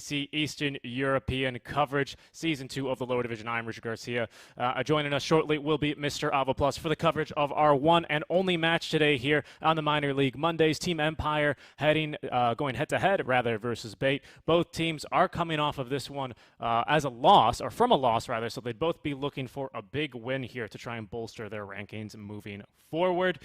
DPC Eastern European coverage, Season 2 of the lower division. I'm Richard Garcia. Joining us shortly will be Mr. Avo Plus for the coverage of our one and only match today here on the Minor League Mondays. Team Empire going head-to-head, versus Bait. Both teams are coming off of this one as a loss, or from a loss, rather, so they'd both be looking for a big win here to try and bolster their rankings moving forward.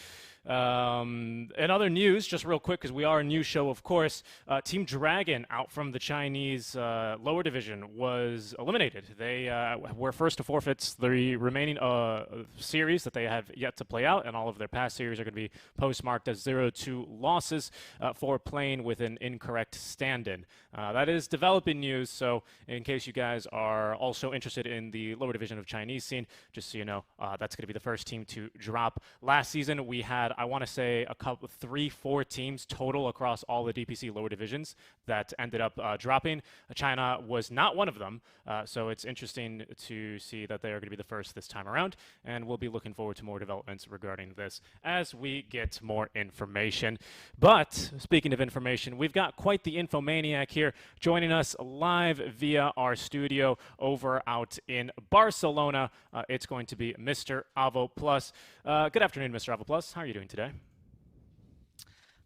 In other news, just real quick, because we are a news show, of course, Team Dragon out from the Chinese lower division was eliminated. They were first to forfeit the remaining series that they have yet to play out, and all of their past series are going to be postmarked as 0-2 losses for playing with an incorrect stand-in. That is developing news, so in case you guys are also interested in the lower division of Chinese scene, just so you know, that's going to be the first team to drop. Last season, we had, I want to say, a couple, 3-4 teams total across all the DPC lower divisions that ended up dropping. China was not one of them, so it's interesting to see that they are going to be the first this time around, and we'll be looking forward to more developments regarding this as we get more information. But speaking of information, we've got quite the infomaniac here joining us live via our studio over out in Barcelona. It's going to be Mr. Avo Plus. Good afternoon, Mr. Avo Plus. How are you doing today?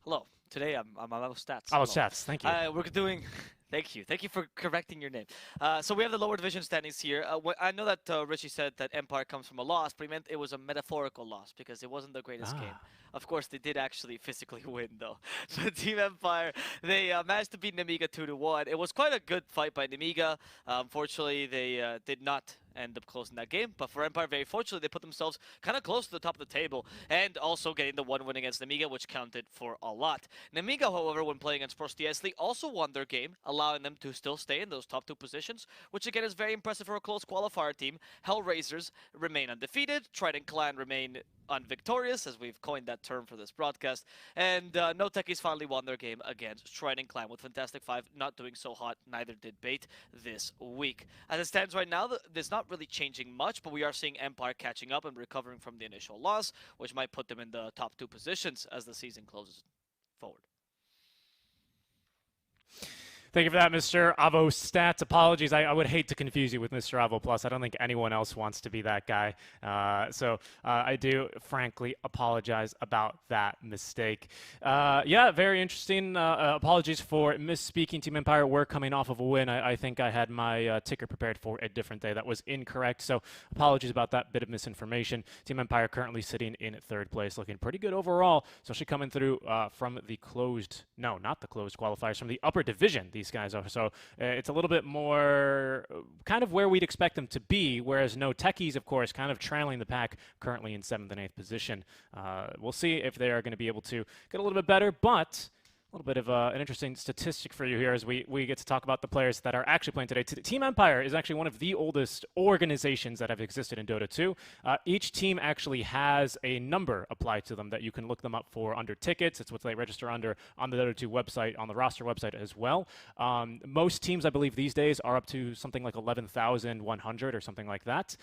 Hello. Today I'm Avo Stats. Avo Stats, thank you. We're doing... Thank you. Thank you for correcting your name. So we have the lower division standings here. I know that Richie said that Empire comes from a loss, but he meant it was a metaphorical loss because it wasn't the greatest game. Of course, they did actually physically win, though. So Team Empire, they managed to beat Nemiga 2-1. It was quite a good fight by Nemiga. Unfortunately, they did not end up closing that game. But for Empire, very fortunately, they put themselves kind of close to the top of the table and also getting the one win against Nemiga, which counted for a lot. Nemiga, however, when playing against First ESL, also won their game, allowing them to still stay in those top 2 positions, which again is very impressive for a close qualifier team. Hellraisers remain undefeated. Trident Clan remain unvictorious, as we've coined that term for this broadcast. And No Techies finally won their game against Trident Clan with Fantastic 5 not doing so hot. Neither did Bait this week. As it stands right now, there's not really changing much, but we are seeing Empire catching up and recovering from the initial loss, which might put them in the top 2 positions as the season closes forward. Thank you for that, Mr. Avo Stats. Apologies, I would hate to confuse you with Mr. Avo Plus. I don't think anyone else wants to be that guy. So I do, frankly, apologize about that mistake. Yeah, very interesting. Apologies for misspeaking. Team Empire were coming off of a win. I think I had my ticker prepared for a different day. That was incorrect, so apologies about that bit of misinformation. Team Empire currently sitting in 3rd place, looking pretty good overall, especially coming through from the closed, no, not the closed qualifiers, from the upper division. These guys are. So it's a little bit more kind of where we'd expect them to be, whereas No Techies, of course, kind of trailing the pack currently in 7th and 8th position. We'll see if they are going to be able to get a little bit better, but a little bit of an interesting statistic for you here as we get to talk about the players that are actually playing today. Team Empire is actually one of the oldest organizations that have existed in Dota 2. Each team actually has a number applied to them that you can look them up for under tickets. It's what they register under on the Dota 2 website, on the roster website as well. Most teams, I believe, these days are up to something like 11,100 or something like that.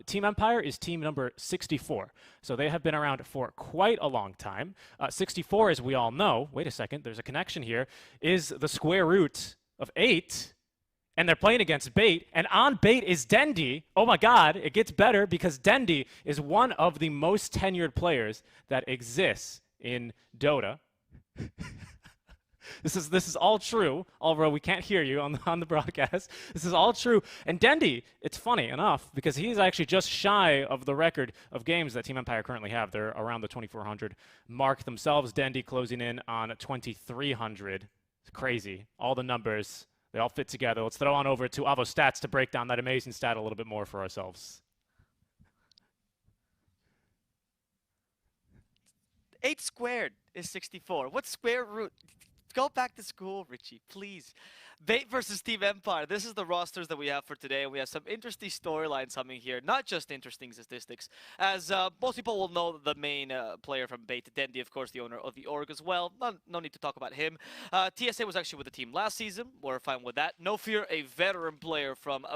Team Empire is team number 64. So they have been around for quite a long time. 64, as we all know, wait a second, there's a connection here, is the square root of 8, and they're playing against Bait, and on Bait is Dendi. Oh my god, it gets better because Dendi is one of the most tenured players that exists in Dota. This is all true, although we can't hear you on the broadcast. This is all true. And Dendi, it's funny enough, because he's actually just shy of the record of games that Team Empire currently have. They're around the 2,400 mark themselves. Dendi closing in on 2,300. It's crazy. All the numbers, they all fit together. Let's throw on over to Avo Stats to break down that amazing stat a little bit more for ourselves. 8 squared is 64. What's square root? Go back to school, Richie, please. Bait versus Team Empire. This is the rosters that we have for today, and we have some interesting storylines coming here. Not just interesting statistics, as most people will know the main player from Bait, Dendi, of course, the owner of the org as well. No need to talk about him. TSA was actually with the team last season. We're fine with that. No Fear, a veteran player from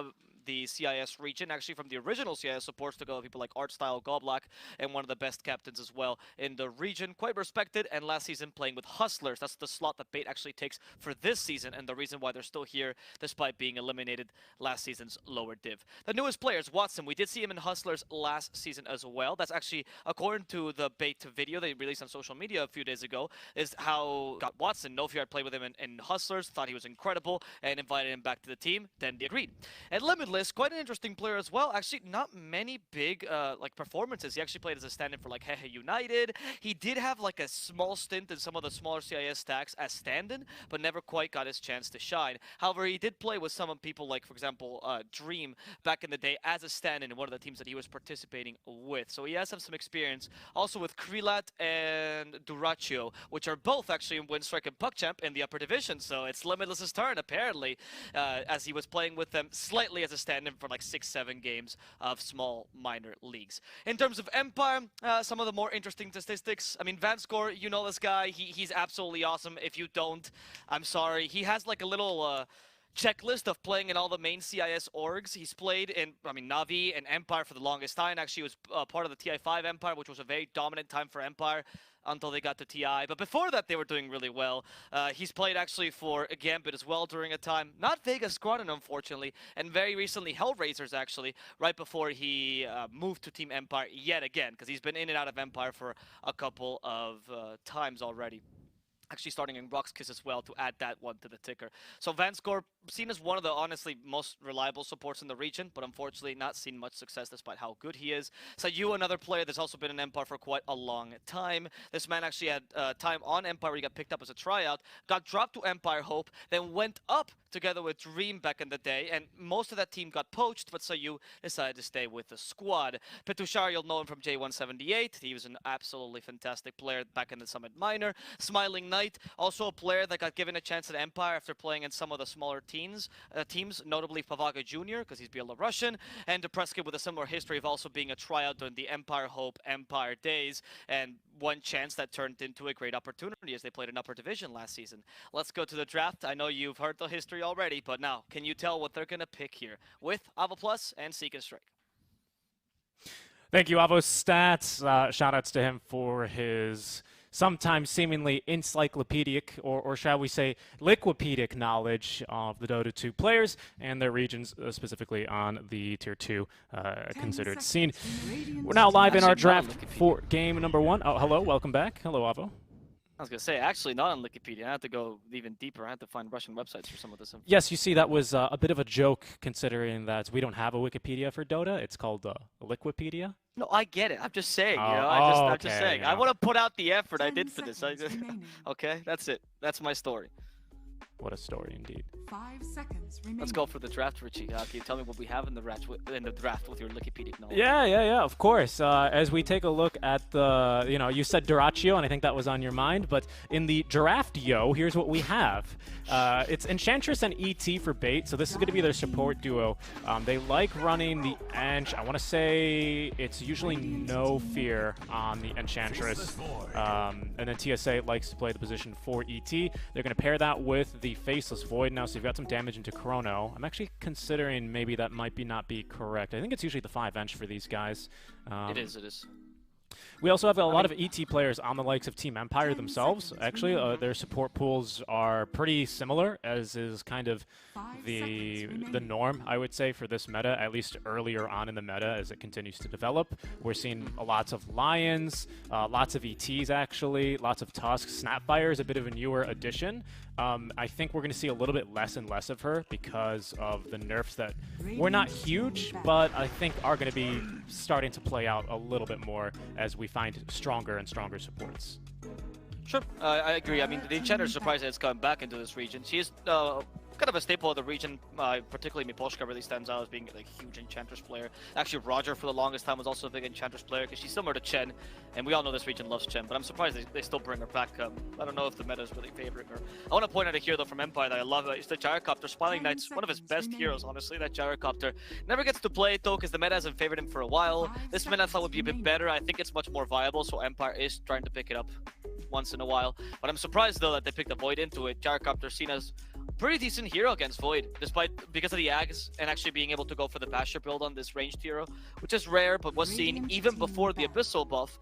the CIS region, actually from the original CIS supports to go people like Artstyle, Goblack, and one of the best captains as well in the region. Quite respected, and last season playing with Hustlers. That's the slot that Bait actually takes for this season, and the reason why they're still here despite being eliminated last season's lower div. The newest players, Watson, we did see him in Hustlers last season as well. That's actually, according to the Bait video they released on social media a few days ago, is how got Watson. Nofio had played with him in Hustlers, thought he was incredible, and invited him back to the team. Then they agreed. And Limitless, quite an interesting player as well. Actually, not many big like performances. He actually played as a stand-in for like Hehe United. He did have like a small stint in some of the smaller CIS stacks as stand-in, but never quite got his chance to shine. However, he did play with some people like, for example, Dream back in the day as a stand-in in one of the teams that he was participating with. So he has some experience. Also with Krilat and Duraccio, which are both actually in Winstrike and PuckChamp in the upper division. So it's Limitless's turn, apparently, as he was playing with them slightly as a stand-in for like 6-7 games of small minor leagues. In terms of Empire, some of the more interesting statistics. I mean, Vanscore, you know this guy. He's absolutely awesome. If you don't, I'm sorry. He has like a little checklist of playing in all the main CIS orgs. He's played in, I mean, Navi and Empire for the longest time. Actually, he was part of the TI5 Empire, which was a very dominant time for Empire until they got to TI. But before that, they were doing really well. He's played actually for Gambit as well during a time. Not Vegas Squadron, unfortunately, and very recently Hellraisers, actually, right before he moved to Team Empire yet again, because he's been in and out of Empire for a couple of times already. Actually starting in Roxkiss as well to add that one to the ticker. So Vanscore, seen as one of the honestly most reliable supports in the region, but unfortunately not seen much success despite how good he is. Sayu, another player that's also been in Empire for quite a long time. This man actually had time on Empire where he got picked up as a tryout, got dropped to Empire Hope, then went up together with Dream back in the day, and most of that team got poached, but Sayu decided to stay with the squad. Petushar, you'll know him from J178. He was an absolutely fantastic player back in the Summit Minor. Smiling Knight, also a player that got given a chance at Empire after playing in some of the smaller teams, notably Pavaga Jr., because he's Belarusian, and Depreska with a similar history of also being a tryout during the Empire Hope Empire days, and one chance that turned into a great opportunity as they played in upper division last season. Let's go to the draft. I know you've heard the history already, but now, can you tell what they're going to pick here with Avo Plus and Seek and Strike? Thank you, Avo Stats. Shoutouts to him for his sometimes seemingly encyclopedic, or shall we say, liquipedic knowledge of the Dota 2 players and their regions, specifically on the Tier 2 considered scene. We're now live in our draft for game number 1. Oh, hello, welcome back. Hello, Avo. I was going to say, actually not on Wikipedia. I had to go even deeper. I had to find Russian websites for some of this info. Yes, you see, that was a bit of a joke considering that we don't have a Wikipedia for Dota. It's called Liquipedia. No, I get it. I'm just saying, Oh, you know, I'm just saying. yeah. I want to put out the effort I did for this. Okay, that's it. That's my story. What a story, indeed. 5 seconds remaining. Let's go for the draft, Richie. Can you tell me what we have in the draft with your Wikipedic knowledge? Yeah, of course. As we take a look at the, you said Duraccio, and I think that was on your mind, but in the draft-yo, here's what we have. It's Enchantress and ET for Bait, so this is going to be their support duo. They like running the Ench. I want to say it's usually no fear on the Enchantress. And then TSA likes to play the position for ET. They're going to pair that with the Faceless Void now, so you've got some damage into Chrono. I'm actually considering maybe that might not be correct. I think it's usually the 5-inch for these guys. It is. We also have a lot of ET players on the likes of Team Empire themselves. Actually, their support pools are pretty similar, as is kind of the norm, I would say, for this meta, at least earlier on in the meta as it continues to develop. We're seeing lots of Lions, lots of ETs, actually, lots of Tusks. Snapfire is a bit of a newer addition. I think we're going to see a little bit less and less of her because of the nerfs that were not huge, but I think are going to be starting to play out a little bit more as we find stronger and stronger supports. Sure, I agree. I mean, the Enchanter is surprised that it's come back into this region. She is kind of a staple of the region, particularly Mipolska really stands out as being like, a huge Enchantress player. Actually, Roger for the longest time was also a big Enchantress player because she's similar to Chen, and we all know this region loves Chen, but I'm surprised they still bring her back. I don't know if the meta is really favoring her. I want to point out a hero though from Empire that I love. It's the Gyrocopter. Smiling Knight's one of his best heroes, honestly, that Gyrocopter. Never gets to play it though because the meta hasn't favored him for a while. This meta I thought would be a bit better. I think it's much more viable, so Empire is trying to pick it up once in a while. But I'm surprised though that they picked the Void into it. Gyrocopter seen as pretty decent hero against Void, because of the Ags and actually being able to go for the Basher build on this ranged hero, which is rare, but was seen even before the Abyssal buff,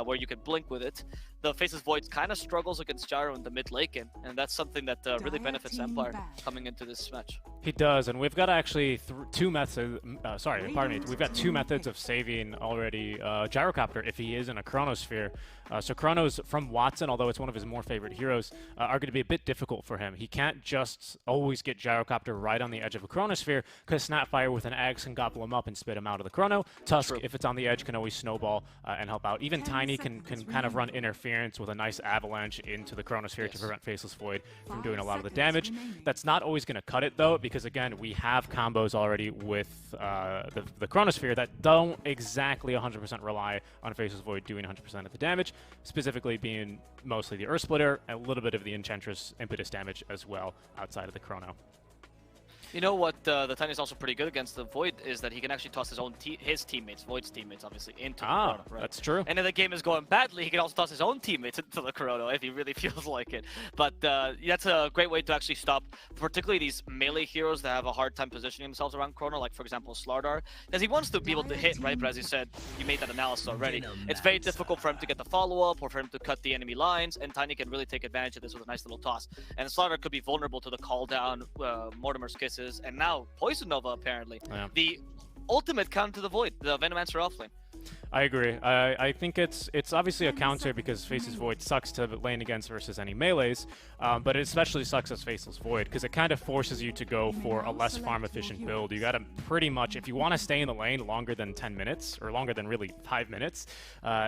where you could blink with it. The Faceless Void kind of struggles against Gyro in the mid late game, and that's something that really benefits Empire coming into this match. He does, and we've got actually two methods. We've got two methods of saving already Gyrocopter if he is in a Chronosphere. So Chronos from Watson, although it's one of his more favorite heroes, are going to be a bit difficult for him. He can't just always get Gyrocopter right on the edge of a Chronosphere, because Snapfire with an Axe can gobble him up and spit him out of the Chrono. Tusk, if it's on the edge, can always snowball and help out. Even Tiny can kind of run interference with a nice avalanche into the Chronosphere to prevent Faceless Void from doing a lot of the damage. That's not always going to cut it, though, because again, we have combos already with the Chronosphere that don't exactly 100% rely on Faceless Void doing 100% of the damage, specifically being mostly the Earth Splitter and a little bit of the Enchantress impetus damage as well outside of the Chrono. You know what the Tiny is also pretty good against the Void is that he can actually toss his teammates, Void's teammates obviously, into the Chrono, right? That's true. And if the game is going badly, he can also toss his own teammates into the Chrono if he really feels like it. But that's a great way to actually stop particularly these melee heroes that have a hard time positioning themselves around Chrono, like for example Slardar, because he wants to be able to hit, right? But as you said, you made that analysis already. It's very difficult for him to get the follow-up or for him to cut the enemy lines, and Tiny can really take advantage of this with a nice little toss. And Slardar could be vulnerable to the call down, Mortimer's Kisses, and now Poison Nova, apparently. Yeah. The ultimate counter to the Void, the Venomancer offlane. I agree. I think it's obviously a counter because Faceless Void sucks to lane against versus any melees, but it especially sucks as Faceless Void because it kind of forces you to go for a less farm efficient build. You gotta pretty much, if you want to stay in the lane longer than 10 minutes, or longer than really 5 minutes,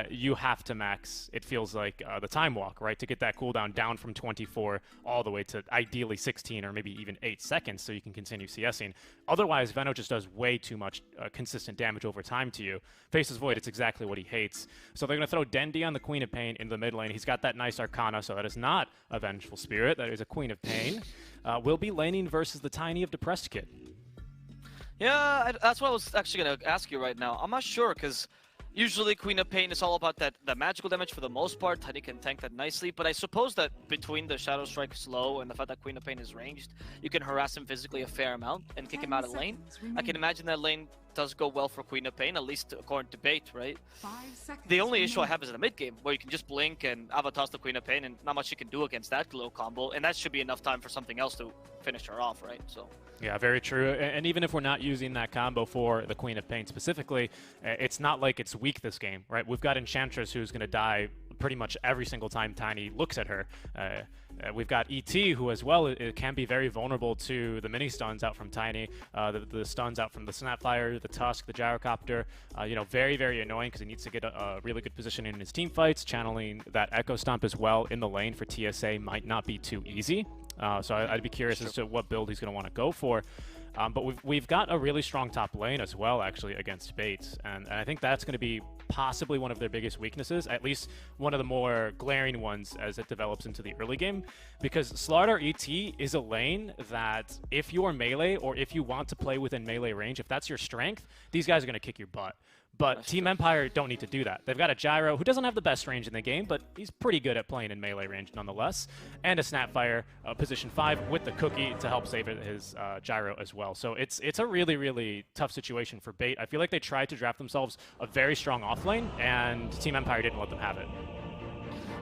you have to max, it feels like, the time walk, right, to get that cooldown down from 24 all the way to ideally 16 or maybe even 8 seconds so you can continue CSing. Otherwise, Veno just does way too much consistent damage over time to you. Faceless Void, it's exactly what he hates. So they're going to throw Dendi on the Queen of Pain in the mid lane. He's got that nice Arcana, so that is not a Vengeful Spirit. That is a Queen of Pain. Will be laning versus the Tiny of Depressed Kid. Yeah, that's what I was actually going to ask you right now. I'm not sure, because usually Queen of Pain is all about that magical damage for the most part. Tiny can tank that nicely, but I suppose that between the Shadow Strike slow and the fact that Queen of Pain is ranged, you can harass him physically a fair amount and kick him out of lane. I can imagine that lane does go well for Queen of Pain, at least according to Bait, right? The only issue I have is in the mid game, where you can just blink and Avatar the Queen of Pain, and not much you can do against that glow combo, and that should be enough time for something else to finish her off, right? So. Yeah, very true. And even if we're not using that combo for the Queen of Pain specifically, it's not like it's weak this game, right? We've got Enchantress who's going to die pretty much every single time Tiny looks at her. We've got ET, who as well it can be very vulnerable to the mini stuns out from Tiny, the stuns out from the Snapfire, the Tusk, the Gyrocopter. You know, very, very annoying because he needs to get a really good position in his team fights. Channeling that Echo Stomp as well in the lane for TSA might not be too easy. So I'd be curious as to what build he's going to want to go for. But we've got a really strong top lane as well, actually, against Bates. And I think that's going to be possibly one of their biggest weaknesses, at least one of the more glaring ones as it develops into the early game. Because Slardar ET is a lane that if you're melee or if you want to play within melee range, if that's your strength, these guys are going to kick your butt. But Team Empire don't need to do that. They've got a Gyro who doesn't have the best range in the game, but he's pretty good at playing in melee range nonetheless. And a Snapfire, position 5 with the Cookie to help save his Gyro as well. So it's a really, really tough situation for Bait. I feel like they tried to draft themselves a very strong offlane, and Team Empire didn't let them have it.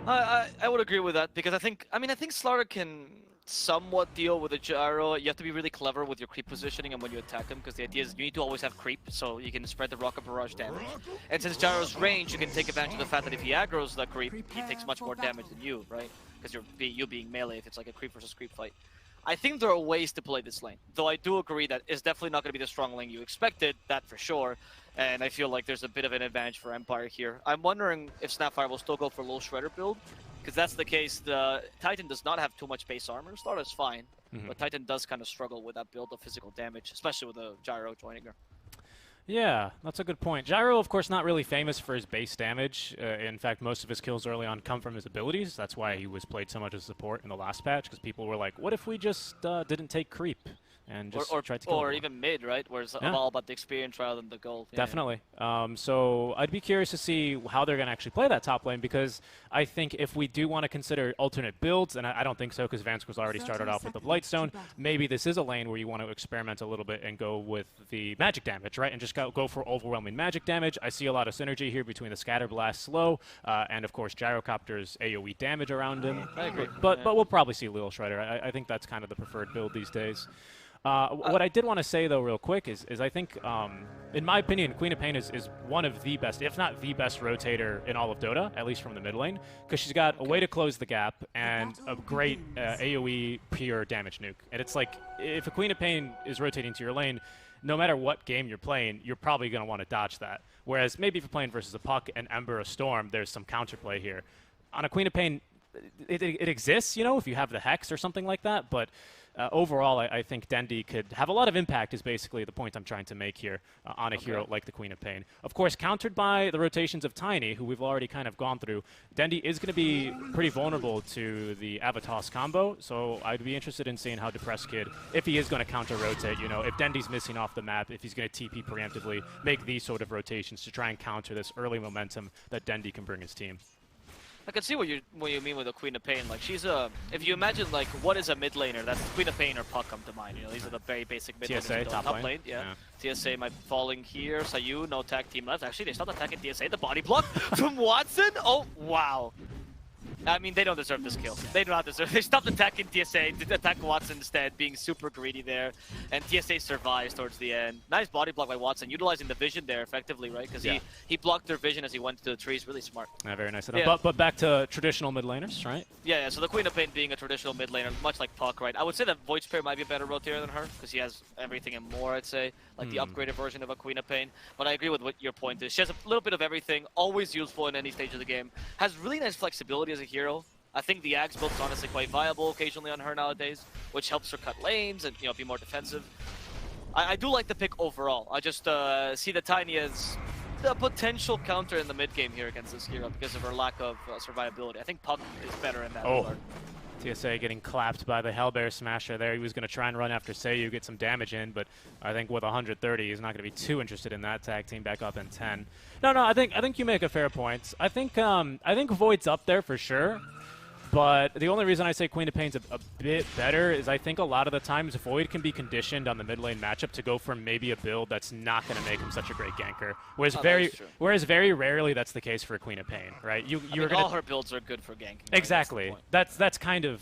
I would agree with that, because I think Slardar can somewhat deal with a Gyro. You have to be really clever with your creep positioning and when you attack him, because the idea is you need to always have creep so you can spread the Rocket Barrage damage. And since Gyro's range, you can take advantage of the fact that if he aggroes the creep, he takes much more damage than you, right? Because you being melee if it's like a creep versus creep fight. I think there are ways to play this lane, though I do agree that it's definitely not going to be the strong lane you expected, that for sure. And I feel like there's a bit of an advantage for Empire here. I'm wondering if Snapfire will still go for a low Shredder build. Because that's the case, the Titan does not have too much base armor. Starter's fine, but Titan does kind of struggle with that build of physical damage, especially with a Gyro joining her. Yeah, that's a good point. Gyro, of course, not really famous for his base damage. In fact, most of his kills early on come from his abilities. That's why he was played so much as support in the last patch, because people were like, what if we just didn't take creep? and just or try to kill or everyone. even mid, right? Where it's Yeah. all about the experience rather than the goal. Yeah, Definitely. So I'd be curious to see how they're going to actually play that top lane, because I think if we do want to consider alternate builds, and I don't think so because Vansquez already started off with the Blightstone, maybe this is a lane where you want to experiment a little bit and go with the magic damage, right? And just go for overwhelming magic damage. I see a lot of synergy here between the Scatter Blast slow and, of course, Gyrocopter's AoE damage around him. I agree. But we'll probably see Lil Shredder. I think that's kind of the preferred build these days. What I did want to say, though, real quick, is I think, in my opinion, Queen of Pain is one of the best, if not the best rotator in all of Dota, at least from the mid lane, because she's got a way to close the gap and a great AoE pure damage nuke. And it's like, if a Queen of Pain is rotating to your lane, no matter what game you're playing, you're probably going to want to dodge that. Whereas maybe if you're playing versus a Puck, an Ember, a Storm, there's some counterplay here. On a Queen of Pain, it exists, you know, if you have the Hex or something like that, but overall, I think Dendi could have a lot of impact, is basically the point I'm trying to make here on a hero like the Queen of Pain. Of course, countered by the rotations of Tiny, who we've already kind of gone through, Dendi is going to be pretty vulnerable to the Avatos combo, so I'd be interested in seeing how Depressed Kid, if he is going to counter-rotate, you know, if Dendi's missing off the map, if he's going to TP preemptively, make these sort of rotations to try and counter this early momentum that Dendi can bring his team. I can see what you mean with the Queen of Pain. Like, she's a, if you imagine like what is a mid laner, that's Queen of Pain or Puck come to mind. You know, these are the very basic mid laners. TSA top lane. Yeah. TSA might falling here. Sayu, no tag team left. Actually, they stopped attacking TSA. The body block from Watson. Oh wow. I mean, they don't deserve this kill. They do not deserve. They stopped attacking TSA to attack Watson instead, being super greedy there. And TSA survives towards the end. Nice body block by Watson, utilizing the vision there effectively, right? Because he blocked their vision as he went to the trees. Really smart. Yeah, very nice. Yeah. But back to traditional mid laners, right? Yeah, so the Queen of Pain being a traditional mid laner, much like Puck, right? I would say that Void Spear might be a better rotator than her, because he has everything and more, I'd say. Like the upgraded version of a Queen of Pain. But I agree with what your point is. She has a little bit of everything, always useful in any stage of the game. Has really nice flexibility as a hero. I think the Axe build's honestly quite viable occasionally on her nowadays, which helps her cut lanes and, you know, be more defensive. I do like the pick overall. I just see the Tiny as the potential counter in the mid game here against this hero because of her lack of survivability. I think Puck is better in that regard. TSA getting clapped by the Hellbear Smasher there. He was going to try and run after Sayu, get some damage in, but I think with 130, he's not going to be too interested in that tag team back up in 10. No, I think you make a fair point. I think Void's up there for sure. But the only reason I say Queen of Pain's a bit better is I think a lot of the times Void can be conditioned on the mid lane matchup to go for maybe a build that's not going to make him such a great ganker. Whereas very rarely that's the case for a Queen of Pain, right? All her builds are good for ganking. Right? Exactly. That's kind of,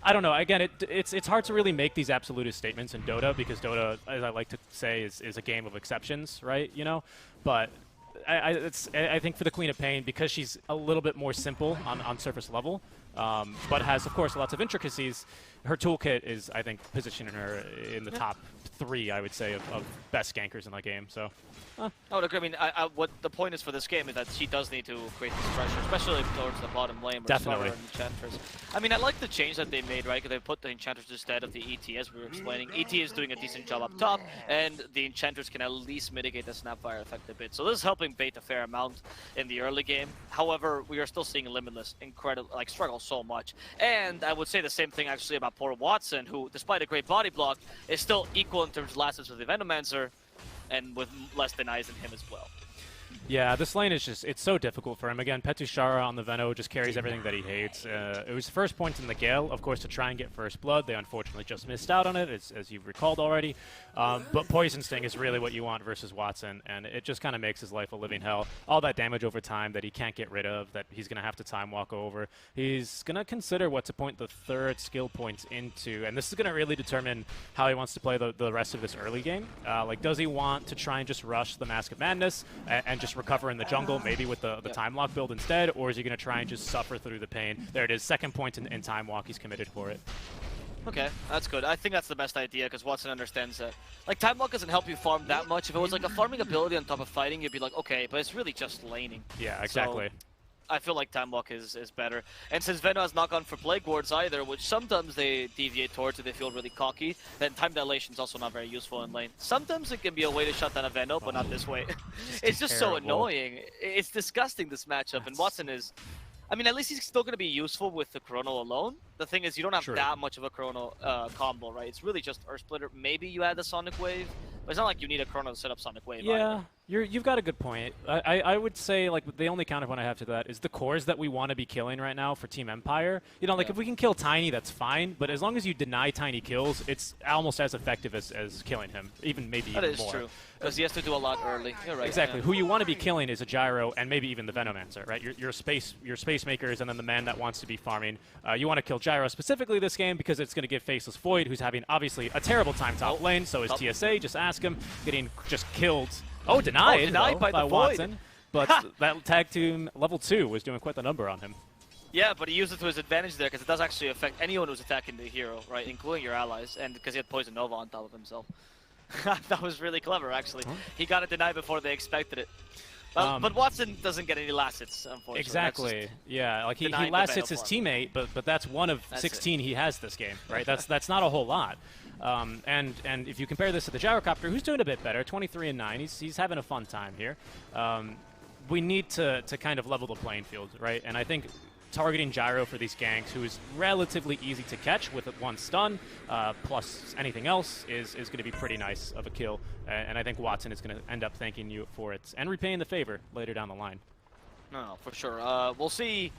I don't know. Again, it's hard to really make these absolutist statements in Dota because Dota, as I like to say, is a game of exceptions, right? You know, but I think for the Queen of Pain, because she's a little bit more simple on surface level, but has, of course, lots of intricacies, her toolkit is, I think, positioning her in the top 3, I would say, of best gankers in the game. So, I would agree. I mean, what the point is for this game is that she does need to create this pressure, especially towards the bottom lane. Definitely. Enchantress. I mean, I like the change that they made, right? Because they put the Enchantress instead of the ET, as we were explaining. ET is doing a decent job up top, and the Enchantress can at least mitigate the Snapfire effect a bit. So this is helping bait a fair amount in the early game. However, we are still seeing Limitless struggle so much. And I would say the same thing actually about poor Watson, who, despite a great body block, is still equal in terms of last hits with the Venomancer, and with less denies than him as well. Yeah, this lane is just, it's so difficult for him. Again, Petushara on the Veno just carries everything that he hates. It was first point in the Gale, of course, to try and get first blood. They unfortunately just missed out on it, as you've recalled already. But Poison Sting is really what you want versus Watson, and it just kind of makes his life a living hell. All that damage over time that he can't get rid of, that he's going to have to time walk over. He's going to consider what to point the third skill points into, and this is going to really determine how he wants to play the rest of this early game. Like, does he want to try and just rush the Mask of Madness and just recover in the jungle, maybe with the time lock build instead, or is he going to try and just suffer through the pain? There it is, second point in time walk, he's committed for it. Okay, that's good. I think that's the best idea because Watson understands that. Like, time walk doesn't help you farm that much. If it was like a farming ability on top of fighting, you'd be like, okay, but it's really just laning. Yeah, exactly. So, I feel like time walk is better. And since Veno has not gone for Plague Wards either, which sometimes they deviate towards if they feel really cocky, then time dilation is also not very useful in lane. Sometimes it can be a way to shut down a Veno, but not this way. It's just so annoying. It's disgusting, this matchup, and Watson is I mean, at least he's still going to be useful with the Chrono alone. The thing is, you don't have True. that much of a Chrono combo, right? It's really just Earth Splitter. Maybe you add the Sonic Wave, but it's not like you need a Chrono to set up Sonic Wave. Yeah, either. you've got a good point. I would say, like, the only counterpoint I have to that is the cores that we want to be killing right now for Team Empire. You know, like, if we can kill Tiny, that's fine, but as long as you deny Tiny kills, it's almost as effective as killing him, even maybe even more. That is true, because he has to do a lot early. You're right. Exactly. Yeah. Who you want to be killing is a Gyro and maybe even the Venomancer, right? Your space makers and then the man that wants to be farming. You want to kill Gyro specifically this game because it's going to give Faceless Void, who's having obviously a terrible time top lane. So is TSA. Just ask him. Getting just killed. Oh, denied by Watson. But that tag team level 2 was doing quite the number on him. Yeah, but he used it to his advantage there because it does actually affect anyone who's attacking the hero, right, including your allies, and because he had Poison Nova on top of himself. That was really clever, actually. Huh? He got it denied before they expected it. But Watson doesn't get any last hits, unfortunately. Exactly. Yeah, like he last hits his teammate, but that's one of 16 he has this game, right? That's not a whole lot. And if you compare this to the Gyrocopter, who's doing a bit better, 23 and 9, he's having a fun time here. We need to kind of level the playing field, right? And I think targeting Gyro for these ganks, who is relatively easy to catch with one stun, plus anything else, is going to be pretty nice of a kill. And I think Watson is going to end up thanking you for it and repaying the favor later down the line. No, for sure. We'll see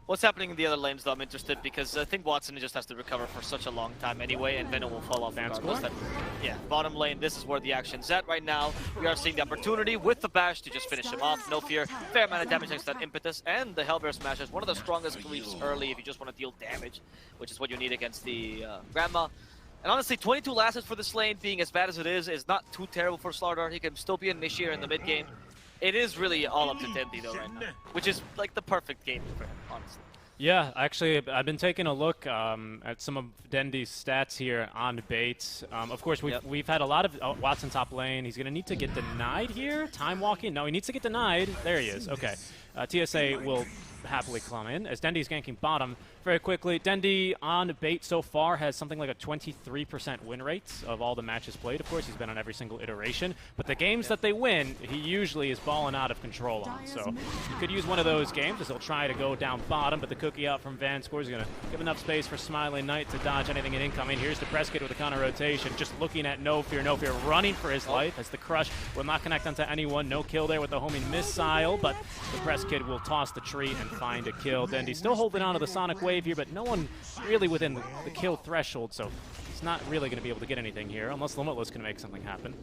what's happening in the other lanes, though. I'm interested because I think Watson just has to recover for such a long time anyway, and Venom will fall off regardless. Yeah, bottom lane, this is where the action's at right now. We are seeing the opportunity with the bash to just finish him off. No fear. Fair amount of damage thanks to that impetus, and the Hellbear Smash is one of the strongest creeps early if you just want to deal damage, which is what you need against the Grandma. And honestly, 22 last hits for this lane, being as bad as it is not too terrible for Slardar. He can still be an initiator in the mid game. It is really all up to Dendi though right now, which is like the perfect game for him, honestly. Yeah, actually, I've been taking a look at some of Dendi's stats here on bait. Of course, we've had a lot of Watson top lane. He's going to need to get denied here. Time walking? No, he needs to get denied. There he is. Okay. TSA will happily come in as Dendi's ganking bottom very quickly. Dendi on bait so far has something like a 23% win rate of all the matches played. Of course, he's been on every single iteration, but the games that they win, he usually is balling out of control on. So you could use one of those games as he'll try to go down bottom, but the cookie out from Vanscore is going to give enough space for Smiling Knight to dodge anything in incoming. Here's the press kit with a counter rotation, just looking at No Fear, running for his life as the crush will not connect onto anyone. No kill there with the homing missile, but the press kid will toss the tree and find a kill. Dendi still holding on to the Sonic Wave here, but no one really within the kill threshold, so he's not really going to be able to get anything here, unless Limitless can make something happen.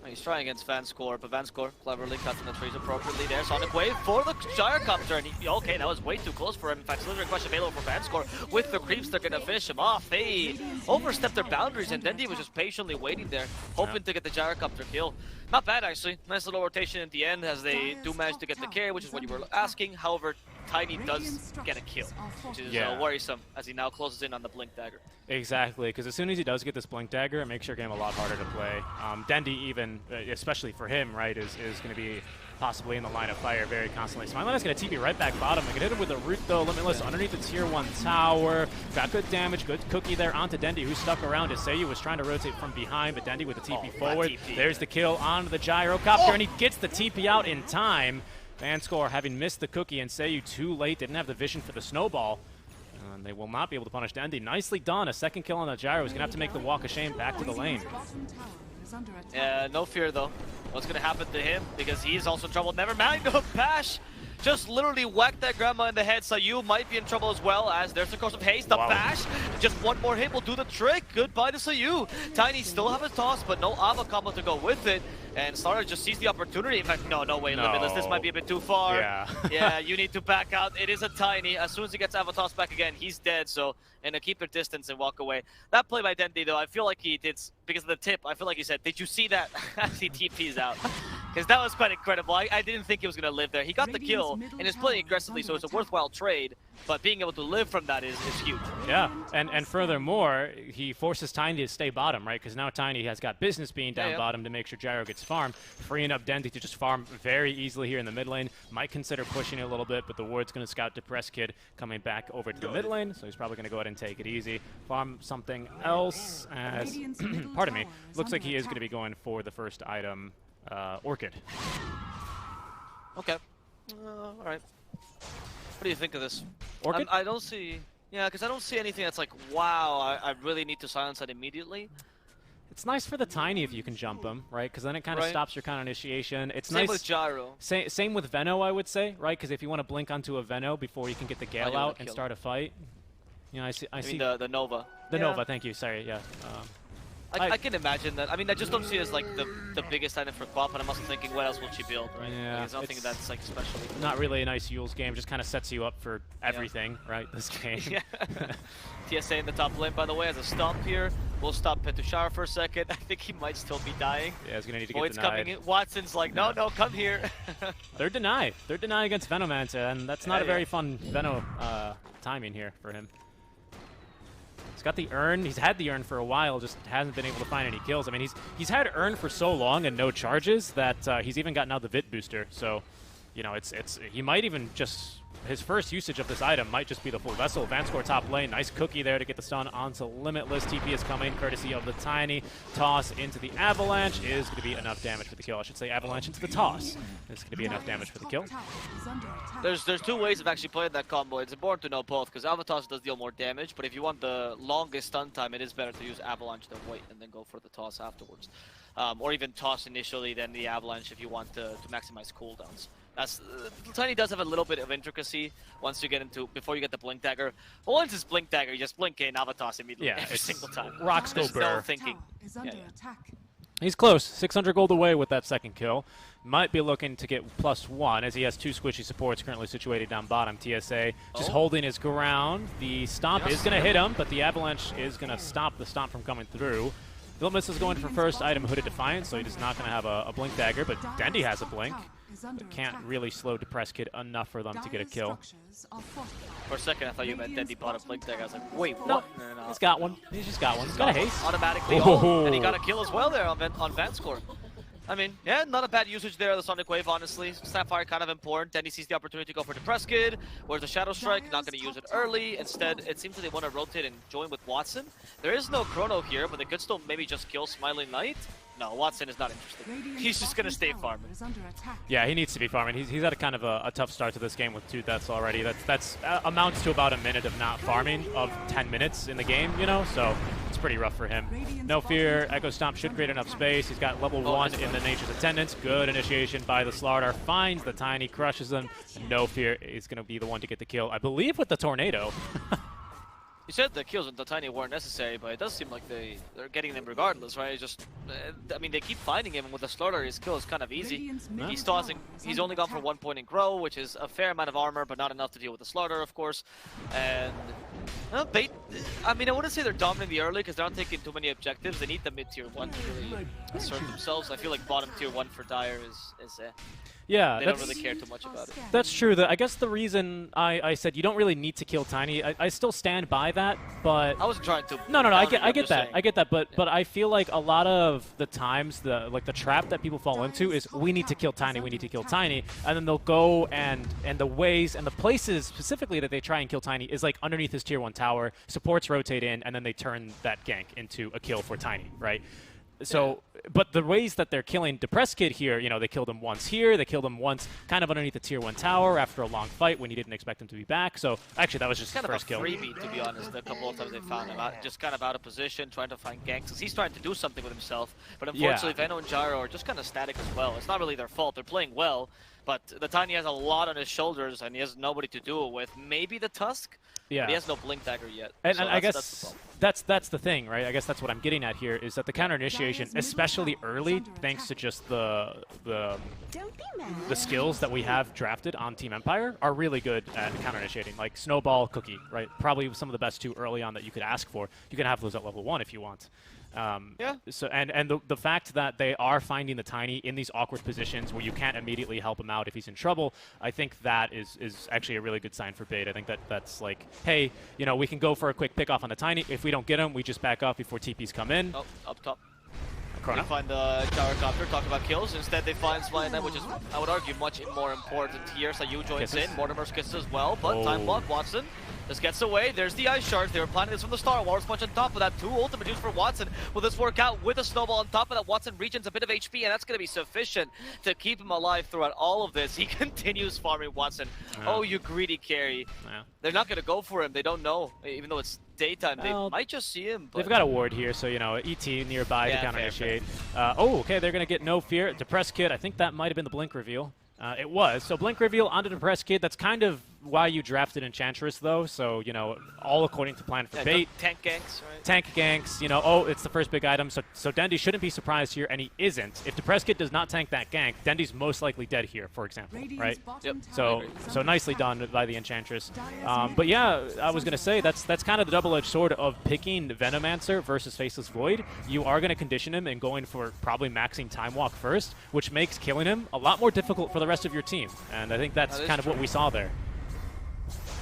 He's trying against Vanscore, but Vanscore cleverly cutting the trees appropriately there. Sonic Wave for the Gyrocopter, and okay, that was way too close for him. In fact, Slithering Crush available for Vanscore. With the creeps, they're going to finish him off. They overstepped their boundaries, and Dendi was just patiently waiting there, hoping to get the Gyrocopter kill. Not bad, actually. Nice little rotation at the end as they do manage to get the carry, which is what you were asking. However, Tiny does get a kill, which is worrisome as he now closes in on the Blink Dagger. Exactly, because as soon as he does get this Blink Dagger, it makes your game a lot harder to play. Dendi even, especially for him, right, is going to be possibly in the line of fire very constantly. Smiling is going to TP right back bottom. They can hit him with a root, though. Limitless underneath the tier 1 tower. Got good damage, good cookie there onto Dendi, who stuck around. Isayu was trying to rotate from behind, but Dendi with the TP forward. There's the kill onto the Gyrocopter, and he gets the TP out in time. Vanscore having missed the cookie, and Seiyu too late, didn't have the vision for the snowball. And they will not be able to punish Dendi. Nicely done. A second kill on the Gyro. He's going to have to make the walk of shame back to the lane. Yeah, No Fear though. What's going to happen to him? Because he's also in trouble. Never mind, no bash. Just literally whacked that Grandma in the head, so you might be in trouble as well, as there's the Curse of Haste, the bash. Just one more hit will do the trick. Goodbye to Sayu. Tiny still have a toss, but no Ava combo to go with it. And Starter just sees the opportunity. In fact, no way, Limitless. This might be a bit too far. Yeah, you need to back out. It is a Tiny. As soon as he gets Ava toss back again, he's dead. So, and keep their distance and walk away. That play by Dendi, though, I feel like he did, because of the tip, I feel like he said, did you see that as he TPs out? Because that was quite incredible. I didn't think he was going to live there. He got the kill and is playing aggressively, so it's a worthwhile trade. But being able to live from that is huge. Yeah, and furthermore, he forces Tiny to stay bottom, right? Because now Tiny has got business being down bottom to make sure Gyro gets farmed, freeing up Dendi to just farm very easily here in the mid lane. Might consider pushing it a little bit, but the ward's going to scout Depressed Kid coming back over to the mid lane, so he's probably going to go ahead and take it easy. Farm something else as, pardon me, looks like he is going to be going for the first item, Orchid. Okay. All right. What do you think of this? Orchid? I don't see... Yeah, because I don't see anything that's like, wow, I really need to silence that immediately. It's nice for the Tiny if you can jump him, right? Because then it kind of stops your counter initiation. It's Same nice with Gyro. Same with Veno, I would say, right? Because if you want to blink onto a Veno before you can get the Gale out and start a fight, you know, I see the Nova. The Nova, thank you. Sorry, yeah. I can imagine that. I mean, I just don't see it as like the biggest item for Quap, and I'm also thinking, what else will she build, right? Yeah, like, it's nothing that's like special. Not really a nice Yule's game. Just kind of sets you up for everything, right? This game. Yeah. TSA in the top lane, by the way, has a stomp here. We'll stop Petushara for a second. I think he might still be dying. Yeah, he's gonna need to Void's get denied. coming in. Watson's like, no, come here. They're denied. They're denied against Venomancer, and that's not a very fun Veno timing here for him. He's got the Urn. He's had the Urn for a while, just hasn't been able to find any kills. I mean, he's had Urn for so long and no charges that he's even gotten out the Vit booster. So, you know, he might even just... His first usage of this item might just be the full Vessel. Vanscore top lane. Nice cookie there to get the stun onto Limitless. TP is coming courtesy of the Tiny. Toss into the Avalanche is going to be enough damage for the kill. I should say Avalanche into the toss. It's going to be enough damage for the kill. There's two ways of actually playing that combo. It's important to know both, because Avalanche does deal more damage, but if you want the longest stun time, it is better to use Avalanche than wait and then go for the toss afterwards. Or even toss initially, then the Avalanche if you want to maximize cooldowns. Tiny does have a little bit of intricacy once you get into, before you get the Blink Dagger. But once it's Blink Dagger, you just blink in, Avatos immediately every single time. Rocks go no thinking. He's close. 600 gold away with that second kill. Might be looking to get +1 as he has two squishy supports currently situated down bottom. TSA just holding his ground. The stomp is going to hit him, but the Avalanche is going to stop the stomp from coming through. Limitless is going for first item Hooded Defiance, so he's not going to have a Blink Dagger, but Dendi has a Blink. But can't really slow Depress Kid enough for them to get a kill. For a second, I thought you meant Dendi bought a Blink Dagger. I was like, wait, no, what? No. He's got one. He's just got one. He's got a haste. Automatically on, and he got a kill as well there on Vanscore. I mean, yeah, not a bad usage there of the Sonic Wave, honestly. Sapphire kind of important. Then he sees the opportunity to go for Depress Kid. Where's the Shadow Strike? Not going to use it early. Instead, it seems that they want to rotate and join with Watson. There is no Chrono here, but they could still maybe just kill Smiling Knight. No, Watson is not interested. He's just going to stay farming. Yeah, he needs to be farming. He's had a kind of a tough start to this game with 2 deaths already. That's amounts to about a minute of not farming of 10 minutes in the game, you know? So it's pretty rough for him. No fear. Echo Stomp should create enough space. He's got level 1 in the Nature's Attendance. Good initiation by the Slardar. Finds the Tiny, crushes them. No fear is going to be the one to get the kill, I believe, with the Tornado. You said the kills with the Tiny weren't necessary, but it does seem like they're getting them regardless, right? It's just, I mean, they keep finding him, and with the Slaughter, his kill is kind of easy. He's tossing. He's only gone for 1 point in Grow, which is a fair amount of armor, but not enough to deal with the Slaughter, of course. And Bait, I mean, I wouldn't say they're dominant the early because they're not taking too many objectives. They need the mid tier 1 to really assert themselves. I feel like bottom tier 1 for Dire is yeah, they don't really care too much about it. That's true. I guess the reason I said you don't really need to kill Tiny, I still stand by that, but I wasn't trying to. No, I get that. I get that, but I feel like a lot of the times the trap that people fall into is we need to kill Tiny, and then they'll go and the ways and the places specifically that they try and kill Tiny is like underneath his tier 1 tower, supports rotate in, and then they turn that gank into a kill for Tiny, right? So, but the ways that they're killing Depressed Kid here, you know, they killed him once here, they killed him once kind of underneath the tier 1 tower after a long fight when you didn't expect him to be back. So, actually, that was just his first kill. Kind of a freebie, to be honest, a couple of times they found him. Just kind of out of position, trying to find ganks. Because he's trying to do something with himself. But unfortunately, Veno and Gyro are just kind of static as well. It's not really their fault. They're playing well. But the Tiny has a lot on his shoulders, and he has nobody to do it with. Maybe the Tusk? Yeah. But he has no Blink Dagger yet. And I guess that's the thing, right? I guess that's what I'm getting at here, is that the counter initiation, especially early, thanks to just the skills that we have drafted on Team Empire, are really good at counter initiating. Like Snowball, Cookie, right? Probably some of the best 2 early on that you could ask for. You can have those at level 1 if you want. Yeah. So and the fact that they are finding the Tiny in these awkward positions where you can't immediately help him out if he's in trouble, I think that is actually a really good sign for Bait. I think that's like, hey, you know, we can go for a quick pick off on the Tiny. If we don't get him, we just back off before TPs come in. Oh, up top. Chrono. They find the Gyrocopter, talk about kills. Instead, they find Smiling Knight, which is, I would argue, much more important here. So you joins in, Mortimer's kisses as well, but time block, Watson. Just gets away. There's the ice shards. They were planning this from the start. Walrus punch on top of that. 2 ultimate use for Watson. Will this work out with a snowball on top of that? Watson regens a bit of HP, and that's going to be sufficient to keep him alive throughout all of this. He continues farming Watson. Yeah. Oh, you greedy carry. Yeah. They're not going to go for him. They don't know. Even though it's daytime, they might just see him. But... They've got a ward here, so, you know, ET nearby to counter-initiate. Oh, okay, they're going to get no fear. Depressed Kid, I think that might have been the blink reveal. It was. So blink reveal onto Depressed Kid. That's kind of why you drafted Enchantress, though. So, you know, all according to plan for bait. Tank ganks, right? Tank ganks, you know, oh, it's the first big item. So Dendy shouldn't be surprised here, and he isn't. If Depressed Kid does not tank that gank, Dendy's most likely dead here, for example, right? Yep. So nicely done by the Enchantress. But yeah, I was going to say, that's kind of the double-edged sword of picking Venomancer versus Faceless Void. You are going to condition him and going for probably maxing Time Walk first, which makes killing him a lot more difficult for the rest of your team. And I think that's kind of what we saw there.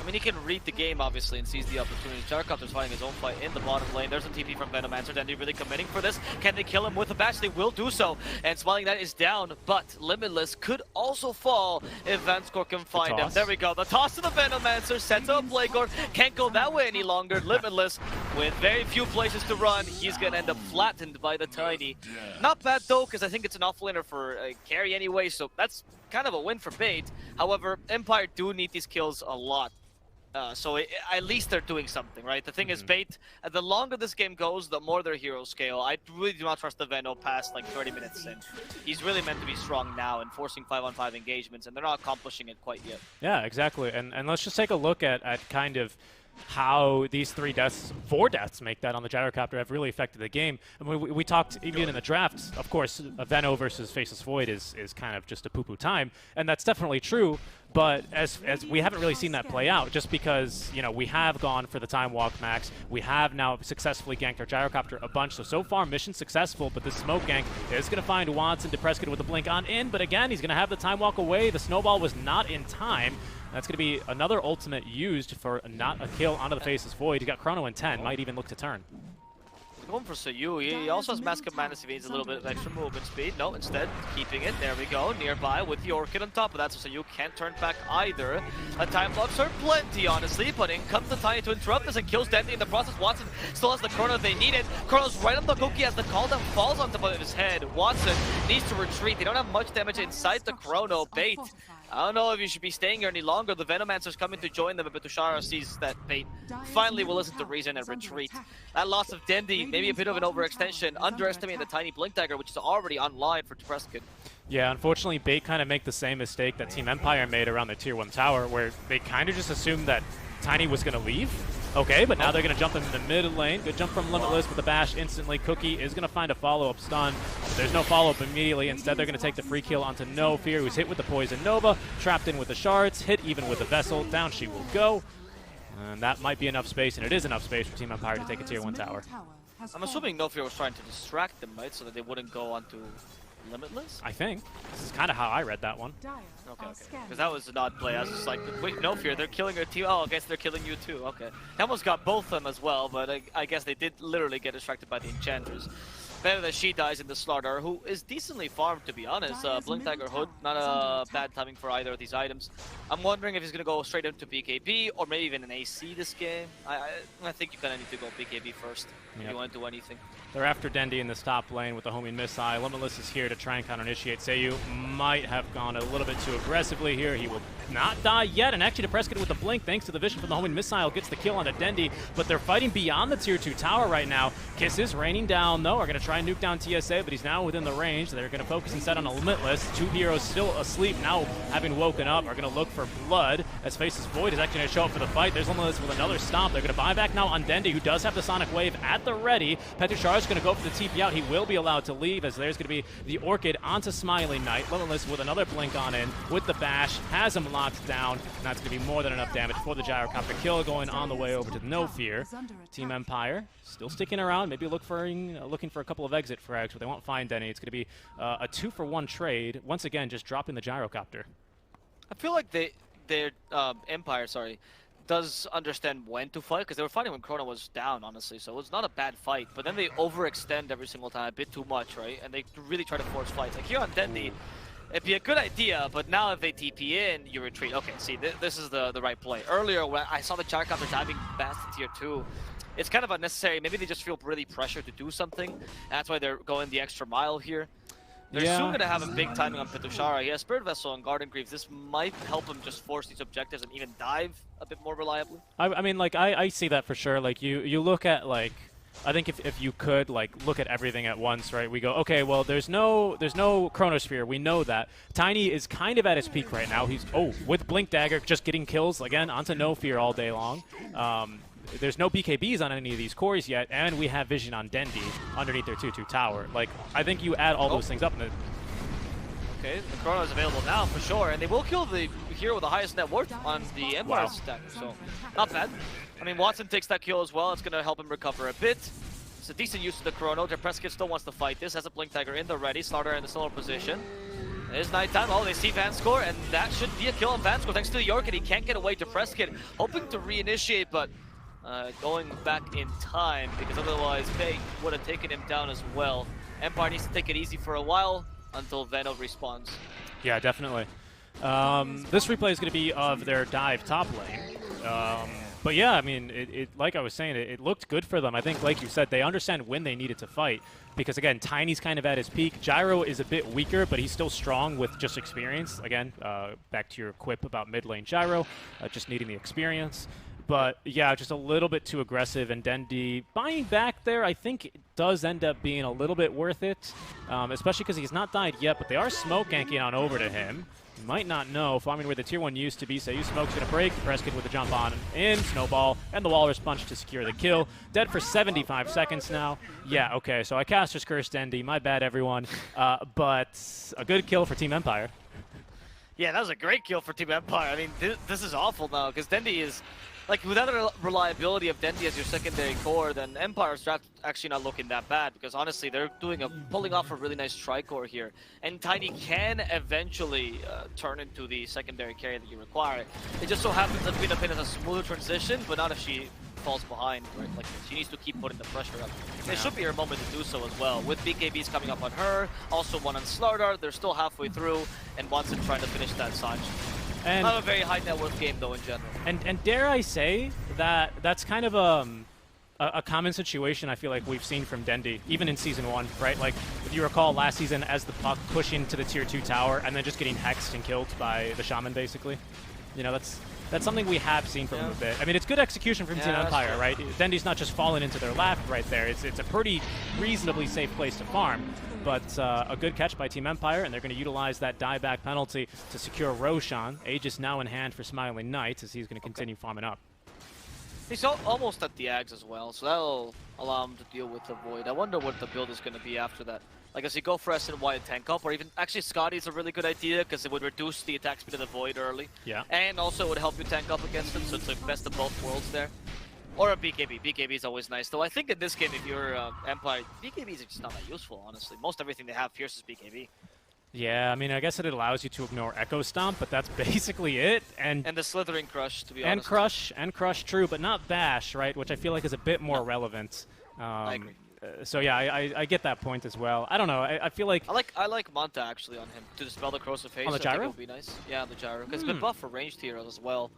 I mean, he can read the game, obviously, and sees the opportunity. Gyrocopter's fighting his own fight in the bottom lane. There's a TP from Venomancer. Dendy really committing for this. Can they kill him with a bash? They will do so. And Smiling Knight is down, but Limitless could also fall if Vanscore can find him. There we go. The toss to the Venomancer sets up Plagueor. Can't go that way any longer. Limitless, with very few places to run, he's going to end up flattened by the Tiny. Not bad, though, because I think it's an offlaner for carry anyway, so that's kind of a win for Bait. However, Empire do need these kills a lot. So at least they're doing something, right? The thing is, Bait, the longer this game goes, the more their heroes scale. I really do not trust the Veno past like 30 minutes in. He's really meant to be strong now and forcing 5-on-5 engagements, and they're not accomplishing it quite yet. Yeah, exactly. And let's just take a look at kind of how these 4 deaths make that on the Gyrocopter have really affected the game. I mean, we talked even in the drafts, of course, Veno versus Faceless Void is kind of just a poo-poo time, and that's definitely true. But as we haven't really seen that play out, just because, you know, we have gone for the Time Walk max, we have now successfully ganked our Gyrocopter a bunch, so far mission successful, but this smoke gank is going to find Watson. Depressed Kid with the blink on in, but again, he's going to have the Time Walk away. The snowball was not in time. That's going to be another ultimate used for not a kill onto the Faceless Void. He got Chrono in 10, might even look to turn. Going for Sayu. He also has Mask of Madness if he needs a little bit of extra movement speed. No, instead, keeping it. There we go. Nearby with the Orchid on top of that, so Sayu can't turn back either. Time blocks are plenty, honestly, but in comes the Tiny to interrupt this and kills Dendy in the process. Watson still has the Chrono they needed. Chrono's right on the cookie as the cooldown falls on top of his head. Watson needs to retreat. They don't have much damage inside the Chrono. Bait, I don't know if you should be staying here any longer. The Venomancer's coming to join them, but Tushara sees that Bait finally will listen to reason and retreat. That loss of Dendy, maybe a bit of an overextension, underestimating the Tiny Blink Dagger, which is already online for Depressed Kid. Yeah, unfortunately, Bait kind of make the same mistake that Team Empire made around the Tier 1 tower, where they kind of just assumed that Tiny was going to leave. Okay, but now they're going to jump in the mid lane. Good jump from Limitless with the bash instantly. Cookie is going to find a follow-up stun. But there's no follow-up immediately. Instead, they're going to take the free kill onto No Fear, who's hit with the Poison Nova, trapped in with the shards, hit even with the Vessel. Down she will go. And that might be enough space, and it is enough space for Team Empire to take a Tier 1 tower. I'm assuming No Fear was trying to distract them, right? So that they wouldn't go onto Limitless? I think. This is kind of how I read that one. Okay. Because that was an odd play. I was just like, wait, No Fear, they're killing our team. Oh, I guess they're killing you too. Okay. They almost got both of them as well, but I guess they did literally get distracted by the Enchantress. Better that she dies in the Slaughter, who is decently farmed, to be honest. Blink Dagger Hood, not a bad timing for either of these items. I'm wondering if he's going to go straight into BKB, or maybe even an AC this game. I think you kind of need to go BKB first if you want to do anything. They're after Dendy in this top lane with the homing missile. Limitless is here to try and counter-initiate. Sayu might have gone a little bit too aggressively here. He will not die yet, and actually Depressed Kid with the blink, thanks to the vision from the homing missile, gets the kill onto Dendy, but they're fighting beyond the Tier 2 tower right now. Kiss is raining down, though. Are going to try and nuke down TSA, but he's now within the range. They're going to focus instead on a Limitless. 2 heroes still asleep, now having woken up, are going to look for blood, as Faceless Void is actually going to show up for the fight. There's Limitless with another stomp. They're going to buy back now on Dendy, who does have the Sonic Wave at the ready. Petushar is going to go for the TP out. He will be allowed to leave, as there's going to be the Orchid onto Smiling Knight. Limitless with another blink on in with the bash, has him locked down, and that's going to be more than enough damage for the Gyrocopter kill, going on the way over to No Fear. Team Empire still sticking around, maybe looking for a couple of exit frags, but they won't find any. It's going to be a 2-for-1 trade. Once again, just dropping the Gyrocopter. I feel like their Empire, does understand when to fight, because they were fighting when Chrono was down, honestly, so it's not a bad fight, but then they overextend every single time a bit too much, right? And they really try to force fights. Like here on Dendy, It'd be a good idea, but now if they TP in, you retreat. Okay, see, this is the right play. Earlier, when I saw the Gyrocopter diving past the tier 2, it's kind of unnecessary. Maybe they just feel really pressured to do something. That's why they're going the extra mile here. They're soon going to have a big timing on Petushara. He has Spirit Vessel and Garden Greaves. This might help him just force these objectives and even dive a bit more reliably. I mean, like, I see that for sure. Like, you look at, like, I think if you could, like, look at everything at once, right? We go, okay, well, there's no Chronosphere. We know that. Tiny is kind of at his peak right now. He's, with Blink Dagger, just getting kills, again, onto No Fear all day long. There's no BKBs on any of these cores yet, and we have vision on Dendi underneath their 2-2 tower. Like, I think you add all those things up. Okay, the Chrono is available now for sure, and they will kill the hero with the highest net worth on the Empire stack, so not bad. I mean, Watson takes that kill as well. It's going to help him recover a bit. It's a decent use of the Chrono. Depresskit still wants to fight this. Has a Blink Dagger in the ready. Slaughter in the similar position. It is nighttime. Oh, they see Vanscore, and that should be a kill on Vanscore thanks to the York, and he can't get away. Depresskit hoping to reinitiate, but going back in time, because otherwise Peg would have taken him down as well. Empire needs to take it easy for a while until Veno respawns. Yeah, definitely. This replay is going to be of their dive top lane. But yeah, I mean, it like I was saying, it looked good for them. I think, like you said, they understand when they needed to fight. Because, again, Tiny's kind of at his peak. Gyro is a bit weaker, but he's still strong with just experience. Again, back to your quip about mid lane Gyro, just needing the experience. But, yeah, just a little bit too aggressive. And Dendi buying back there, I think, it does end up being a little bit worth it. Especially because he's not died yet, but they are smoke ganking on over to him. You might not know, farming where the tier 1 used to be. Say, Smoke's going to break. Depresskit with the jump on in. Snowball. And the Walrus Punch to secure the kill. Dead for 75 seconds now. Yeah, okay, so I Caster's Curse Dendi. My bad, everyone. But a good kill for Team Empire. Yeah, that was a great kill for Team Empire. I mean, this is awful now, because Dendi is... Like, without the reliability of Dendi as your secondary core, then Empire's draft actually not looking that bad, because honestly, they're pulling off a really nice tri-core here. And Tiny can eventually turn into the secondary carry that you require. It just so happens that Pina has a smoother transition, but not if she falls behind, right? Like, she needs to keep putting the pressure up. It should be her moment to do so as well. With BKBs coming up on her, also one on Slardar, they're still halfway through, and Watson trying to finish that Sanj. And not a very high net worth game though in general. And dare I say that that's kind of a common situation I feel like we've seen from Dendi, even in Season 1, right? Like, if you recall last season as the puck pushing to the Tier 2 tower and then just getting hexed and killed by the Shaman, basically. You know, that's something we have seen from him a bit. I mean, it's good execution from Team Empire, right? Dendi's not just falling into their lap right there. It's a pretty reasonably safe place to farm. But a good catch by Team Empire, and they're going to utilize that dieback penalty to secure Roshan. Aegis now in hand for Smiling Knights as he's going to continue farming up. He's almost at the Ags as well, so that'll allow him to deal with the Void. I wonder what the build is going to be after that. Like, does he go for SNY and tank up, or even... Actually, Scotty's a really good idea, because it would reduce the attack speed of the Void early. Yeah. And also it would help you tank up against him, so it's like best of both worlds there. Or a BKB. BKB is always nice, though. I think in this game, if you're Empire, BKBs are just not that useful, honestly. Most everything they have pierces BKB. Yeah, I mean, I guess it allows you to ignore Echo Stomp, but that's basically it. And the Slithering Crush, to be honest. And Crush, true, but not Bash, right? Which I feel like is a bit more relevant. I agree. So yeah, I get that point as well. I don't know. I feel like I like Manta actually on him to dispel the Corrosive Haze. On the Gyro? I think it would be nice. Yeah, on the Gyro, because good buff for ranged heroes as well.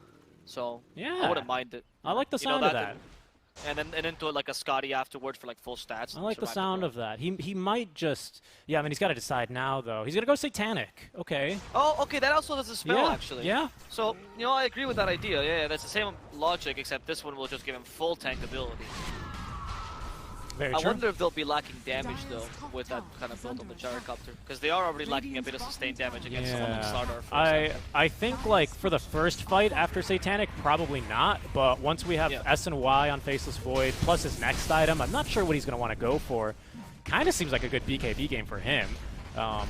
So yeah, I wouldn't mind it. I like the sound of that. And then into like a Scotty afterward for like full stats. I like the sound of that. He might just... Yeah, I mean, he's got to decide now, though. He's going to go Satanic. Okay. Oh, okay, that also does a spell, actually. Yeah. So, you know, I agree with that idea. Yeah, that's the same logic, except this one will just give him full tank ability. Very I true. wonder if they'll be lacking damage, though, with that kind of build on the Gyrocopter. Because they are already lacking a bit of sustained damage against someone like Slardar, for example. I think, like, for the first fight after Satanic, probably not. But once we have S and Y on Faceless Void, plus his next item, I'm not sure what he's going to want to go for. Kind of seems like a good BKB game for him.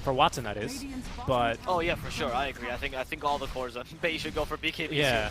For Watson, that is. But oh, yeah, for sure. I agree. I think all the cores on base should go for BKB. Yeah.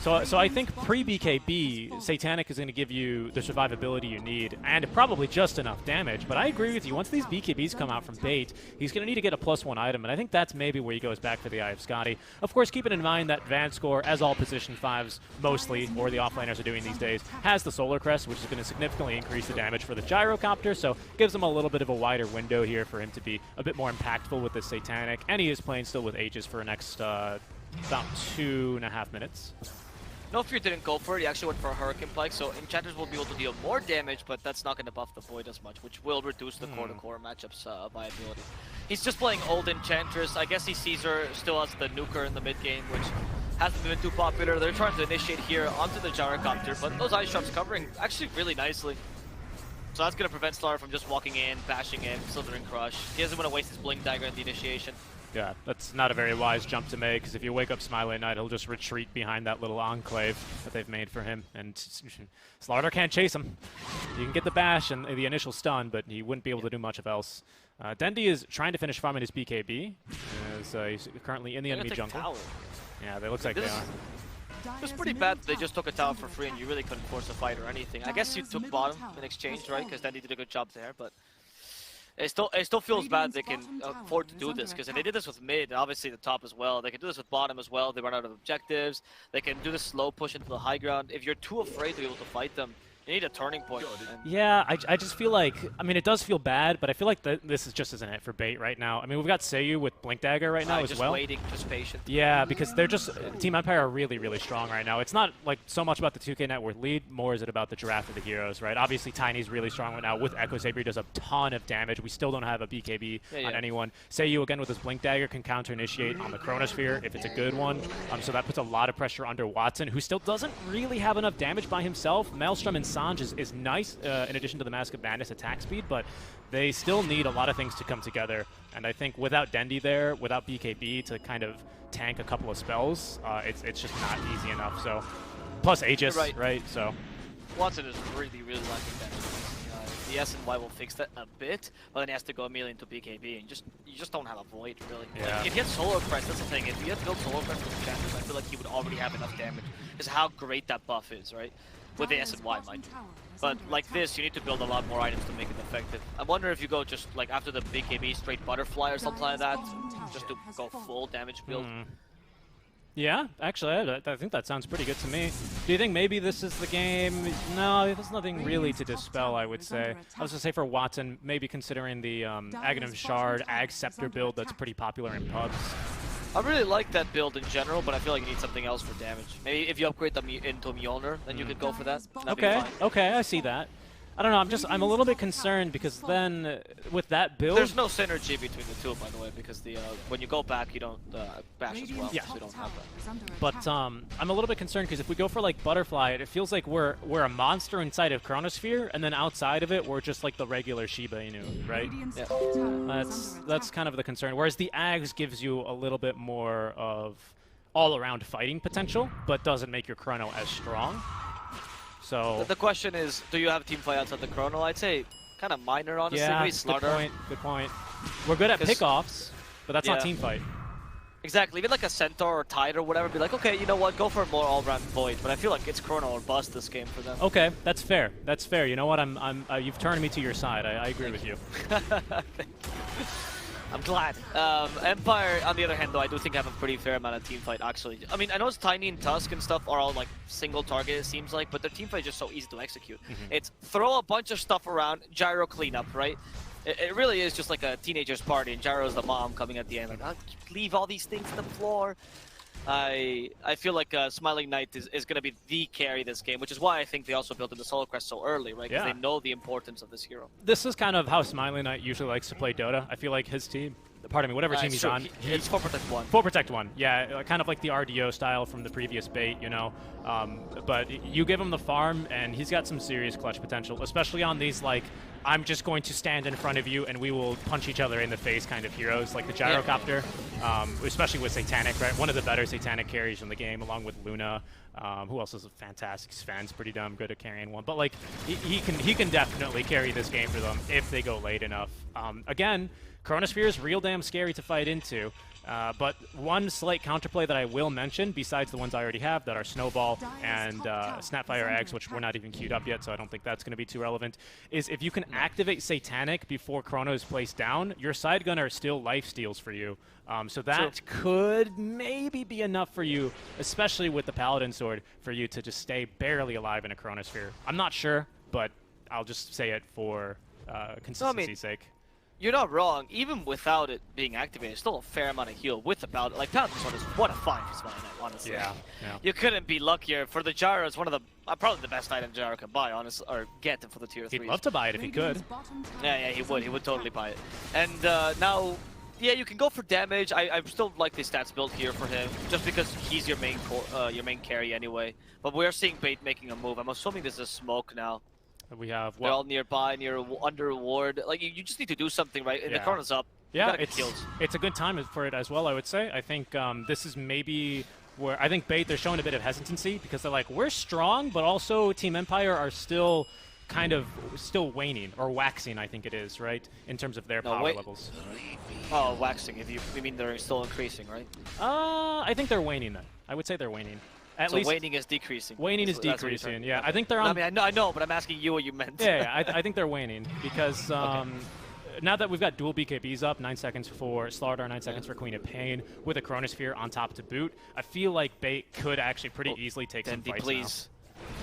So I think pre-BKB, Satanic is going to give you the survivability you need, and probably just enough damage. But I agree with you. Once these BKBs come out from bait, he's going to need to get a +1 item, and I think that's maybe where he goes back for the Eye of Scotty. Of course, keeping in mind that Van Score, as all position 5s mostly, or the offlaners are doing these days, has the Solar Crest, which is going to significantly increase the damage for the Gyrocopter, so gives him a little bit of a wider window here for him to be a bit more impactful with this Satanic, and he is playing still with Aegis for the next about 2.5 minutes. No Fear didn't go for it, he actually went for a Hurricane Pike, so Enchanters will be able to deal more damage, but that's not going to buff the Void as much, which will reduce the core-to-core matchup's viability. He's just playing old Enchantress. I guess he Caesar still has the Nuker in the mid-game, which hasn't been too popular. They're trying to initiate here onto the Gyrocopter, but those Ice Drops covering actually really nicely. So that's going to prevent Slar from just walking in, bashing in, Slithering Crush. He doesn't want to waste his Blink Dagger in the initiation. Yeah, that's not a very wise jump to make, because if you wake up Smiley Knight, he'll just retreat behind that little enclave that they've made for him, and Slaughter can't chase him. You can get the bash and the initial stun, but he wouldn't be able to do much of else. Dendi is trying to finish farming his BKB, as he's currently in the enemy jungle. Tower. Yeah, they look like they are. It was pretty bad that they just took a tower for free and you really couldn't force a fight or anything. I guess you took bottom in exchange, right? Because Dendi did a good job there, but it still feels bad they can afford to do this, because if they did this with mid, obviously the top as well, they can do this with bottom as well. They run out of objectives. They can do this slow push into the high ground. If you're too afraid to be able to fight them, you need a turning point. Yeah, I just feel like, I mean, it does feel bad, but I feel like this is just isn't it for bait right now. I mean, we've got Seiyu with Blink Dagger right now as well. Just waiting, just patient. Yeah, because they're just, Team Empire are really, really strong right now. It's not like so much about the 2K net worth lead, more is it about the draft of the heroes, right? Obviously, Tiny's really strong right now with Echo Saber, does a ton of damage. We still don't have a BKB on anyone. Seiyu, again, with his Blink Dagger, can counter-initiate on the Chronosphere if it's a good one. So that puts a lot of pressure under Watson, who still doesn't really have enough damage by himself. Maelstrom and Sanj is nice. In addition to the Mask of Madness attack speed, but they still need a lot of things to come together. And I think without Dendi there, without BKB to kind of tank a couple of spells, it's just not easy enough. So, plus Aegis, right? So Watson is really, really lacking damage. The S and Y will fix that a bit, but then he has to go immediately into BKB, and you just don't have a Void, really. Yeah. Like, if he had Solar Crest, that's the thing. If he had built Solar Crest with Enchanters, I feel like he would already have enough damage. Because how great that buff is, right? With the S and Y, mind you. But like this, you need to build a lot more items to make it effective. I wonder if you go just like after the BKB straight Butterfly or something like that, just to go full damage build. Yeah, actually, I think that sounds pretty good to me. Do you think maybe this is the game? No, there's nothing really to dispel, I would say. I was going to say for Watson, maybe considering the Aghanim Shard, Ag Scepter build that's pretty popular in pubs. I really like that build in general, but I feel like you need something else for damage. Maybe if you upgrade them into Mjolnir, then you could go for that. Okay, I see that. I don't know, I'm a little bit concerned because then with that build... There's no synergy between the two, by the way, because the when you go back, you don't bash as well, so you don't have that. But I'm a little bit concerned because if we go for like Butterfly, it feels like we're a monster inside of Chronosphere, and then outside of it, we're just like the regular Shiba Inu, right? Yeah. That's kind of the concern. Whereas the Ags gives you a little bit more of all-around fighting potential, but doesn't make your Chrono as strong. So the question is, do you have team fight outside the Chrono? I'd say kind of minor, honestly. Yeah, good point. We're good at pickoffs, but that's not team fight. Exactly. Even like a Centaur or Tide or whatever, be like, okay, you know what, go for a more all-round Void. But I feel like it's Chrono or bust this game for them. Okay, that's fair. That's fair. You know what? You've turned me to your side. I agree with you. I'm glad. Empire, on the other hand, though, I do think have a pretty fair amount of team fight, actually. I mean, I know it's Tiny and Tusk and stuff are all, like, single target, it seems like, but their team fight is just so easy to execute. It's throw a bunch of stuff around, Gyro cleanup, right? It really is just like a teenager's party, and Gyro's the mom coming at the end, like, oh, leave all these things on the floor. I feel like Smiling Knight is going to be the carry this game, which is why I think they also built in the Solar Crest so early, right? Because they know the importance of this hero. This is kind of how Smiling Knight usually likes to play Dota. I feel like his team, pardon me, whatever team he's on. It's 4 Protect 1. 4 Protect 1, yeah, kind of like the RDO style from the previous bait, you know. But you give him the farm, and he's got some serious clutch potential, especially on these, like, I'm just going to stand in front of you and we will punch each other in the face kind of heroes, like the Gyrocopter, especially with Satanic, right? One of the better Satanic carries in the game, along with Luna. Who else is a fantastic? Sven's pretty damn good at carrying one. But, like, he can definitely carry this game for them if they go late enough. Again, Chronosphere is real damn scary to fight into. But one slight counterplay that I will mention, besides the ones I already have that are Snowball and Snapfire Eggs, which we're not even queued up yet, so I don't think that's going to be too relevant, is if you can activate Satanic before Chrono is placed down, your side gunner still life steals for you. So that could maybe be enough for you, especially with the Paladin Sword, for you to just stay barely alive in a Chronosphere. I'm not sure, but I'll just say it for consistency's sake. You're not wrong. Even without it being activated, still a fair amount of heal with the Paladin. Like, Paladin Sword is what a find for Smiling Knight, honestly. Yeah. You couldn't be luckier. For the Gyro, it's one of the probably the best item Gyro can buy, honestly, or get for the tier 3. He'd love to buy it if he could. Yeah, he would. He would totally buy it. And now, yeah, you can go for damage. I still like the stats build here for him, just because he's your main carry anyway. But we're seeing Bait making a move. I'm assuming this is smoke now. We have They're all nearby, under ward. Like, you just need to do something, right? And the Chrono's up. Yeah, it's a good time for it as well, I would say. I think this is maybe where I think Bait, they're showing a bit of hesitancy because they're like, we're strong, but also Team Empire are still kind of waning, or waxing, I think it is, right? In terms of their power levels. Oh, waxing. You mean they're still increasing, right? I think they're waning then. I would say they're waning. At least waning is decreasing. Waning is decreasing, yeah. I think they're on... I mean, I know, but I'm asking you what you meant. Yeah, I think they're waning because now that we've got dual BKBs up, 9 seconds for Slardar, 9 seconds for Queen of Pain, with a Chronosphere on top to boot, I feel like Bait could actually pretty easily take some fights please.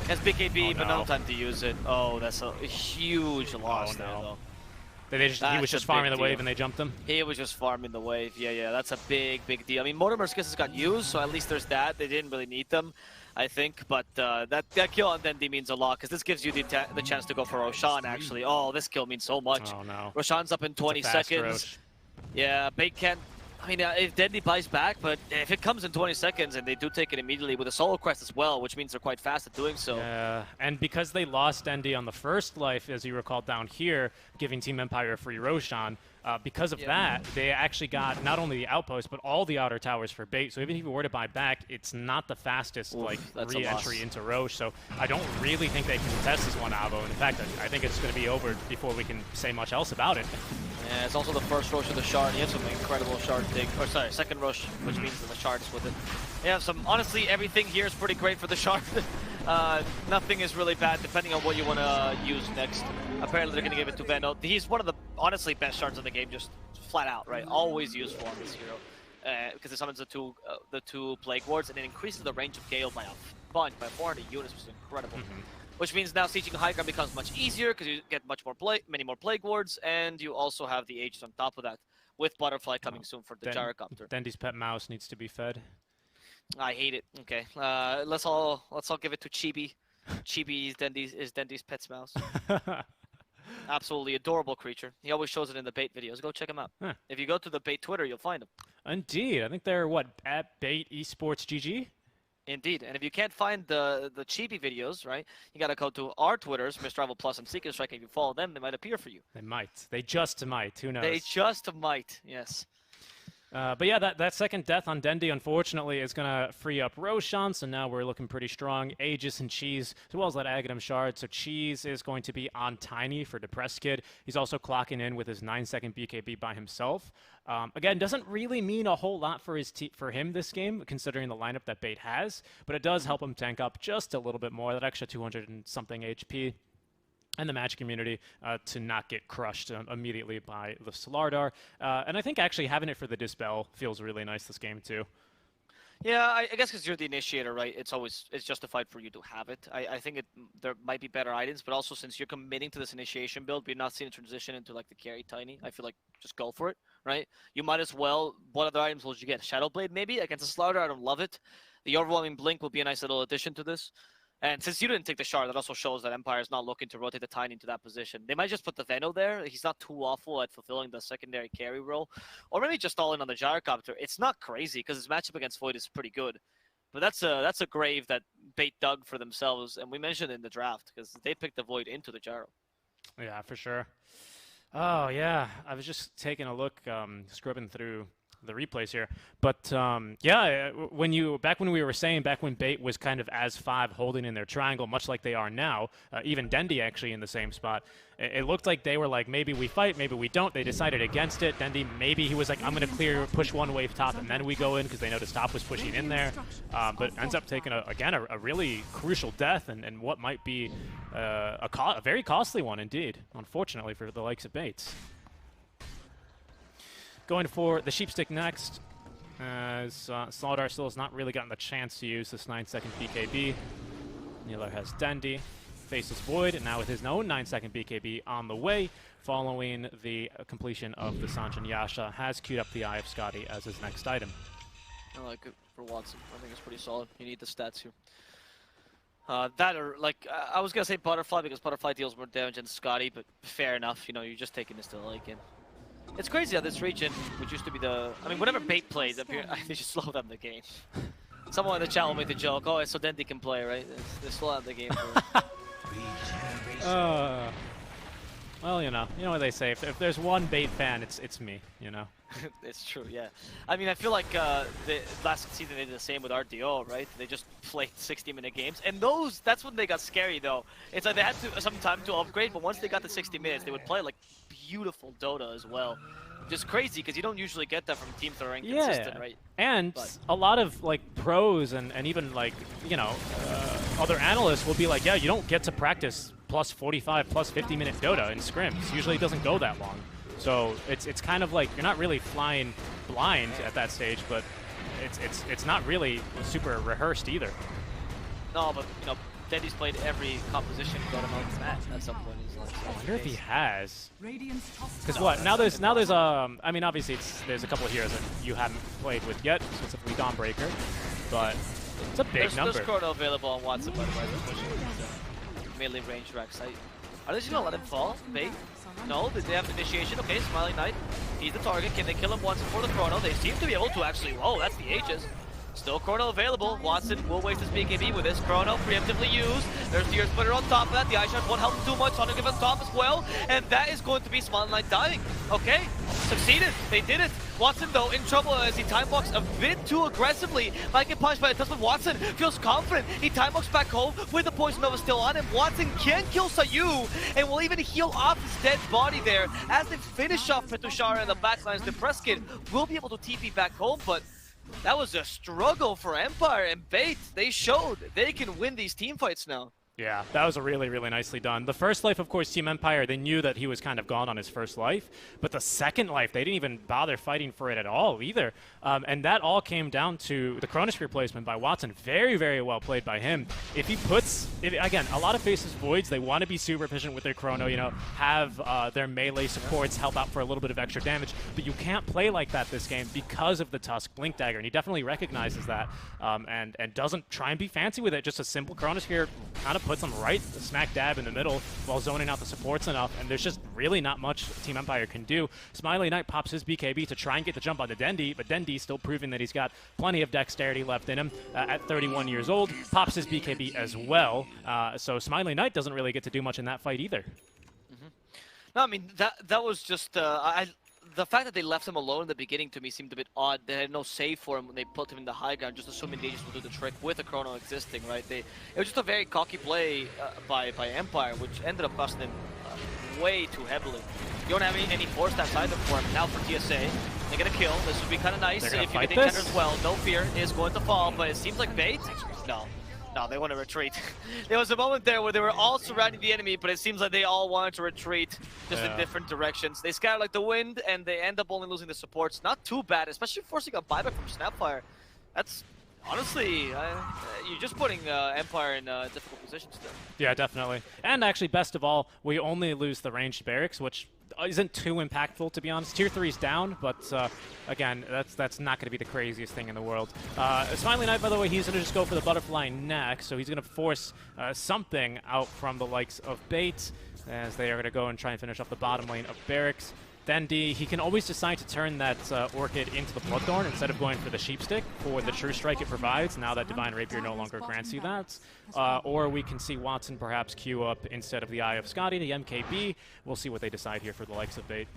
Now. Has BKB, but no time to use it. Oh, that's a huge loss there, though. He was just farming the wave and they jumped him? He was just farming the wave. Yeah, that's a big deal. I mean, Mortimer's kisses got used, so at least there's that. They didn't really need them, I think. But that kill on Dendi means a lot, because this gives you the chance to go for Roshan, actually. Oh, this kill means so much. Oh, no. Roshan's up in 20 seconds. Roche. Yeah, Bait can't... I mean, if Dendi buys back, but if it comes in 20 seconds and they do take it immediately with a solo quest as well, which means they're quite fast at doing so. Yeah, and because they lost Dendi on the first life, as you recall down here, giving Team Empire a free Roshan, because of that, they actually got not only the outpost, but all the outer towers for Bait. So even if you were to buy back, it's not the fastest re-entry into Roche. So I don't really think they can contest this one, Avo. In fact, I think it's going to be over before we can say much else about it. Yeah, it's also the first rush of the Shard. You have some incredible Shard dig, or sorry, second rush, which means that the Shard is with it. Yeah, honestly, everything here is pretty great for the Shard. Nothing is really bad, depending on what you want to use next. Apparently, they're going to give it to Veno. He's one of the, honestly, best Shards in the game, just flat out, right? Always useful on this hero. Because it summons the two Plague Wards, and it increases the range of Gale by a bunch, by 400 units, which is incredible. Which means now sieging high ground becomes much easier because you get many more Plague Wards, and you also have the Aegis on top of that, with Butterfly coming soon for the Gyrocopter. Dendi's pet mouse needs to be fed. I hate it. Okay, let's all give it to Chibi. Chibi is Dendi's pet's mouse. Absolutely adorable creature. He always shows it in the Bait videos. Go check him out. Huh. If you go to the Bait Twitter, you'll find him. Indeed. I think they're, at Bait Esports GG? Indeed, and if you can't find the Chibi videos, right, you gotta go to our Twitters, Mr. Rival Plus and Seeker Strike. If you follow them, they might appear for you. They might. They just might. Who knows? They just might. Yes. But yeah, that second death on Dendi, unfortunately, is going to free up Roshan, so now we're looking pretty strong. Aegis and Cheese, as well as that Aghanim Shard. So Cheese is going to be on Tiny for Depressed Kid. He's also clocking in with his 9-second BKB by himself. Again, doesn't really mean a whole lot for him this game, considering the lineup that Bait has, but it does help him tank up just a little bit more, that extra 200 and something HP. And the match community to not get crushed immediately by the Slardar. And I think actually having it for the Dispel feels really nice this game too. Yeah, I guess because you're the initiator, right? It's justified for you to have it. I think there might be better items, but also since you're committing to this initiation build, we're not seeing a transition into like the carry Tiny. I feel like just go for it, right? You might as well. What other items will you get? Shadow Blade maybe against a Slardar. I don't love it. The Overwhelming Blink will be a nice little addition to this. And since you didn't take the Shard, that also shows that Empire is not looking to rotate the Tiny into that position. They might just put the Veno there. He's not too awful at fulfilling the secondary carry role. Or maybe just all in on the Gyrocopter. It's not crazy, because his matchup against Void is pretty good. But that's a grave that Bait dug for themselves, and we mentioned it in the draft, because they picked the Void into the Gyro. Yeah, for sure. Oh, yeah. I was just taking a look, scrubbing through the replays here. But yeah, back when we were saying back when Bait was kind of as 5 holding in their triangle, much like they are now, even Dendi actually in the same spot. It looked like they were like, maybe we fight, maybe we don't. They decided against it. Dendi, maybe he was like, I'm going to push one wave top, and then we go in because they noticed top was pushing in there. But ends up taking, again, a really crucial death and what might be a very costly one indeed, unfortunately, for the likes of Bates. Going for the Sheepstick next, as Slardar still has not really gotten the chance to use this 9-second BKB. Neither has Dendi. Faces Void, and now with his own 9-second BKB on the way, following the completion of the Sanjin Yasha, has queued up the Eye of Scotty as his next item. I like it for Watson. I think it's pretty solid. You need the stats here. That or, like, I was going to say Butterfly because Butterfly deals more damage than Scotty, but fair enough. You know, you're just taking this to the late game. It's crazy how this region, which used to be the... I mean, whenever Bait plays up here, they just slow down the game. Someone in the chat will make the joke, oh, so Dendi can play, right? They slow down the game for well, you know what they say. If there's one Bait fan, it's me, you know. It's true, yeah. I mean, I feel like the last season they did the same with RDO, right? They just played 60-minute games, and that's when they got scary, though. It's like they had some time to upgrade, but once they got to 60 minutes, they would play like beautiful Dota as well. Just crazy, because you don't usually get that from teams that are inconsistent, right? And a lot of like pros and even like, you know, other analysts will be like, yeah, you don't get to practice plus 45, plus 50-minute Dota in scrims. Usually it doesn't go that long. So it's kind of like you're not really flying blind at that stage, but it's not really super rehearsed either. No, but you know, Dendi's played every composition Dota mode match at some point. I wonder if he has. Because what? Now there's I mean, obviously there's a couple of heroes that you haven't played with yet, specifically Dawnbreaker, but it's a big number. There's Chrono available on Watson, by the way. Melee range Rex. Are they just gonna let him fall? Bait? No, they have initiation. Okay, Smiling Knight. He's the target. Can they kill him once before the Chrono? They seem to be able to actually. Oh, that's the Aegis. Still Chrono available. Watson will waste his BKB with this. Chrono preemptively used. There's the Earth Splitter on top of that. The Ice Shard won't help too much. Sonic on top as well. And that is going to be Smiling Knight dying. Okay, succeeded. They did it. Watson, though, in trouble as he time walks a bit too aggressively. Might get punished by a touch, but Watson feels confident. He time walks back home with the Poison Nova still on him. Watson can kill Sayu and will even heal off his dead body there. As they finish off Petushara and the backlines, the Preskin will be able to TP back home, but that was a struggle for Empire and Bait. They showed they can win these team fights now. Yeah, that was a really, really nicely done. The first life, of course, Team Empire, they knew that he was kind of gone on his first life. But the second life, they didn't even bother fighting for it at all either. And that all came down to the Chronosphere placement by Watson. Very, very well played by him. If he puts, again, a lot of Faces Voids, they want to be super efficient with their Chrono, you know, have their melee supports help out for a little bit of extra damage. But you can't play like that this game because of the Tusk Blink Dagger. And he definitely recognizes that and doesn't try and be fancy with it. Just a simple Chronosphere kind of puts them right smack dab in the middle while zoning out the supports enough, and there's just really not much Team Empire can do. Smiley Knight pops his BKB to try and get the jump onto Dendi, but Dendi still proving that he's got plenty of dexterity left in him at 31 years old. Pops his BKB as well, so Smiley Knight doesn't really get to do much in that fight either. No, I mean, that was just... the fact that they left him alone in the beginning to me seemed a bit odd. They had no save for him when they put him in the high ground, just assuming they just would do the trick with the Chrono existing, right? It was just a very cocky play by Empire, which ended up costing them way too heavily. You don't have any force stats either for him. Now for TSA, they get a kill. This would be kind of nice if you get the counter as well. No Fear is going to fall, but it seems like Bait. No, they want to retreat. There was a moment there where they were all surrounding the enemy, but it seems like they all wanted to retreat, just in different directions. They scatter like the wind, and they end up only losing the supports. Not too bad, especially forcing a buyback from Snapfire. That's, honestly, you're just putting Empire in difficult positions there. Yeah, definitely. And actually, best of all, we only lose the ranged barracks, which isn't too impactful, to be honest. Tier 3's down, but again, that's not going to be the craziest thing in the world. Smiley Knight, by the way, he's going to just go for the butterfly next, so he's going to force something out from the likes of Bait, as they are going to go and try and finish off the bottom lane of barracks. Dendi, he can always decide to turn that Orchid into the Bloodthorn instead of going for the Sheepstick for the True Strike it provides, now that Divine Rapier no longer grants you that. Or we can see Watson perhaps queue up instead of the Eye of Scotty, the MKB. We'll see what they decide here for the likes of Bait.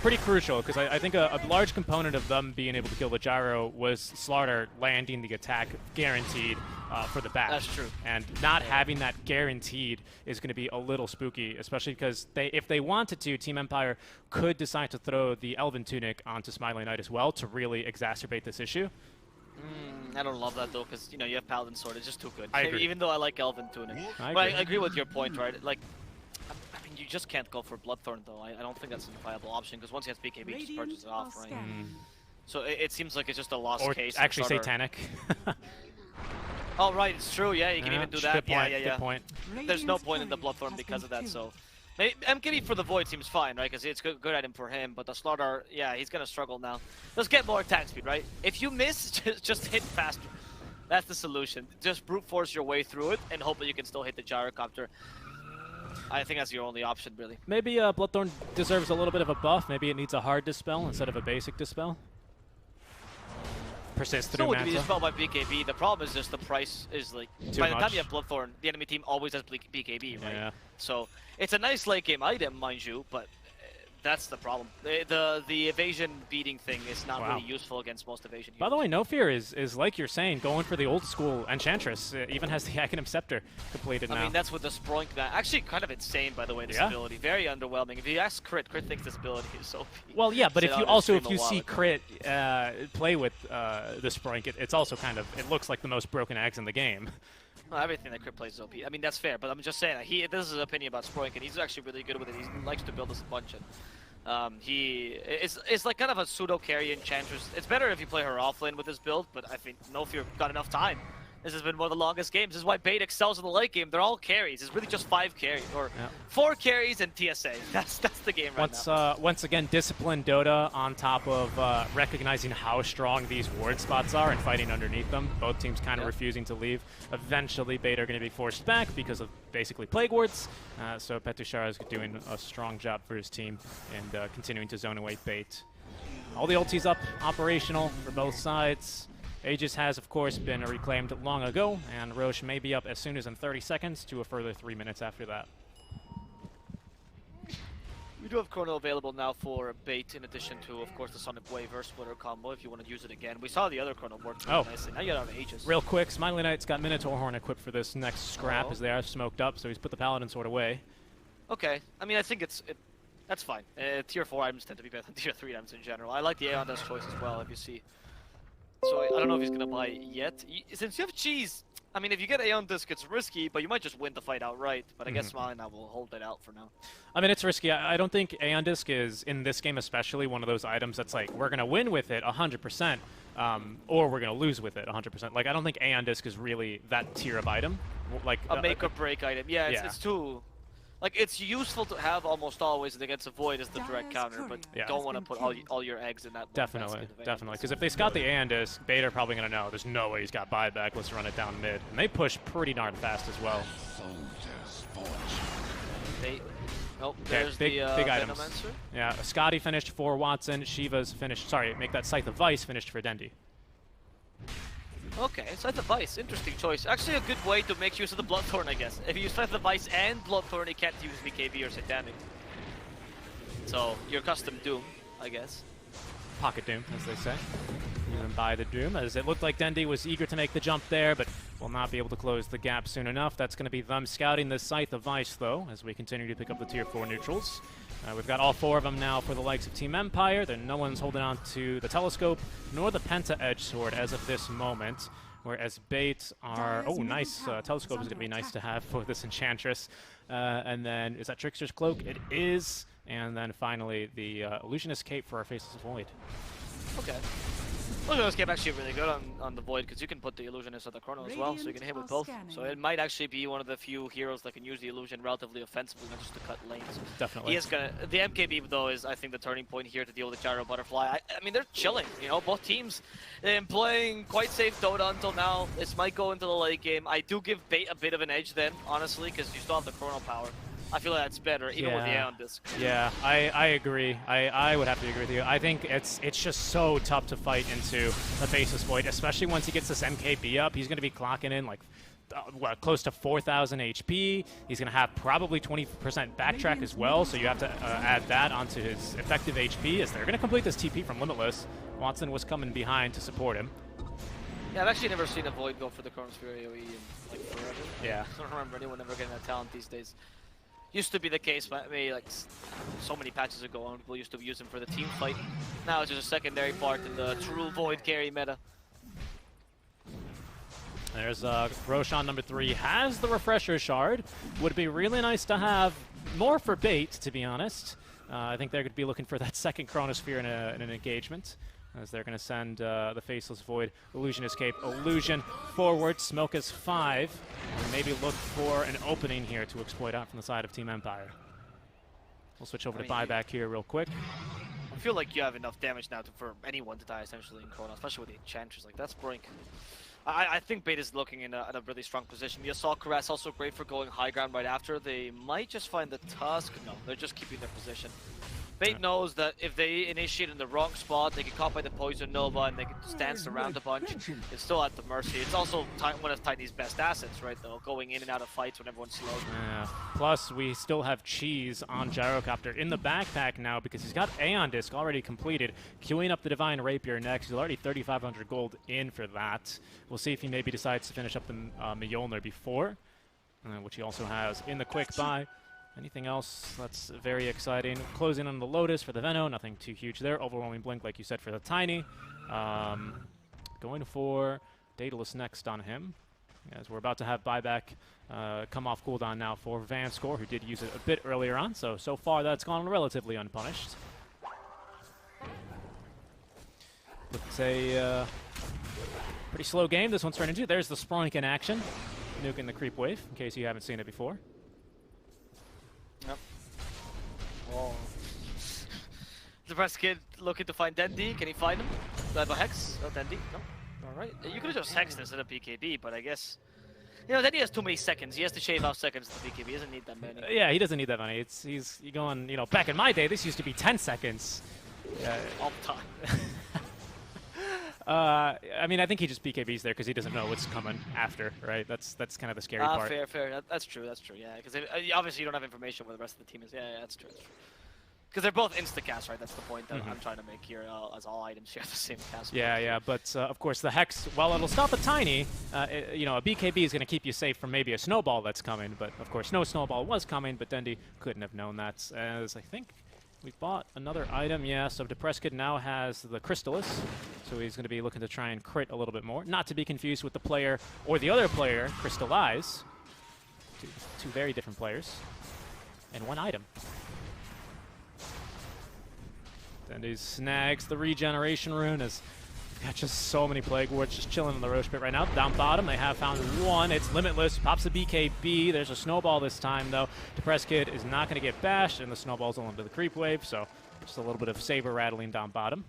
pretty crucial because I think a large component of them being able to kill the gyro was Slaughter landing the attack guaranteed for the back. That's true. And not having that guaranteed is going to be a little spooky, especially because if they wanted to, Team Empire could decide to throw the Elven Tunic onto Smiling Knight as well to really exacerbate this issue. I don't love that though, because you know you have Paladin Sword. It's just too good. I agree. Even though I like Elven Tunic, but I agree with your point, right? Like, I mean, you just can't go for Bloodthorn though. I don't think that's a viable option because once you have BKB, just purchase it off, right? So it seems like it's just a lost case. Or actually Satanic. Oh right, it's true. Yeah, you can even do that. Good point, yeah. Good point. There's no point in the Bloodthorn because of that. So. MKB for the Void seems fine, right? Because it's good item for him, but the Slaughter, yeah, he's gonna struggle now. Let's get more attack speed, right? If you miss, just hit faster. That's the solution. Just brute force your way through it and hope that you can still hit the Gyrocopter. I think that's your only option, really. Maybe Bloodthorn deserves a little bit of a buff. Maybe it needs a hard dispel instead of a basic dispel. Persist through Manta. Manta. Dispelled by BKB. The problem is just the price is like, by the time you have Bloodthorn, the enemy team always has BKB, right? Yeah. So it's a nice late game item, mind you, but that's the problem. The evasion beating thing is not really useful against most evasion heroes. By the way, No Fear is like you're saying, going for the old school Enchantress. It even has the Aghanim Scepter completed now. I mean, that's with the Sproink. Actually, kind of insane, by the way, this ability. Very underwhelming. If you ask Crit thinks this ability is so OP. Well, yeah, but if you see Crit play with the Sproink, it's also kind of, it looks like the most broken eggs in the game. Well, everything that Crit plays is OP. I mean, that's fair, but I'm just saying, this is his opinion about Sproink, and he's actually really good with it. He likes to build this a bunch. And, it's like kind of a pseudo carry Enchantress. It's better if you play her offlane with this build, but I think No Fear got enough time. This has been one of the longest games. This is why Bait excels in the late game. They're all carries. It's really just 5 carries, or 4 carries and TSA. That's the game right now. Once again, disciplined Dota on top of recognizing how strong these ward spots are and fighting underneath them. Both teams kind of refusing to leave. Eventually, Bait are going to be forced back because of basically Plague Wards. So Petushara is doing a strong job for his team and continuing to zone away Bait. All the ultis up, operational for both sides. Aegis has, of course, been reclaimed long ago, and Roche may be up as soon as in 30 seconds to a further 3 minutes after that. We do have Chrono available now for Bait, in addition to, of course, the Sonic Wave or Splitter combo if you want to use it again. We saw the other Chrono work really nicely. Now you have Aegis. Real quick, Smiley Knight's got Minotaur Horn equipped for this next scrap as they are smoked up, so he's put the Paladin Sword away. Okay. I mean, I think that's fine. Tier 4 items tend to be better than Tier 3 items in general. I like the Aeon's choice as well, if you see. So I don't know if he's going to buy it yet. Since you have Cheese, I mean, if you get Aeon Disc, it's risky, but you might just win the fight outright. But I guess Smiley now will hold it out for now. I mean, it's risky. I don't think Aeon Disc is, in this game especially, one of those items that's like, we're going to win with it 100%, or we're going to lose with it 100%. Like, I don't think Aeon Disc is really that tier of item. Like a make-or-break item. Yeah, it's too... Like, it's useful to have almost always against a Void as the direct counter, but don't want to put all your eggs in that. Definitely. Because if they scout the Aeon Disc, Bait are probably going to know there's no way he's got buyback. Let's run it down mid. And they push pretty darn fast as well. There's big items. Venomancer. Yeah, Scotty finished for Watson. Shiva's finished, sorry, make that Scythe of Vice finished for Dendi. Okay, Scythe of Vice, interesting choice. Actually a good way to make use of the Bloodthorn, I guess. If you use Scythe of Vice and Bloodthorn, you can't use BKB or Satanic. So, your custom Doom, I guess. Pocket Doom, as they say. Even buy the Doom, as it looked like Dendi was eager to make the jump there, but will not be able to close the gap soon enough. That's going to be them scouting the Scythe of Vice, though, as we continue to pick up the Tier 4 neutrals. We've got all 4 of them now for the likes of Team Empire. Then no one's holding on to the Telescope, nor the Penta Edge Sword as of this moment. Whereas Bait are... Oh, nice. Telescope is going to be nice to have for this Enchantress. And then, is that Trickster's Cloak? It is. And then finally, the Illusionist Cape for our Faceless Void. Okay. Illusionist Cape actually really good on the Void, because you can put the Illusionist at the Chrono as well, so you can hit with both. So it might actually be one of the few heroes that can use the Illusion relatively offensively, not just to cut lanes. Definitely. He is gonna... The MKB, though, is, I think, the turning point here to deal with the Gyro Butterfly. I mean, they're chilling, you know, both teams playing quite safe Dota until now. This might go into the late game. I do give Bait a bit of an edge then, honestly, because you still have the Chrono power. I feel like that's better, even with the Aeon Disc. Yeah, I agree. I would have to agree with you. I think it's just so tough to fight into the Faceless Void, especially once he gets this MKB up. He's going to be clocking in like close to 4,000 HP. He's going to have probably 20% backtrack as well, so you have to add that onto his effective HP as they're going to complete this TP from Limitless. Watson was coming behind to support him. Yeah, I've actually never seen a Void go for the Chronosphere AoE in like forever. Yeah. I don't remember anyone ever getting that talent these days. Used to be the case, maybe like so many patches ago on, people used to use him for the team fight. Now it's just a secondary part in the true Void carry meta. There's Roshan number 3 has the Refresher Shard. Would be really nice to have more for bait, to be honest. I think they're going to be looking for that second Chronosphere in an engagement, as they're going to send the Faceless Void, Illusion Escape, Illusion forward, Smoke is 5, and maybe look for an opening here to exploit out from the side of Team Empire. We'll switch over to buyback here real quick. I feel like you have enough damage now for anyone to die essentially in Chrono, especially with the Enchantress. Like, that's Brink. I think Bait is looking in at a really strong position. The Assault Caress also great for going high ground right after. They might just find the Tusk. No, they're just keeping their position. Bait knows that if they initiate in the wrong spot, they get caught by the Poison Nova and they can just dance around a bunch. It's still at the mercy. It's also one of Tiny's best assets, right, though, going in and out of fights when everyone's slow. Yeah. Plus, we still have Cheese on Gyrocopter in the backpack now because he's got Aeon Disc already completed, queuing up the Divine Rapier next. He's already 3,500 gold in for that. We'll see if he maybe decides to finish up the Mjolnir before, which he also has in the quick buy. Anything else that's very exciting? Closing on the Lotus for the Veno, nothing too huge there. Overwhelming Blink, like you said, for the Tiny. Going for Daedalus next on him, as we're about to have buyback come off cooldown now for Vanscore, who did use it a bit earlier on. So far that's gone relatively unpunished. It's a pretty slow game this one's turned into. There's the Sprunk in action, nuking the creep wave, in case you haven't seen it before. Yep. Oh. The press kid looking to find Dendi. Can he find him? Do I have a Hex? Oh, Dendi? No? Alright. You could have just Hexed instead of BKB, but I guess... You know, Dendi has too many seconds. He has to shave off seconds to the BKB. He doesn't need that many. Yeah, he doesn't need that many. He's going, you know, back in my day, this used to be 10 seconds. All the time. I mean, I think he just BKBs there because he doesn't know what's coming after, right? That's kind of the scary part. Fair. That's true, yeah. Because obviously you don't have information where the rest of the team is. Yeah, that's true. Because they're both insta-cast, right? That's the point that I'm trying to make here, as all items share the same cast. Yeah, but of course the Hex, while it'll stop a Tiny, you know, a BKB is going to keep you safe from maybe a Snowball that's coming. But of course, no Snowball was coming, but Dendi couldn't have known that, as I think we bought another item. Yeah, so Depressed Kid now has the Crystallis, so he's going to be looking to try and crit a little bit more. Not to be confused with the player or the other player, Crystallize. Two very different players. And one item. And he snags the regeneration rune as we've got just so many Plague Wards just chilling in the Roche Pit right now. Down bottom, they have found one. It's Limitless. Pops the BKB. There's a Snowball this time, though. Depressed Kid is not going to get bashed, and the Snowball's all into the creep wave, so just a little bit of saber rattling down bottom.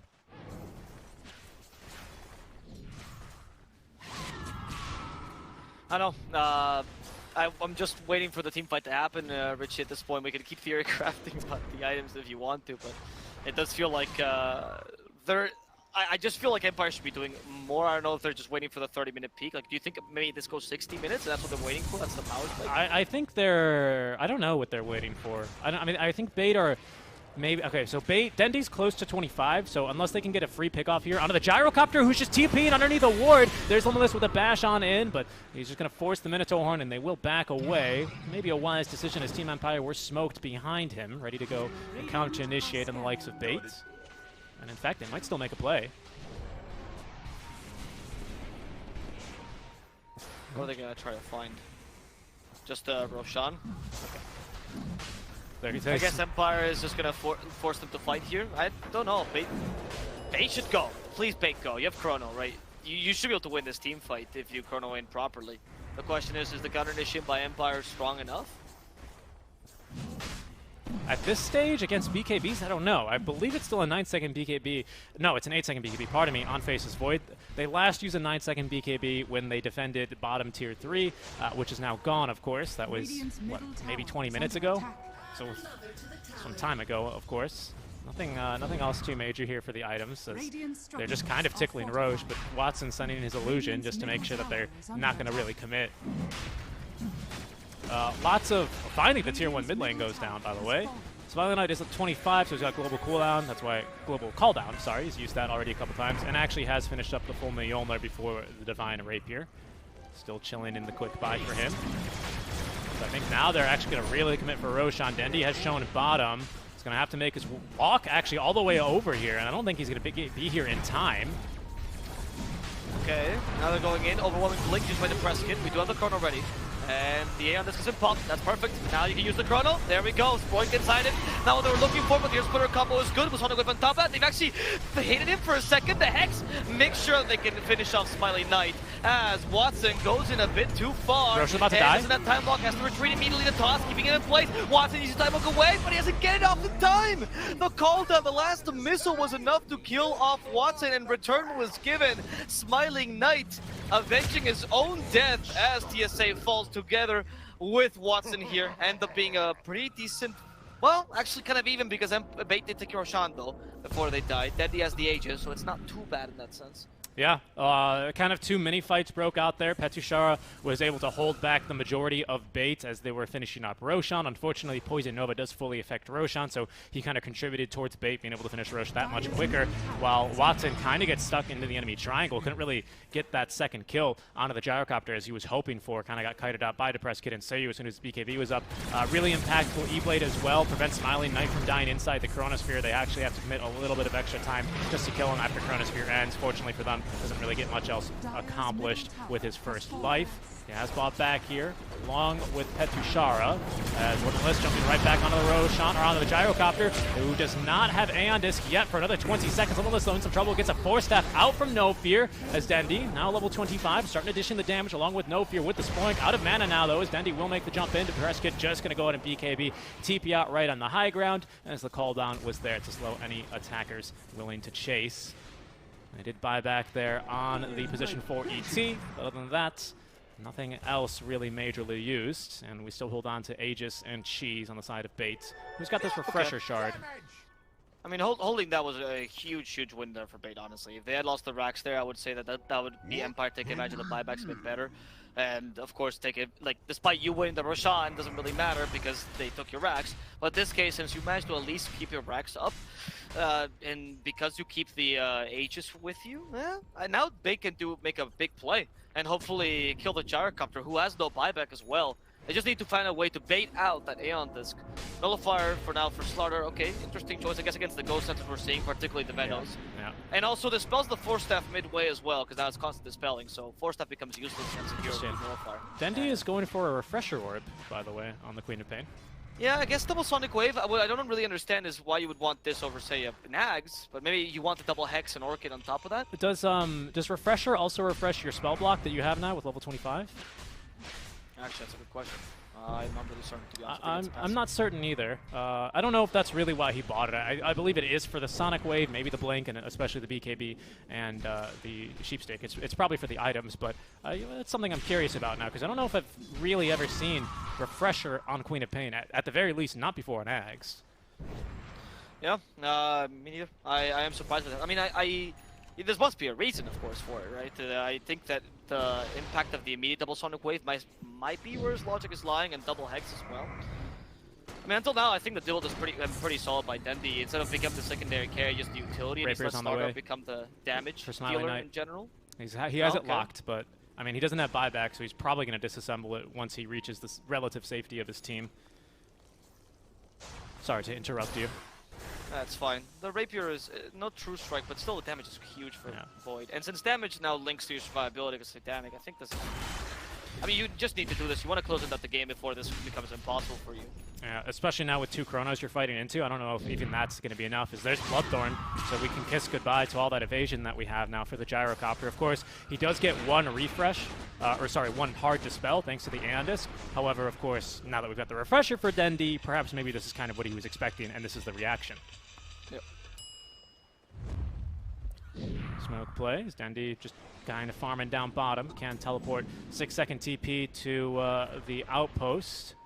I know. I'm just waiting for the team fight to happen, Richie. At this point, we can keep theory crafting about the items if you want to, but it does feel like I just feel like Empire should be doing more. I don't know if they're just waiting for the 30-minute peak. Like, do you think maybe this goes 60 minutes and that's what they're waiting for? That's the power play? I think they're... I don't know what they're waiting for. I mean, I think Bait are... Maybe, okay, so Dendi's close to 25, so unless they can get a free pick-off here onto the Gyrocopter, who's just TPing underneath a ward. There's Limitless with a bash on in, but he's just going to force the Minotaur Horn, and they will back away. Maybe a wise decision as Team Empire were smoked behind him, ready to go and counter-initiate on the likes of Bait. And in fact, they might still make a play. What are they going to try to find? Just Roshan? Okay. I guess Empire is just gonna force them to fight here. I don't know. Bait should go. Please, Bait, go. You have Chrono, right? You should be able to win this team fight if you Chrono in properly. The question is the counter initiation by Empire strong enough? At this stage against BKBs, I don't know. I believe it's still a 9-second BKB. No, it's an 8-second BKB, pardon me, on Faceless Void. They last used a 9-second BKB when they defended bottom tier 3, which is now gone, of course. That was, what, maybe 20 minutes ago? So some time ago, of course. Nothing else too major here for the items. As they're just kind of tickling Roche, but Watson sending his illusion just to make sure that they're not going to really commit. Finally the tier 1 mid lane goes down, by the way. Smiling Knight is at 25, so he's got global cooldown. That's why global cooldown, sorry. He's used that already a couple times, and actually has finished up the full Mjolnir before the Divine Rapier. Still chilling in the quick buy for him. So I think now they're actually going to really commit for Roshan. Dendi has shown bottom. He's going to have to make his walk actually all the way over here, and I don't think he's going to be here in time. Okay, now they're going in. Overwhelming blink used by the press kit. We do have the chrono ready. And the Aeon Disc is in pop. That's perfect. Now you can use the chrono. There we go. Spoink inside it. Not what they were looking for, but the splitter combo is good. Was Sonic Wave on top of that. They've actually hated him for a second. The Hex makes sure they can finish off Smiley Knight as Watson goes in a bit too far. Roche is about to die. Isn't that time block? Has to retreat immediately to toss, keeping it in place. Watson uses time block away, but he doesn't get it off in time. The cooldown, the last missile was enough to kill off Watson, and return was given. Smiling Knight avenging his own death as TSA falls together with Watson here. End up being a pretty decent, well, actually kind of even, because Bait did take Roshan though before they died. Dendi has the Aegis, so it's not too bad in that sense. Yeah, kind of 2 mini fights broke out there. Petushara was able to hold back the majority of Bait as they were finishing up Roshan. Unfortunately, Poison Nova does fully affect Roshan, so he kind of contributed towards Bait being able to finish Roche that much quicker, while Watson kind of gets stuck into the enemy triangle. Couldn't really get that second kill onto the Gyrocopter as he was hoping for. Kind of got kited out by Depressed Kid and Seiyu as soon as BKB was up. Really impactful E-Blade as well. Prevents Smiling Knight from dying inside the Chronosphere. They actually have to commit a little bit of extra time just to kill him after Chronosphere ends. Fortunately for them, doesn't really get much else accomplished with his first life. He has bought back here, along with Petushara, as Wordless jumping right back onto the Roshan, or onto the Gyrocopter, who does not have Aeon Disc yet for another 20 seconds. Wordless though in some trouble, gets a Force Staff out from No Fear, as Dendi, now level 25, starting to dish in the damage along with No Fear with the Spoink. Out of mana now though, as Dendi will make the jump in. Prescott just going to go ahead and BKB, TP out right on the high ground, as the cooldown was there to slow any attackers willing to chase. They did buy back there on the position 4 ET. Other than that, nothing else really majorly used. And we still hold on to Aegis and Cheese on the side of Bait, who's got this Refresher Shard. I mean, holding that was a huge win there for Bait, honestly. If they had lost the racks there, I would say that would be Empire taking advantage of the buybacks a bit better. And of course, take it, like, despite you winning the Roshan, doesn't really matter because they took your racks. But in this case, since you managed to at least keep your racks up, and because you keep the Aegis with you, now Bait can make a big play and hopefully kill the Gyrocopter, who has no buyback as well. They just need to find a way to bait out that Aeon Disc. Nullifier for now for Slaughter. Okay, interesting choice, I guess, against the Ghost Sensors we're seeing, particularly the Venos. Yeah. And also dispels the Force Staff midway as well, because now it's constant dispelling, so Force Staff becomes useless against the hero with Nullifier. Dendi is going for a Refresher Orb, by the way, on the Queen of Pain. Yeah, I guess double Sonic Wave. What I don't really understand is why you would want this over, say, an Ags, but maybe you want the double Hex and Orchid on top of that? It does Refresher also refresh your spell block that you have now with level 25? Actually, that's a good question. I'm not really certain, to be honest. I'm not certain either. I don't know if that's really why he bought it. I believe it is for the Sonic Wave, maybe the Blink, and especially the BKB and the Sheepstick. It's probably for the items, but it's something I'm curious about now, because I don't know if I've really ever seen Refresher on Queen of Pain, at the very least, not before an Ags. Yeah, me neither. I am surprised with that. I mean, there must be a reason, of course, for it, right? I think that the impact of the immediate double Sonic Wave might be where his logic is lying, and double Hex as well. I mean, until now, I think the build is pretty solid by Dendi. Instead of becoming the secondary carry, just the utility, and he's let Slaughter become the damage dealer in general. He has it locked, but I mean, he doesn't have buyback, so he's probably going to disassemble it once he reaches the relative safety of his team. Sorry to interrupt you. That's fine. The Rapier is not true strike, but still the damage is huge for Void. And since damage now links to your survivability against Satanic, I think this is... I mean, you just need to do this. You want to close out the game before this becomes impossible for you. Yeah, especially now with 2 Chronos you're fighting into. I don't know if even that's going to be enough, as there's Bloodthorn, so we can kiss goodbye to all that evasion that we have now for the Gyrocopter. Of course, he does get 1 refresh, one hard dispel thanks to the Aeon Disc. However, of course, now that we've got the Refresher for Dendi, perhaps maybe this is kind of what he was expecting, and this is the reaction. Yep. Smoke plays. Dendi just kind of farming down bottom. Can teleport 6-second TP to the outpost,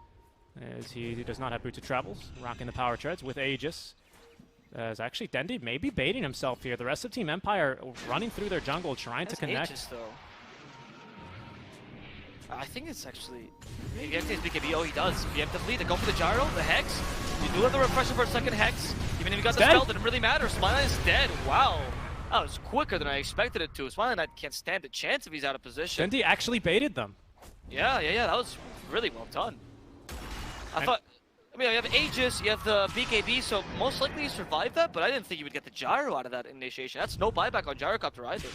as he does not have Boots of Travels. Rocking the power treads with Aegis. As actually Dendi may be baiting himself here. The rest of Team Empire running through their jungle, trying to connect. Aegis, though. I think it's actually... Maybe actually it's BKB. Oh, he does. Preemptively, they go for the gyro, the Hex. You do have the refresher for a second Hex. Even if you got the spell, didn't really matter. Smiley is dead. Wow. That was quicker than I expected it to. Smiley Knight can't stand a chance if he's out of position. Dendi actually baited them. Yeah. That was really well done. I thought... I mean, you have Aegis, you have the BKB, so most likely you survive that, but I didn't think you would get the gyro out of that initiation. That's no buyback on Gyrocopter either.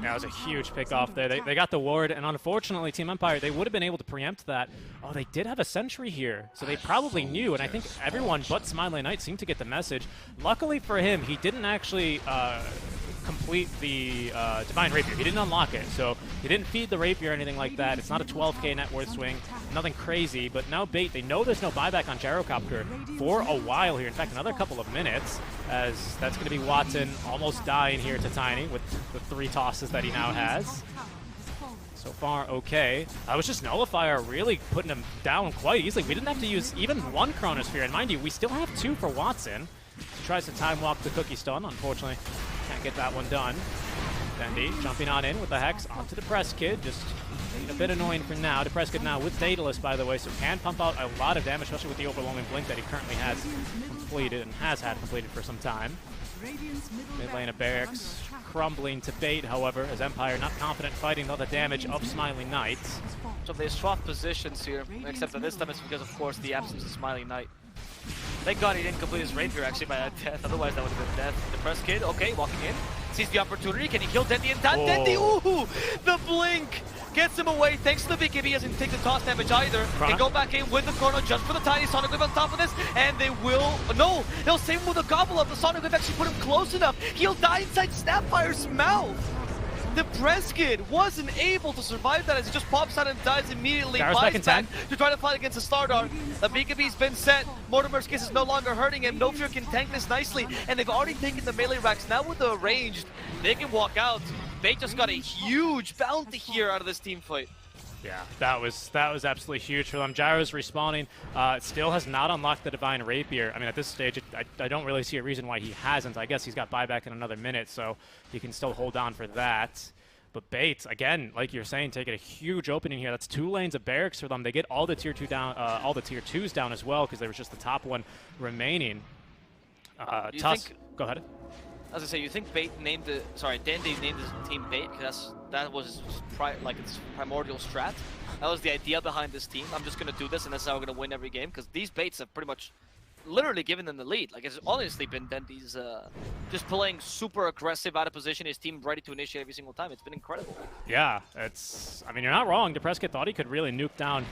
Yeah, it was a huge pick off there. They got the ward, and unfortunately, Team Empire, they would have been able to preempt that. Oh, they did have a sentry here, so they probably knew, and I think everyone but Smiley Knight seemed to get the message. Luckily for him, he didn't actually complete the Divine Rapier. He didn't unlock it, so he didn't feed the Rapier or anything like that. It's not a 12k net worth swing, nothing crazy, but now Bait, they know there's no buyback on Gyrocopter for a while here. In fact, another couple of minutes, as that's going to be Watson almost dying here to Tiny with the 3 tosses that he now has. So far, okay. I was just Nullifier really putting him down quite easily. We didn't have to use even 1 Chronosphere, and mind you, we still have 2 for Watson. He tries to time walk the Cookie Stun, unfortunately. Can't get that one done. Dendi jumping on in with the Hex onto Depressed Kid, just being a bit annoying for now. Depressed Kid now with Daedalus, by the way, so can pump out a lot of damage, especially with the overwhelming blink that he currently has completed and has had completed for some time. Mid lane of Barracks crumbling to Bait, however, as Empire not confident fighting all the damage of Smiley Knight. So they swapped positions here, except that this time it's because, of course, the absence of Smiley Knight. Thank God he didn't complete his Rapier actually by that death, otherwise that would have been death. Depressed Kid, okay, walking in, sees the opportunity, can he kill Dendi in time? Dendi, ooh, the blink gets him away, thanks to the BKB, he doesn't take the toss damage either. They go back in with the Chrono just for the tiny Sonic Wave on top of this, and they will, no, they'll save him with a Gobble Up. The Sonic Wave actually put him close enough, he'll die inside Snapfire's mouth. The Preskid wasn't able to survive that as he just pops out and dies immediately. Buys back to try to fight against the Stardart. The BKB's been set. Mortimer's Kiss is no longer hurting him. No Fear can tank this nicely. And they've already taken the melee racks. Now with the ranged, they can walk out. They just got a huge bounty here out of this team fight. Yeah, that was absolutely huge for them. Gyro's respawning. Still has not unlocked the Divine Rapier. I mean, at this stage, I don't really see a reason why he hasn't. I guess he's got buyback in another minute, so he can still hold on for that. But Bates, again, like you're saying, taking a huge opening here. That's 2 lanes of barracks for them. They get all the tier 2 down, all the tier 2s down as well, because there was just the top one remaining. Tusk, go ahead. As I say, you think Dendi named his team Bait because that was its primordial strat. That was the idea behind this team. I'm just gonna do this, and that's how we're gonna win every game. Because these Baits have pretty much literally given them the lead. Like, it's honestly been Dendi's just playing super aggressive out of position, his team ready to initiate every single time. It's been incredible. Yeah, I mean, you're not wrong. Depressed Kid thought he could really nuke down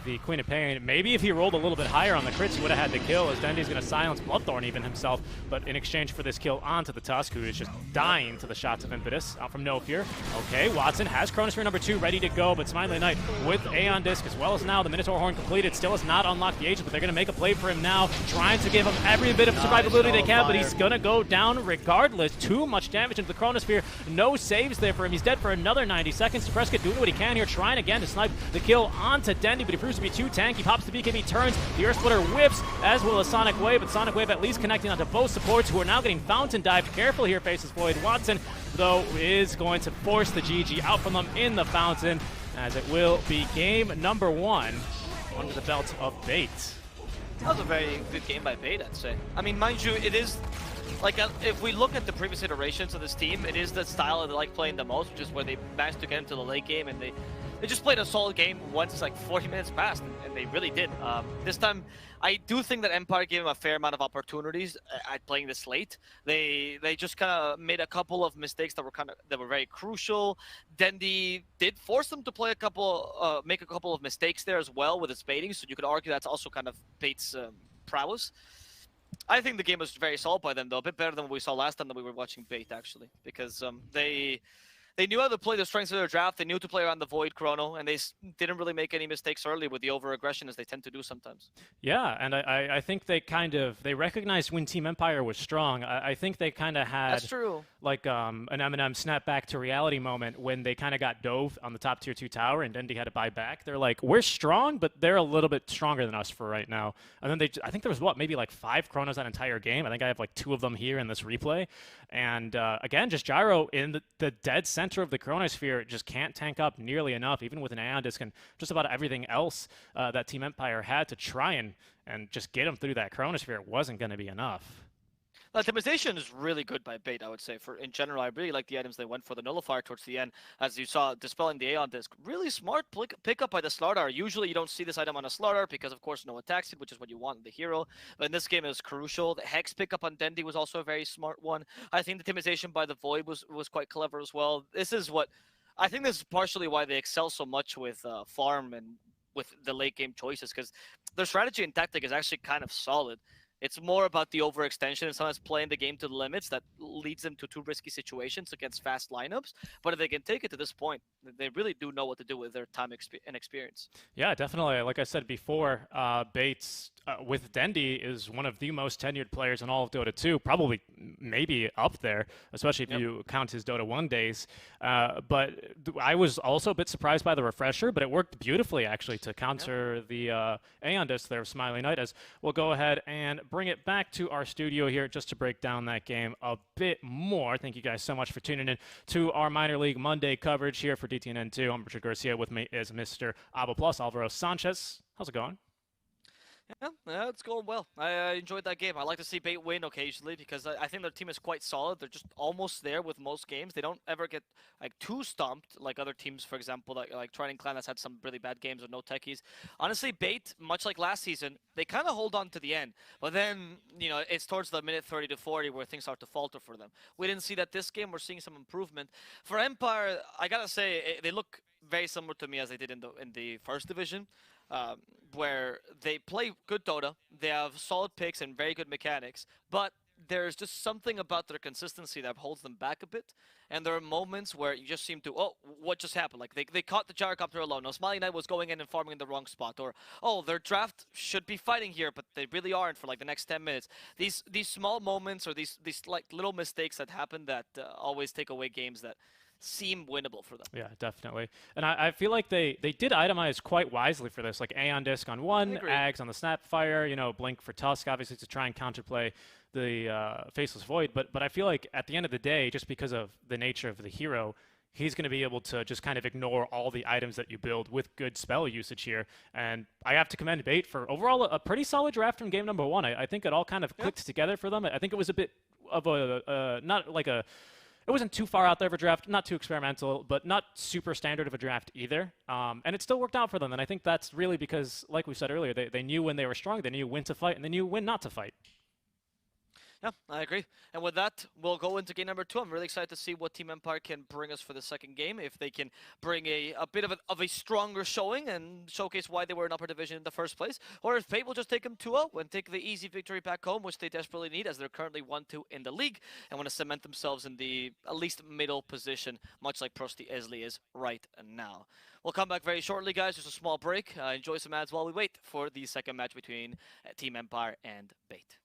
the Queen of Pain. Maybe if he rolled a little bit higher on the crits, he would have had the kill, as Dendi's going to silence Bloodthorn even himself. But in exchange for this kill onto the Tusk, who is just dying to the shots of Impetus out from No Fear. Okay, Watson has Chronosphere number 2 ready to go, but Smiley Knight with Aeon Disc, as well as now the Minotaur Horn completed, still has not unlocked the Aegis, but they're going to make a play for him now, trying to give him every bit of survivability they can, but he's going to go down regardless. Too much damage into the Chronosphere. No saves there for him. He's dead for another 90 seconds. Depresska doing what he can here, trying again to snipe the kill onto Dendi, but he proves to be too tanky. Pops the BKB, turns. The Earth Splitter whips, as will a Sonic Wave, but Sonic Wave at least connecting onto both supports, who are now getting Fountain Dived. Careful here, faces Void. Watson, though, is going to force the GG out from them in the Fountain, as it will be game number 1 under the belt of Bait. That was a very good game by Bait, I'd say. I mean, mind you, it is, like, if we look at the previous iterations of this team, it is the style that they like playing the most, which is where they managed to get into the late game, and they just played a solid game once, like, 40 minutes passed, and they really did. This time, I do think that Empire gave them a fair amount of opportunities at playing this late. They just kind of made a couple of mistakes that were very crucial. Dendi did force them to play make a couple of mistakes there as well with its baiting, so you could argue that's also kind of Bait's prowess. I think the game was very solid by them, though, a bit better than what we saw last time that we were watching Bait, actually, because they they knew how to play the strengths of their draft. They knew to play around the Void Chrono, and they didn't really make any mistakes early with the over-aggression as they tend to do sometimes. Yeah, and I think they recognized when Team Empire was strong. I think they kind of That's had true. like an Eminem snap back to reality moment when they kind of got dove on the top tier 2 tower and Dendy had to buy back. They're like, we're strong, but they're a little bit stronger than us for right now. And then I think there was maybe like 5 chronos that entire game. I think I have like 2 of them here in this replay. And again, just Gyro in the dead center of the chronosphere just can't tank up nearly enough, even with an Aeon Disc and just about everything else that Team Empire had to try and just get him through that chronosphere. It wasn't going to be enough. Optimization is really good by Bait, I would say. For in general, I really like the items they went for. The Nullifier towards the end, as you saw, dispelling the Aeon Disc. Really smart pickup by the Slardar. Usually you don't see this item on a Slardar because, of course, no attack speed, which is what you want in the hero. But in this game, it was crucial. The Hex pickup on Dendy was also a very smart one. I think the optimization by the Void was quite clever as well. This is what I think this is partially why they excel so much with farm and with the late game choices, because their strategy and tactic is actually kind of solid. It's more about the overextension and sometimes playing the game to the limits that leads them to 2 risky situations against fast lineups. But if they can take it to this point, they really do know what to do with their time and experience. Yeah, definitely. Like I said before, Bates with Dendy is one of the most tenured players in all of Dota 2, probably maybe up there, especially if you count his Dota 1 days. But I was also a bit surprised by the refresher, but it worked beautifully actually to counter the Aeon Disc there of Smiley Knight, as we'll go ahead and bring it back to our studio here just to break down that game a bit more. Thank you guys so much for tuning in to our Minor League Monday coverage here for DTNN2. I'm Richard Garcia. With me is Mr. Avo Plus, Alvaro Sanchez. How's it going? Yeah, it's going well. I enjoyed that game. I like to see Bait win occasionally because I think their team is quite solid. They're just almost there with most games. They don't ever get like too stomped like other teams, for example, like Trident Clan that's had some really bad games with no techies. Honestly, Bait, much like last season, they kind of hold on to the end. But then, it's towards the minute 30 to 40 where things start to falter for them. We didn't see that this game. We're seeing some improvement. For Empire, I gotta say, they look very similar to me as they did in the first division. Where they play good Dota, they have solid picks and very good mechanics, but there's just something about their consistency that holds them back a bit. And there are moments where you just seem to, oh, what just happened? Like they caught the gyrocopter alone. No, Smiley Knight was going in and farming in the wrong spot. Or, oh, their draft should be fighting here, but they really aren't for like the next 10 minutes. These small moments or these like little mistakes that happen that always take away games that seem winnable for them. Yeah, definitely. And I feel like they did itemize quite wisely for this, like Aeon Disc on one, Ags on the Snapfire, Blink for Tusk, obviously to try and counterplay the Faceless Void. But I feel like at the end of the day, just because of the nature of the hero, he's going to be able to just kind of ignore all the items that you build with good spell usage here. And I have to commend Bait for overall a pretty solid draft from game number 1. I think it all kind of clicked together for them. I think it was a bit of not like a... It wasn't too far out there of a draft, not too experimental, but not super standard of a draft either. And it still worked out for them. And I think that's really because, like we said earlier, they knew when they were strong, they knew when to fight, and they knew when not to fight. Yeah, I agree. And with that, we'll go into game number 2. I'm really excited to see what Team Empire can bring us for the second game. If they can bring a bit of a stronger showing and showcase why they were in upper division in the first place. Or if Fate will just take them 2-0 and take the easy victory back home, which they desperately need as they're currently 1-2 in the league and want to cement themselves in the at least middle position, much like Prosty Esley is right now. We'll come back very shortly, guys. Just a small break. Enjoy some ads while we wait for the second match between Team Empire and Bait.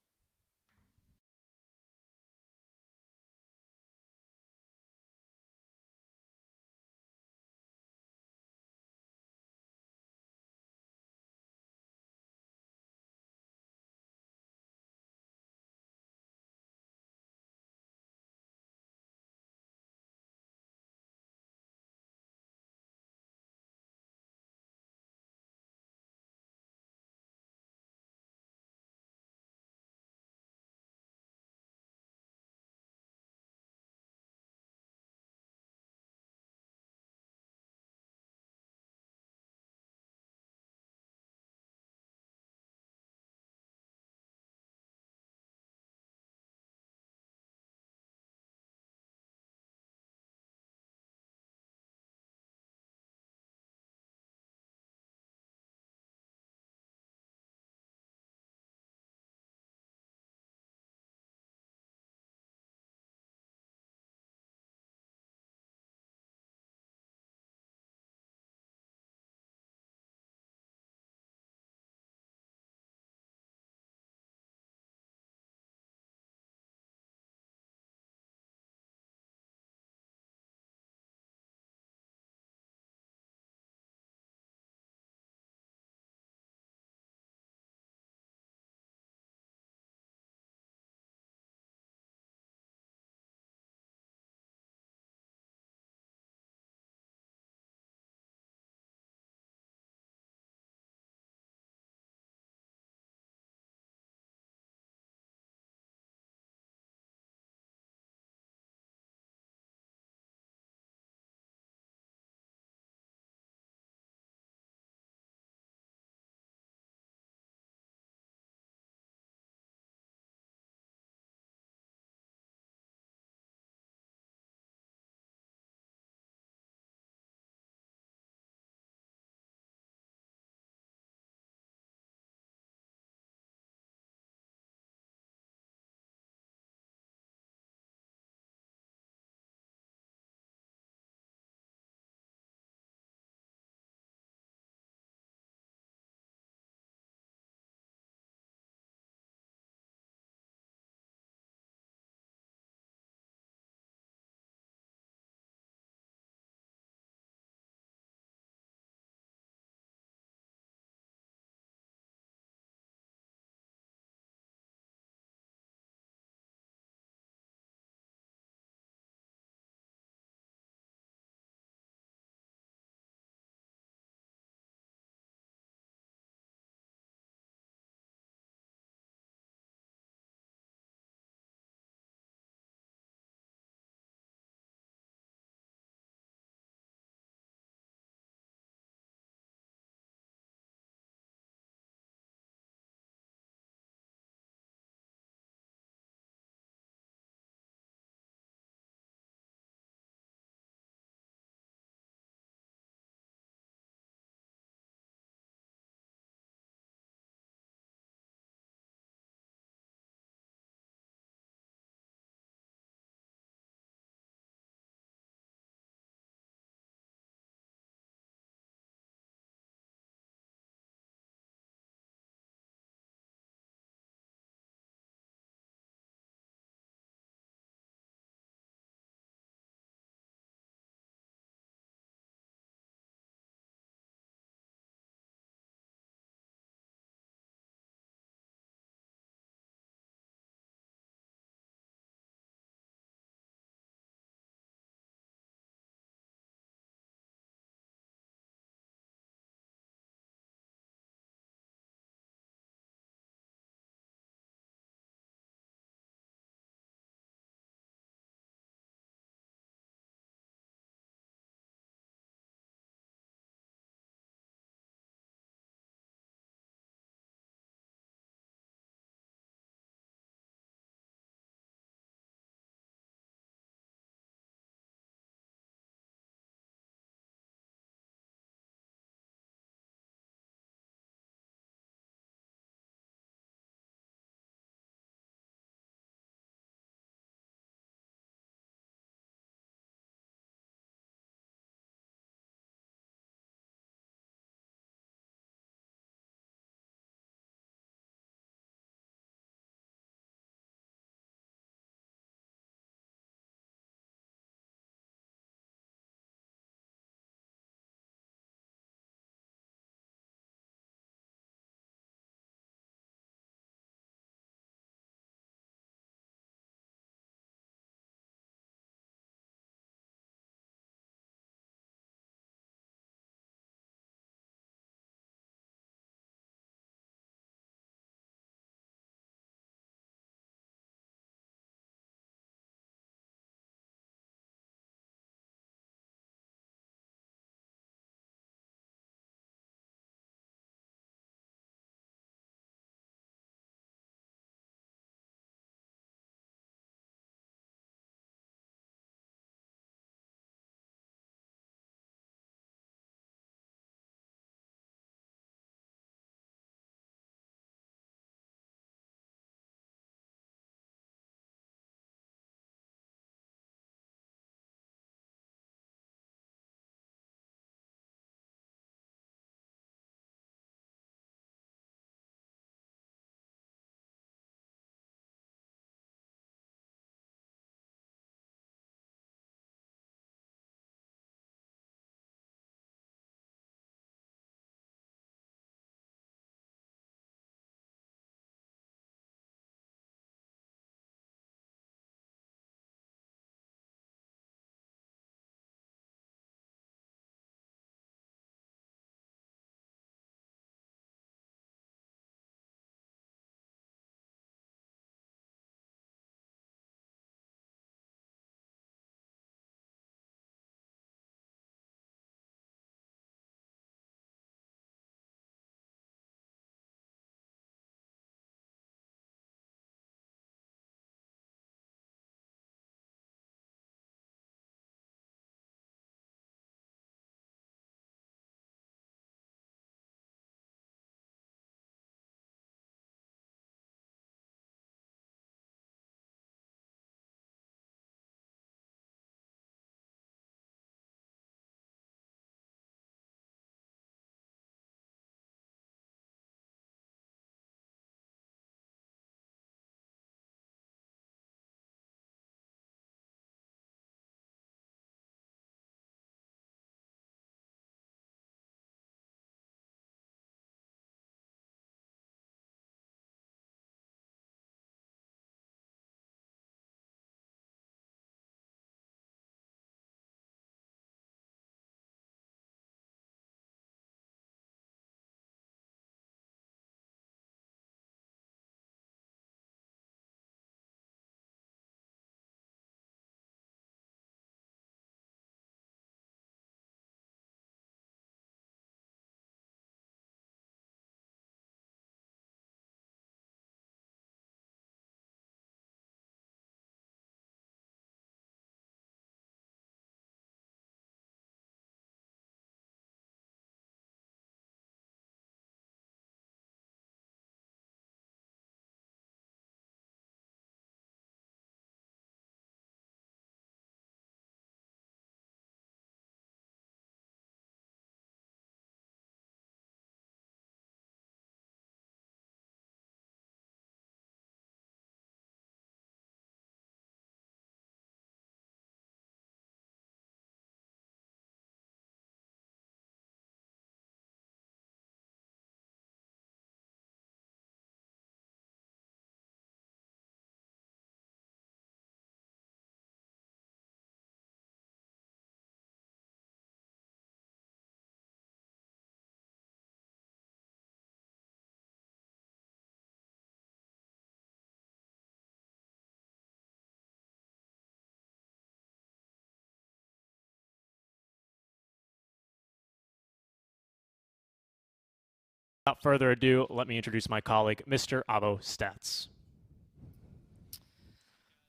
Without further ado, let me introduce my colleague, Mr. Avo Stats.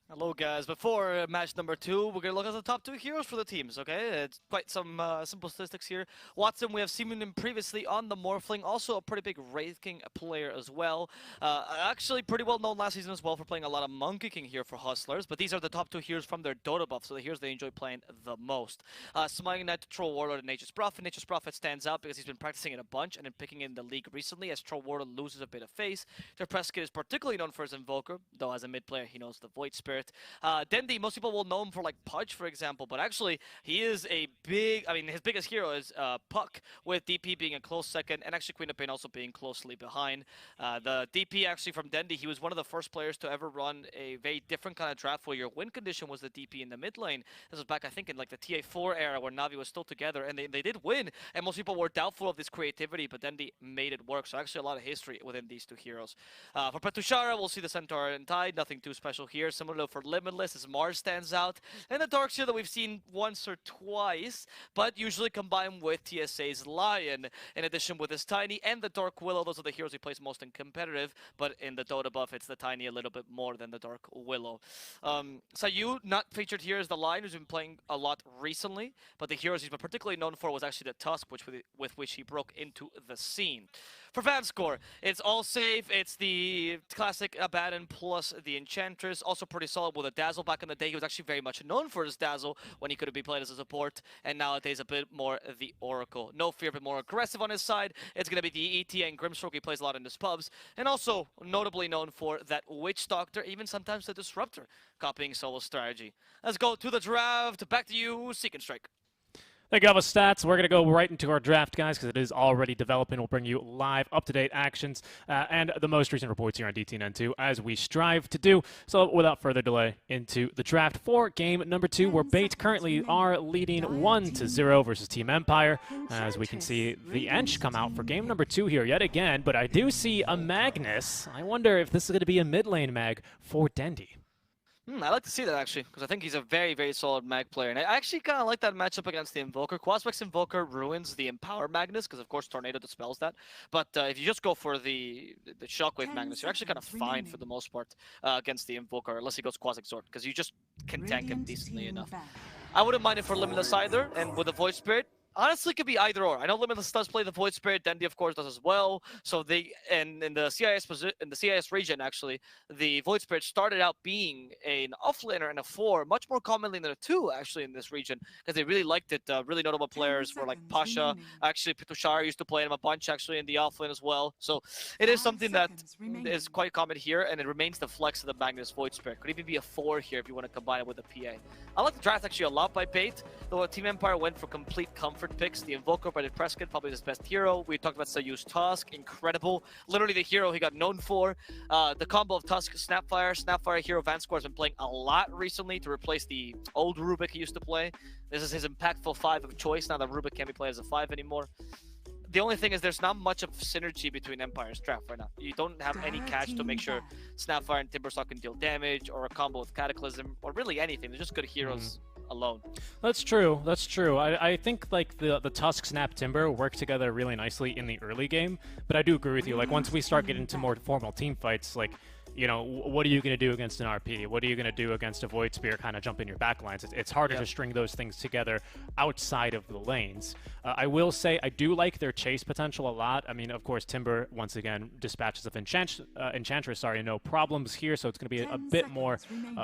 Hello guys, before match number 2, we're going to look at the top 2 heroes for the teams, okay? It's quite some simple statistics here. Watson, we have seen him previously on the Morphling, also a pretty big ranking player as well. Actually pretty well known last season as well for playing a lot of Monkey King here for Hustlers, but these are the top 2 heroes from their Dota buff, so the heroes they enjoy playing the most. Smiling Knight, Troll Warlord, and Nature's Prophet. Nature's Prophet stands out because he's been practicing it a bunch and then picking it in the league recently as Troll Warlord loses a bit of face. Their Prescott is particularly known for his Invoker, though as a mid player he knows the Void Spirit. Dendi, most people will know him for like Pudge, for example, but actually he is a big, his biggest hero is Puck, with DP being a close second, and actually Queen of Pain also being closely behind. The DP actually from Dendi, he was one of the first players to ever run a very different kind of draft where your win condition was the DP in the mid lane. This was back, I think, in like the TA4 era where Navi was still together, and they did win, and most people were doubtful of this creativity, but Dendi made it work, so actually a lot of history within these 2 heroes. For Petushara, we'll see the Centaur and Tide, nothing too special here. Similar for Limitless, as Mars stands out, and the Darks here that we've seen once or twice, but usually combined with TSA's Lion, in addition with his Tiny and the Dark Willow. Those are the heroes he plays most in competitive, but in the Dota buff, it's the Tiny a little bit more than the Dark Willow. Sayu, not featured here, is the Lion, who's been playing a lot recently, but the heroes he's been particularly known for was actually the Tusk, with which he broke into the scene. For fan score, it's all safe. It's the classic Abaddon plus the Enchantress. Also pretty solid with a Dazzle. Back in the day, he was actually very much known for his Dazzle when he could have been played as a support. And nowadays, a bit more the Oracle. No Fear, but more aggressive on his side. It's going to be the ET and Grimstroke. He plays a lot in his pubs. And also notably known for that Witch Doctor, even sometimes the Disruptor, copying solo strategy. Let's go to the draft. Back to you, Seek and Strike. Thank you, Avo Stats. We're going to go right into our draft, guys, because it is already developing. We'll bring you live, up-to-date actions and the most recent reports here on DTN2 as we strive to do. So without further delay, into the draft for game number 2, where Bait currently are leading 1-0 versus Team Empire. As we can see the Ench come out for game number 2 here yet again, but I do see a Magnus. I wonder if this is going to be a mid-lane mag for Dendi. I like to see that, actually, because I think he's a very, very solid mag player. And I actually kind of like that matchup against the Invoker. Quaspex Invoker ruins the Empower Magnus, because, of course, Tornado dispels that. But if you just go for the Shockwave Magnus, you're actually kind of fine for the most part against the Invoker, unless he goes Quas Exort, because you just can tank him decently enough. I wouldn't mind it for Limitless either, and with the Void Spirit, honestly, it could be either or. I know Limitless does play the Void Spirit, Dendi of course does as well. So in the CIS region actually, the Void Spirit started out being an offlaner and a 4, much more commonly than a 2 actually in this region, because they really liked it. Really notable players were like Pasha, actually Petushara used to play him a bunch actually in the offlane as well. So it is something that is quite common here, and it remains the flex of the Magnus Void Spirit. Could even be a 4 here if you want to combine it with a PA. I like the draft actually a lot by Bait, though Team Empire went for complete comfort picks. The Invoker by the Prescott, probably his best hero. We talked about Sayu's Tusk, incredible. Literally the hero he got known for. The combo of Tusk, Snapfire hero Vanscore has been playing a lot recently to replace the old Rubik he used to play. This is his impactful 5 of choice now that Rubik can't be played as a 5 anymore. The only thing is there's not much of synergy between Empire's draft right now. You don't have any catch to make sure Snapfire and Timbersaw can deal damage, or a combo with Cataclysm, or really anything. They're just good heroes alone. That's true. That's true. I think like the Tusk Snap Timber work together really nicely in the early game, but I do agree with you. Like once we start getting into more formal team fights, like, you know, what are you going to do against an RP? What are you going to do against a Void Spear kind of jumping your backlines? It's harder to string those things together outside of the lanes. I will say I do like their chase potential a lot. I mean, of course, Timber, once again, dispatches of Enchantress, sorry, no problems here, so it's going to be a bit more,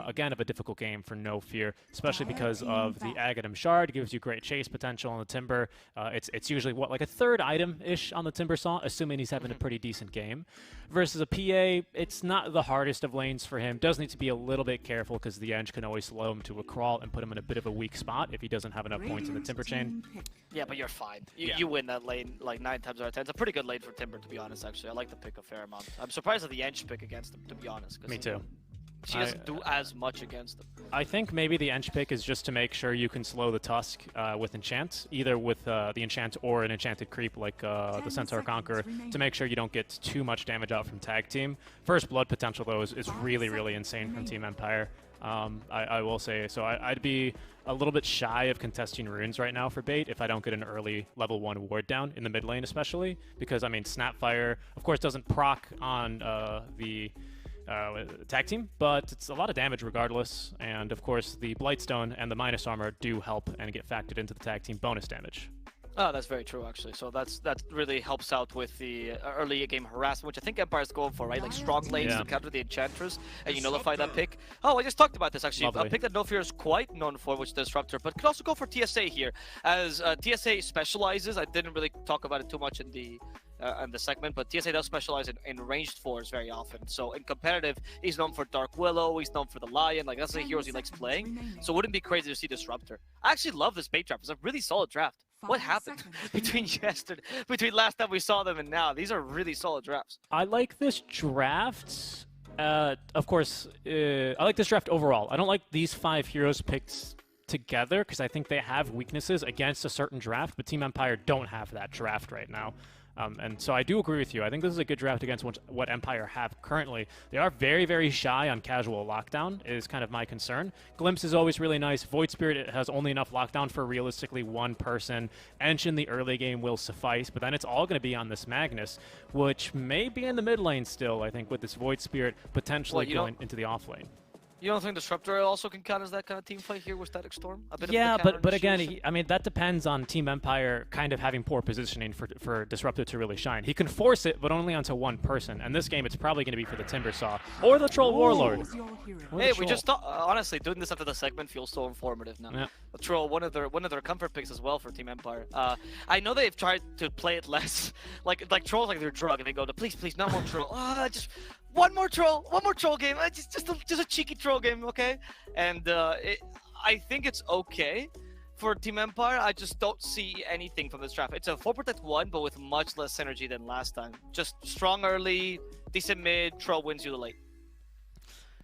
again, of a difficult game for No Fear, especially because of the Aghanim Shard. It gives you great chase potential on the Timber. It's usually, what, like a 3rd item-ish on the Timbersaw, assuming he's having a pretty decent game. Versus a PA, it's not the hardest of lanes for him. Does need to be a little bit careful because the Eng can always slow him to a crawl and put him in a bit of a weak spot if he doesn't have enough points in the Timber chain. Yeah, but you're fine. You win that lane like 9 times out of 10. It's a pretty good lane for Timber, to be honest, actually. I like the pick a fair amount. I'm surprised at the Eng pick against him, to be honest. Me too. She doesn't do as much against them. I think maybe the Ench pick is just to make sure you can slow the Tusk with Enchant, either with the Enchant or an Enchanted Creep like the Centaur Conqueror, to make sure you don't get too much damage out from Tag Team. First Blood potential, though, is really, really insane from Team Empire. I will say. So I'd be a little bit shy of contesting runes right now for bait if I don't get an early level 1 ward down in the mid lane especially, because I mean Snapfire of course doesn't proc on the tag team, but it's a lot of damage regardless, and of course the Blightstone and the minus armor do help and get factored into the tag team bonus damage. Oh, that's very true, actually. So that really helps out with the early game harassment, which I think Empire's going for, right? Like strong lanes to counter the Enchantress, and you nullify that pick. Oh, I just talked about this, actually. Lovely. A pick that Nofir is quite known for, which is Disruptor, but could also go for TSA here, as TSA specializes. I didn't really talk about it too much in the segment, but TSA does specialize in ranged fours very often. So in competitive, he's known for Dark Willow, he's known for the Lion, like that's the heroes he likes playing. So it wouldn't be crazy to see Disruptor. I actually love this bait draft. It's a really solid draft. What happened between last time we saw them and now? These are really solid drafts. I like this draft. Of course, I like this draft overall. I don't like these 5 heroes picked together because I think they have weaknesses against a certain draft, but Team Empire don't have that draft right now. And so I do agree with you. I think this is a good draft against what Empire have currently. They are very, very shy on casual lockdown, is kind of my concern. Glimpse is always really nice. Void Spirit has only enough lockdown for realistically 1 person. Ench in the early game will suffice, but then it's all going to be on this Magnus, which may be in the mid lane still, I think, with this Void Spirit potentially going into the off lane. You don't think Disruptor also can count as that kind of team fight here with Static Storm? Yeah, but again, I mean, that depends on Team Empire kind of having poor positioning for Disruptor to really shine. He can force it, but only onto 1 person. And this game, it's probably going to be for the Timbersaw or the Troll Warlord. Hey, we just thought, honestly, doing this after the segment feels so informative now. Yeah. The Troll, one of their comfort picks as well for Team Empire. I know they've tried to play it less, like Troll's like their drug, and they go to please, no more Troll. Just one more troll game. Just a cheeky troll game, okay? And I think it's okay for Team Empire. I just don't see anything from this draft. It's a 4 protect 1, but with much less synergy than last time. Just strong early, decent mid, troll wins you the late.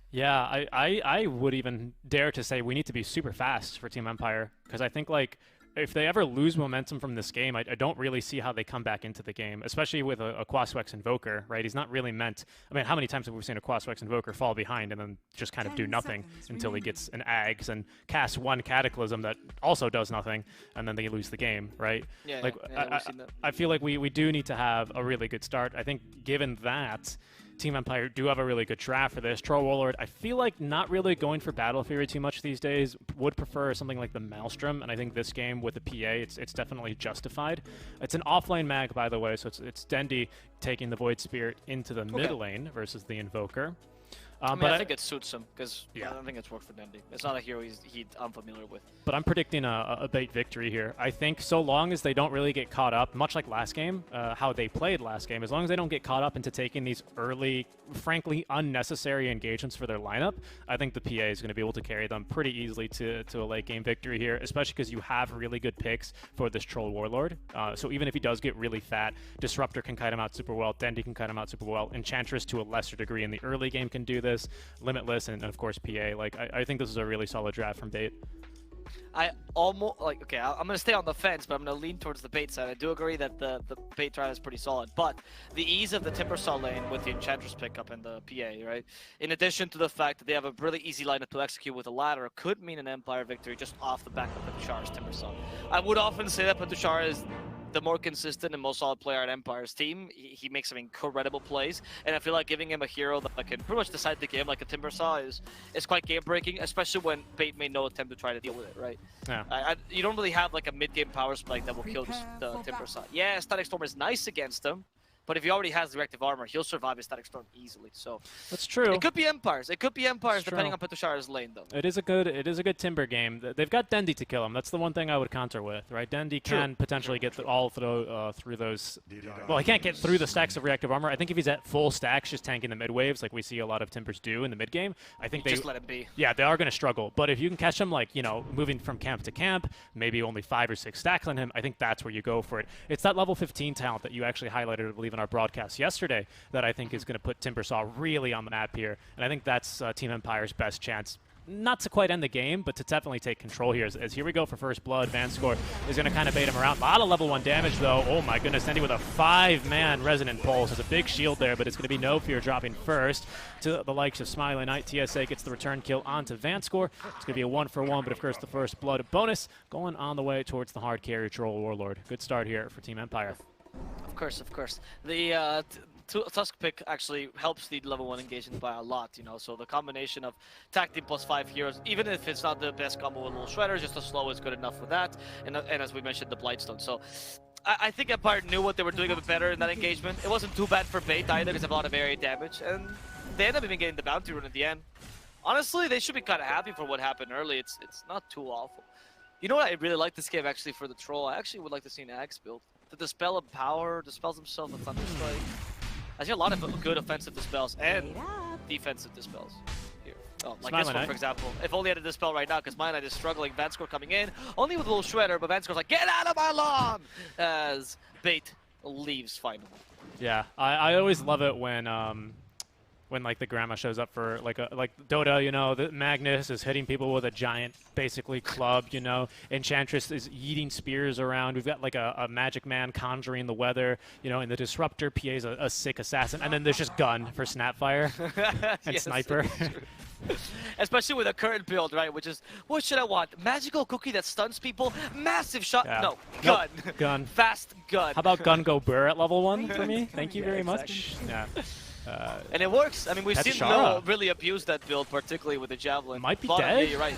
Yeah, I would even dare to say we need to be super fast for Team Empire, because I think like if they ever lose momentum from this game, I don't really see how they come back into the game, especially with a Quaswex Invoker, right? He's not really meant... I mean, how many times have we seen a Quaswex Invoker fall behind and then just kind of do nothing until he gets an Ags and casts 1 Cataclysm that also does nothing, and then they lose the game, right? Yeah, like, I feel like we do need to have a really good start. I think given that, Team Empire do have a really good draft for this. Troll Warlord, I feel like not really going for Battle Fury too much these days. Would prefer something like the Maelstrom, and I think this game with the PA, it's definitely justified. It's an offlane mag, by the way, so it's Dendi taking the Void Spirit into the mid lane versus the Invoker. But I think it suits him, because I don't think it's worked for Dendi. It's not a hero he's unfamiliar with. But I'm predicting a bait victory here. I think so long as they don't really get caught up, much like last game, how they played last game, as long as they don't get caught up into taking these early, frankly, unnecessary engagements for their lineup, I think the PA is going to be able to carry them pretty easily to a late game victory here, especially because you have really good picks for this Troll Warlord. So even if he does get really fat, Disruptor can kite him out super well, Dendi can kite him out super well, Enchantress to a lesser degree in the early game can do this, Limitless, and of course PA. Like I think this is a really solid draft from bait. I almost okay. I'm gonna stay on the fence, but I'm gonna lean towards the bait side. I do agree that the bait draft is pretty solid, but the ease of the Timbersaw lane with the Enchantress pickup and the PA, right? In addition to the fact that they have a really easy lineup to execute with a ladder, could mean an Empire victory just off the back of Petushar's Timbersaw. I would often say that Petushar is the more consistent and most solid player at Empire's team. He makes some incredible plays, and I feel like giving him a hero that can pretty much decide the game like a Timbersaw is quite game-breaking, especially when bait made no attempt to try to deal with it, right? Yeah. You don't really have like a mid-game power spike that will kill the Timbersaw. Yeah, Static Storm is nice against him, but if he already has Directive Armor, he'll survive a Static Storm easily. So that's true. It could be Empires. It could be Empires depending on Petushar's lane, though. It is a good Timber game. They've got Dendi to kill him. That's the one thing I would counter with, right? Dendi can potentially get through those. Well, he can't get through the stacks of Reactive Armor. I think if he's at full stacks, just tanking the mid waves, like we see a lot of Timbers do in the mid game, I think they just let him be. Yeah, they are going to struggle. But if you can catch him, like moving from camp to camp, maybe only 5 or 6 stacks on him, I think that's where you go for it. It's that level 15 talent that you actually highlighted, I believe, in our broadcast yesterday that I think is going to put Timbersaw really on the map here, and I think that's Team Empire's best chance not to quite end the game, but to definitely take control here. As here we go for first blood. Vanscore is going to kind of bait him around. A lot of level 1 damage, though. Oh my goodness, Dendy with a 5-man Resonant Pulse. There's a big shield there, but it's going to be No Fear dropping first to the likes of Smiley Knight. TSA gets the return kill onto Vanscore. It's going to be a 1-for-1, but of course the first blood bonus going on the way towards the hard carry Troll Warlord. Good start here for Team Empire. Of course, of course. The Tusk pick actually helps the level 1 engagement by a lot, you know, so the combination of tag team plus 5 heroes, even if it's not the best combo with little Shredder, just a slow is good enough for that, and as we mentioned, the Blightstone. So I think Empire knew what they were doing a bit better in that engagement. It wasn't too bad for bait either, because of a lot of area damage, and they ended up even getting the bounty rune at the end. Honestly, they should be kind of happy for what happened early. It's not too awful. You know what, I really like this game actually for the Troll. I actually would like to see an Axe build. The Dispel of Power, dispels himself with Thunder Strike. I see a lot of good offensive dispels and defensive dispels here. Oh, like this one, for example. If only I had a dispel right now, because my Knight is struggling. Vanscore coming in, only with a little Shredder, but Vanscore's like, get out of my lawn! As bait leaves finally. Yeah, I always love it when like the grandma shows up for like Dota, you know, the Magnus is hitting people with a giant, basically club, you know. Enchantress is yeeting spears around. We've got like a magic man conjuring the weather, you know, and the Disruptor PA's a sick assassin, and then there's just gun for Snapfire and Sniper. Especially with a current build, right? Which is, what should I want? Magical cookie that stuns people? Massive shot? Yeah. No, gun. Nope. Gun. Fast gun. How about Gun Go Burr at level 1 for me? Thank you very much. Yeah. And it works. I mean, we've seen Mel really abuse that build, particularly with the Javelin. Might be Bottom, dead. Yeah, you're right.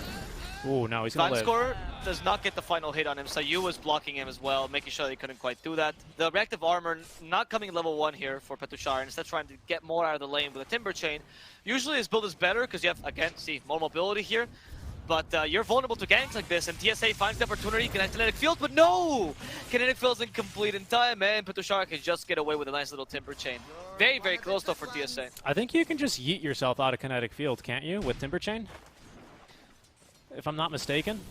Oh, no, he's going to live. Vanscore does not get the final hit on him. Sayu was blocking him as well, making sure that he couldn't quite do that. The reactive armor not coming level 1 here for Petushar, instead trying to get more out of the lane with a Timber Chain. Usually his build is better because you have, again, see, more mobility here. But you're vulnerable to ganks like this, and TSA finds the opportunity, connect Kinetic Field, but no! Kinetic Field isn't complete in time, and Petushar can just get away with a nice little Timber Chain. Very, very close though for TSA. I think you can just yeet yourself out of Kinetic Field, can't you, with Timber Chain? If I'm not mistaken.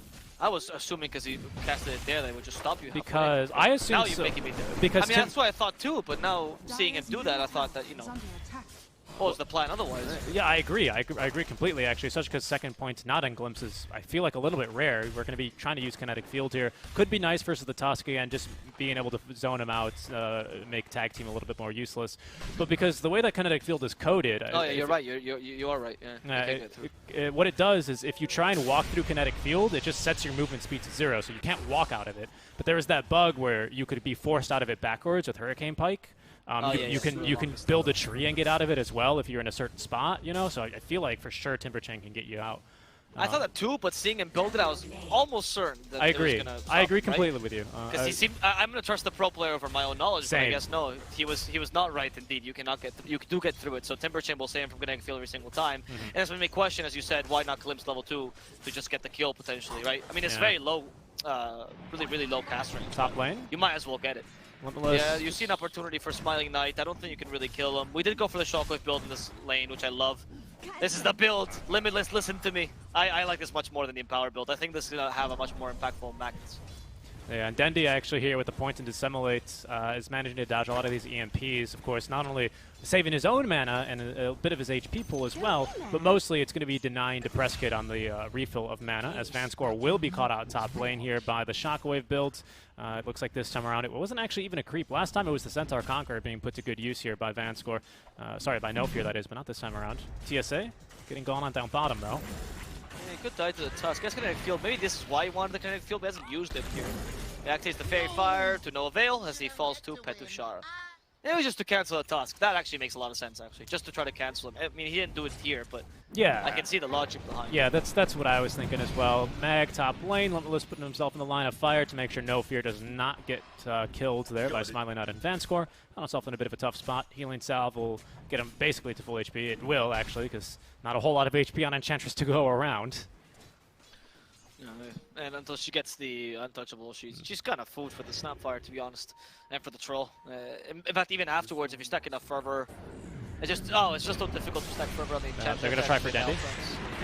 I was assuming because he casted it there, they would just stop you. Because I assume now you're making me do it. Because I mean, that's what I thought too, but now seeing him do that, I thought that, you know, what was the plan otherwise? Yeah, I agree. I agree completely, actually. Especially because second point not in glimpses, I feel like a little bit rare. We're going to be trying to use Kinetic Field here. Could be nice versus the Tusk again, just being able to zone him out, make tag team a little bit more useless. But because the way that Kinetic Field is coded... Oh, yeah, you're right. You are right. Yeah, what it does is if you try and walk through Kinetic Field, it just sets your movement speed to 0, so you can't walk out of it. But there is that bug where you could be forced out of it backwards with Hurricane Pike. You can build a tree and get out of it as well if you're in a certain spot, you know. So I feel like for sure Timber Chain can get you out. I thought that too, but seeing him build it, I was almost certain that I agree. It was gonna stop, I agree completely with you. Because he seemed, I'm gonna trust the pro player over my own knowledge. Same. But I guess no, he was not right indeed. You cannot get, you do get through it. So Timber Chain will save him from getting field every single time. And that's when we question, as you said, why not glimpse level 2 to just get the kill potentially, right? I mean, it's very low, really low cast range. Top lane. You might as well get it. Yeah, you see an opportunity for Smiling Knight. I don't think you can really kill him. We did go for the Shockwave build in this lane, which I love. This is the build. Limitless, listen to me. I like this much more than the Empower build. I think this is going to have a much more impactful Magnus. Yeah, and Dendy actually here with the point and dissimulate is managing to dodge a lot of these EMPs. Of course, not only saving his own mana and a bit of his HP pool as well, but mostly it's going to be denying Depress Kit on the refill of mana, as Vanscore will be caught out top lane here by the Shockwave build. It looks like this time around it wasn't actually even a creep. Last time it was the Centaur Conqueror being put to good use here by Vanscore. Sorry, by No Fear that is, but not this time around. TSA getting gone on down bottom though. Yeah, good die to the Tusk. Guess Kinetic Field. Maybe this is why he wanted the Kinetic Field, but hasn't used it here. He activates the Fairy Fire to no avail as he falls to Petushar. It was just to cancel the Tusk. That actually makes a lot of sense, actually. Just to try to cancel him. I mean, he didn't do it here, but yeah, I can see the logic behind it. Yeah, that's what I was thinking as well. Mag top lane, Limitless putting himself in the line of fire to make sure No Fear does not get killed there by Smiling Knight and Vanscore. Found himself in a bit of a tough spot. Healing Salve will get him basically to full HP. It will, actually, because not a whole lot of HP on Enchantress to go around. And until she gets the untouchable, she's kind of food for the Snapfire, to be honest, and for the Troll. In fact, even afterwards, if you stack enough fervor, it's just so difficult to stack fervor on the Enchantress. They're going to try for Dendy.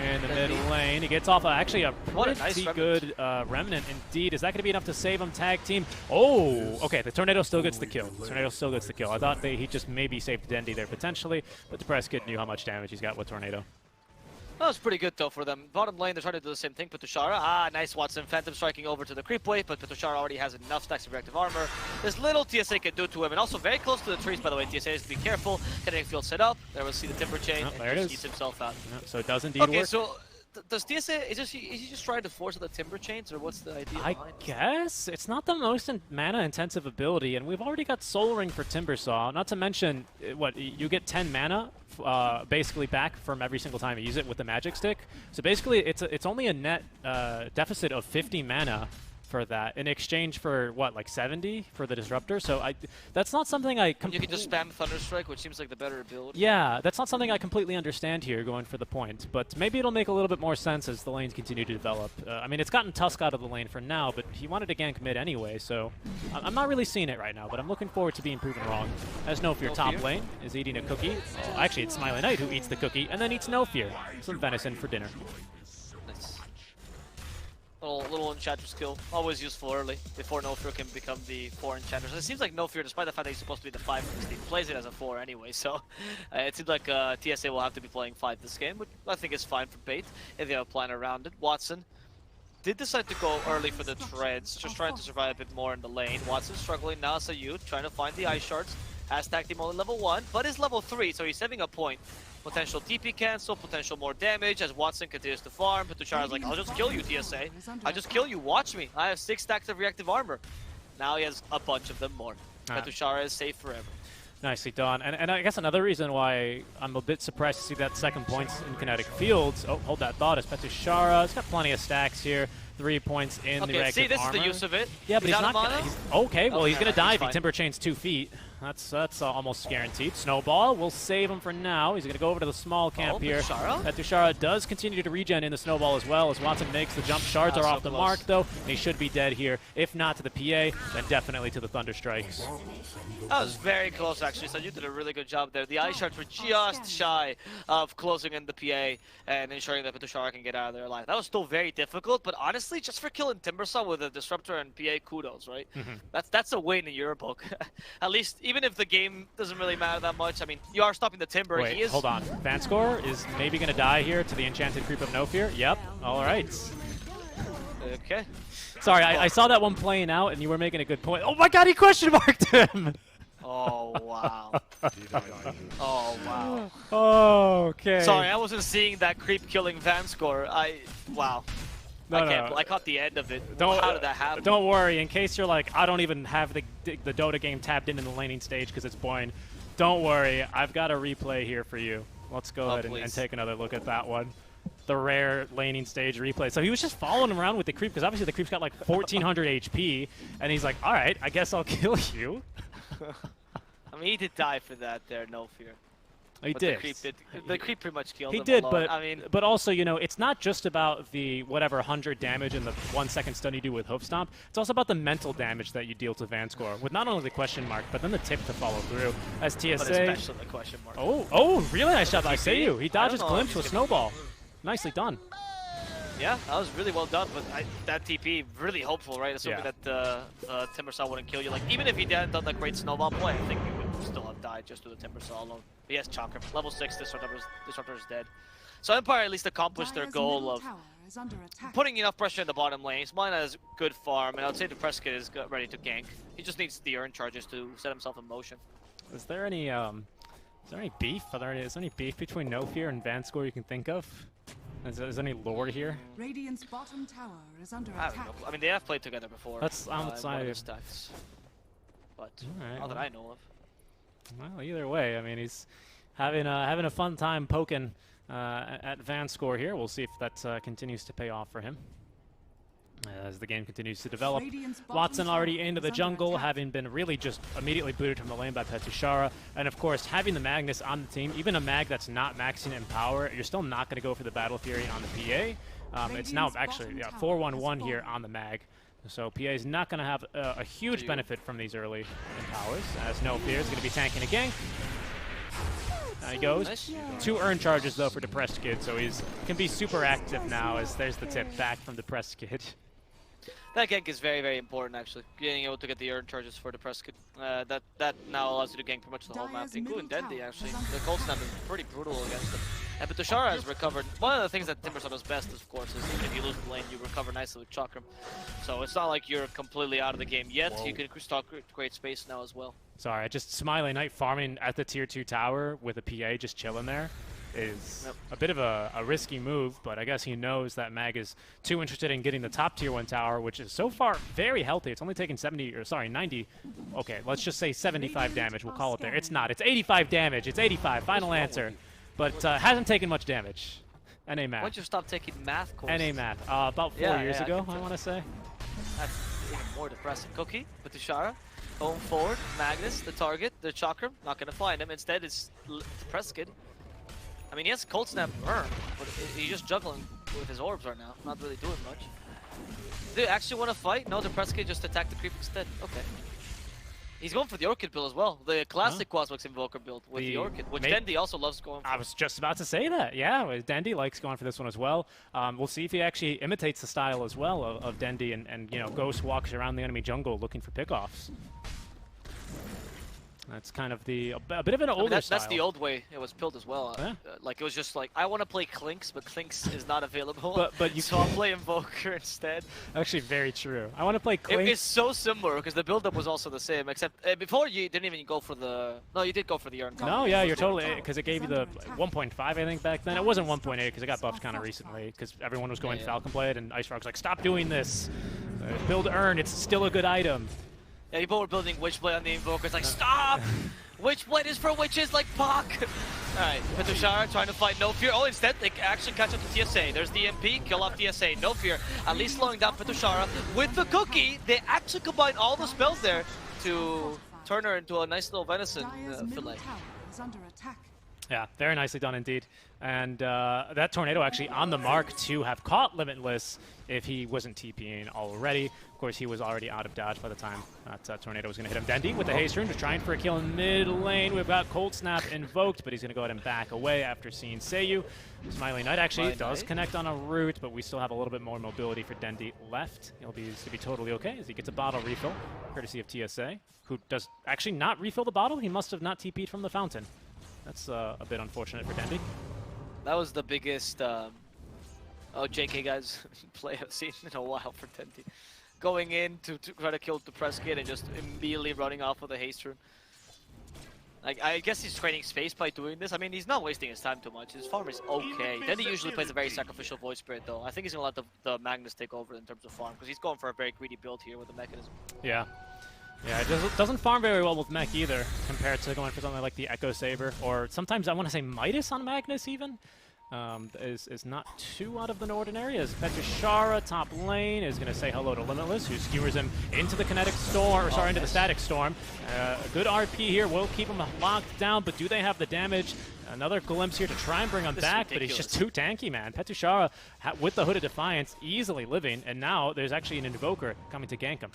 In the mid lane, he gets off actually a pretty nice good remnant indeed. Is that going to be enough to save him? Tag team. Oh, okay. The Tornado still gets the kill. Tornado still gets the kill. I thought he just maybe saved Dendy there potentially, but the Press Kid knew how much damage he's got with Tornado. That was pretty good though for them. Bottom lane, they're trying to do the same thing. Petushara, nice Watson. Phantom striking over to the creep wave, but Petushara already has enough stacks of reactive armor. There's little TSA can do to him, and also very close to the trees, by the way. TSA has to be careful. Getting field set up. There we'll see the timber chain, there and it just is. keeps himself out. So it does indeed Okay, work. so does TSA, is he just trying to force the timber chains, or what's the idea I behind it? guess it's not the most mana-intensive ability, and we've already got Soul Ring for Timbersaw. Not to mention, what you get 10 mana basically back from every single time you use it with the magic stick. So basically, it's only a net deficit of 50 mana for that in exchange for what, like 70 for the disruptor. So that's not something I You can just spam Thunderstrike, which seems like the better ability. Yeah, that's not something I completely understand here going for the point, but maybe it'll make a little bit more sense as the lanes continue to develop. I mean, it's gotten Tusk out of the lane for now, but he wanted to gank mid anyway, so I'm not really seeing it right now, but I'm looking forward to being proven wrong. As No Fear top lane is eating a cookie. Actually, it's Smiley Knight who eats the cookie and then eats No Fear. Some venison for dinner. Nice. Little enchanter skill, always useful early before No Fear can become the 4 enchanter. So it seems like No Fear, despite the fact that he's supposed to be the 5 for this team, plays it as a 4 anyway. So it seems like TSA will have to be playing 5 this game, which I think is fine for bait if they have a plan around it. Watson did decide to go early for the treads, just trying to survive a bit more in the lane. Watson struggling now as a youth, trying to find the ice shards. Has tag team only level 1, but is level 3, so he's saving a point. Potential TP cancel, potential more damage as Watson continues to farm. Petushara's like, I'll just kill you, TSA. I'll just kill you, watch me. I have 6 stacks of reactive armor. Now he has a bunch of them more. Petushara is safe forever. Nicely done. And I guess another reason why I'm a bit surprised to see that second points in kinetic fields. Oh, hold that thought. Is Petushara. He's got plenty of stacks here. 3 points in the reactive see, this armor. is the use of it. Yeah, but he's not mana? okay, well, he's going to die if he fine. timber chains 2 feet. That's almost guaranteed. Snowball will save him for now. He's going to go over to the small camp here. Petushara does continue to regen in the snowball as well as Watson makes the jump. Shards are off the mark, though. He should be dead here. If not to the PA, then definitely to the Thunderstrikes. That was very close, actually, so you did a really good job there. The ice shards were just shy of closing in the PA and ensuring that Petushara can get out of there alive. That was still very difficult, but honestly, just for killing Timbersaw with a Disruptor and PA, kudos, right? That's a win in your book. At least, even if the game doesn't really matter that much, I mean, you are stopping the Timber. Wait, hold on. Vanscore is maybe going to die here to the Enchanted Creep of No Fear. Yep, all right. Okay. Sorry, I saw that one playing out, and you were making a good point. Oh my god, he question marked him! Oh, wow. Oh, wow. Oh, okay. Sorry, I wasn't seeing that creep killing Vanscore. Wow. I caught the end of it. How did that happen? Don't worry. In case you're like, I don't even have the Dota game tabbed in the laning stage because it's boring. Don't worry. I've got a replay here for you. Let's go ahead and take another look at that one. The rare laning stage replay. So he was just following him around with the creep because obviously the creep's got like 1400 HP, and he's like, all right, I guess I'll kill you. I mean, he did die for that there, No Fear. He did. The creep pretty much killed him. He did, alone. but I mean, but also, you know, it's not just about the whatever 100 damage and the 1 second stun you do with Hoof Stomp. It's also about the mental damage that you deal to Vanscore with not only the question mark, but then the tip to follow through. As TSA. but especially the question mark. Oh, really nice shot by Seiyu. He dodges Glimpse with Snowball. Nicely done. Yeah, that was really well done, but that TP, really hopeful, right? Assuming that Timbersaw wouldn't kill you. Like, even if he hadn't done that great Snowball play, I think he would still have died just to the Timbersaw alone. But he has Chakra. Level 6, Disruptor is dead. So Empire at least accomplished their goal of putting enough pressure in the bottom lane. Mine has good farm, and I would say the Prescott is ready to gank. He just needs the urn charges to set himself in motion. Is there any beef? Is there any beef between No Fear and Vanscore you can think of? Is there any lore here? Radiant's bottom tower is under I attack. don't know. I mean, they have played together before. That's on the side. But right, not that I know of. Well, either way, I mean, he's having a fun time poking at Vanscore here. We'll see if that continues to pay off for him. As the game continues to develop, Watson already into the jungle, having been really just immediately booted from the lane by Petushara. And of course, having the Magnus on the team, even a mag that's not maxing in power, you're still not going to go for the Battle Fury on the PA. It's now actually 4-1-1 here on the mag. So PA is not going to have a huge benefit from these early powers, as No Fear is going to be tanking a gank. There he goes. Nice. 2 urn charges, though, for Depressed Kid, so he can be super active now, as there's the tip back from Depressed Kid. That gank is very, very important, actually. Being able to get the urn charges for the Prescott. That now allows you to gank pretty much the whole map, including Deadly, actually. The cold snap is pretty brutal against them. but Tushara has recovered. One of the things that Timbersaw does best, of course, is if you lose the lane, you recover nicely with Chakram. So it's not like you're completely out of the game yet. Whoa. You can start create space now as well. Sorry, just Smiley Knight farming at the tier 2 tower with a PA just chilling there is a bit of a risky move, but I guess he knows that Mag is too interested in getting the top tier 1 tower, which is so far very healthy. It's only taken 90. Okay, let's just say 75 damage. We'll call it there. It's not. It's 85 damage. It's 85. Final answer. But hasn't taken much damage. NA math. Why'd you stop taking math courses? NA math. About 4 years ago, I want to say. That's even more depressing. Cookie with Tushara. Home forward. Magnus, the target. The Chakram. Not going to find him. Instead, it's Presskid. I mean, he has Cold Snap Burn, but he's just juggling with his orbs right now. Not really doing much. Do you actually want to fight? No, the Presskid just attacked the creep instead. Okay. He's going for the Orchid build as well. The classic Quasmox Invoker build with the Orchid, which Dendy also loves going for. I was just about to say that. Yeah, Dendy likes going for this one as well. We'll see if he actually imitates the style as well of Dendy and you know, Ghost walks around the enemy jungle looking for pickoffs. That's kind of a bit of an older style. That's the old way it was built as well. Yeah. Like it was just like, I want to play Clinks, but Clinks is not available. But you so I'll play Invoker instead. Actually, very true. I want to play Clinks. It's so similar because the build-up was also the same, except before you didn't even go for the. No, you did go for the Urn. No, yeah, you're totally, because it gave you the 1.5, I think, back then. It wasn't 1.8 because it got buffed kind of recently because everyone was going Falcon Blade and Ice Frog's like, stop doing this. Build Urn. It's still a good item. Yeah, people were building Witchblade on the Invoker. It's like, stop! Witchblade is for witches like Pac! Alright, Tushara trying to fight No Fear. Oh, instead, they actually catch up to TSA. There's the MP, kill off TSA. No Fear, at least slowing down Tushara. With the Cookie, they actually combine all the spells there to turn her into a nice little venison fillet. Yeah, very nicely done indeed. And that Tornado actually on the mark to have caught Limitless if he wasn't TPing already. Of course, he was already out of dodge by the time that Tornado was going to hit him. Dendy with the haste rune, just trying for a kill in mid lane. We've got Cold Snap invoked, but he's going to go ahead and back away after seeing Seiyu. Smiley Knight actually does connect on a root, but we still have a little bit more mobility for Dendy left. He'll be totally okay as he gets a bottle refill, courtesy of TSA, who does actually not refill the bottle. He must have not TP'd from the fountain. That's a bit unfortunate for Dendy. That was the biggest JK guys play I've seen in a while for Dendy. Going in to try to kill the Presskid and just immediately running off with a haste rune. Like, I guess he's training space by doing this. I mean, he's not wasting his time too much. His farm is okay. Dendy usually plays a very sacrificial Void Spirit though. I think he's going to let the Magnus take over in terms of farm because he's going for a very greedy build here with the mechanism. Yeah. Yeah, it doesn't farm very well with mech either, compared to going for something like the Echo Saber, or sometimes I want to say Midas on Magnus even. Is not too out of the ordinary, as Tushara, top lane, is going to say hello to Limitless, who skewers him into the Kinetic Storm, or sorry, into the Static Storm. A good RP here will keep him locked down, but do they have the damage? Another glimpse here to try and bring him back, but he's just too tanky, man. Tushara, with the Hood of Defiance, easily living, and now there's actually an Invoker coming to gank him.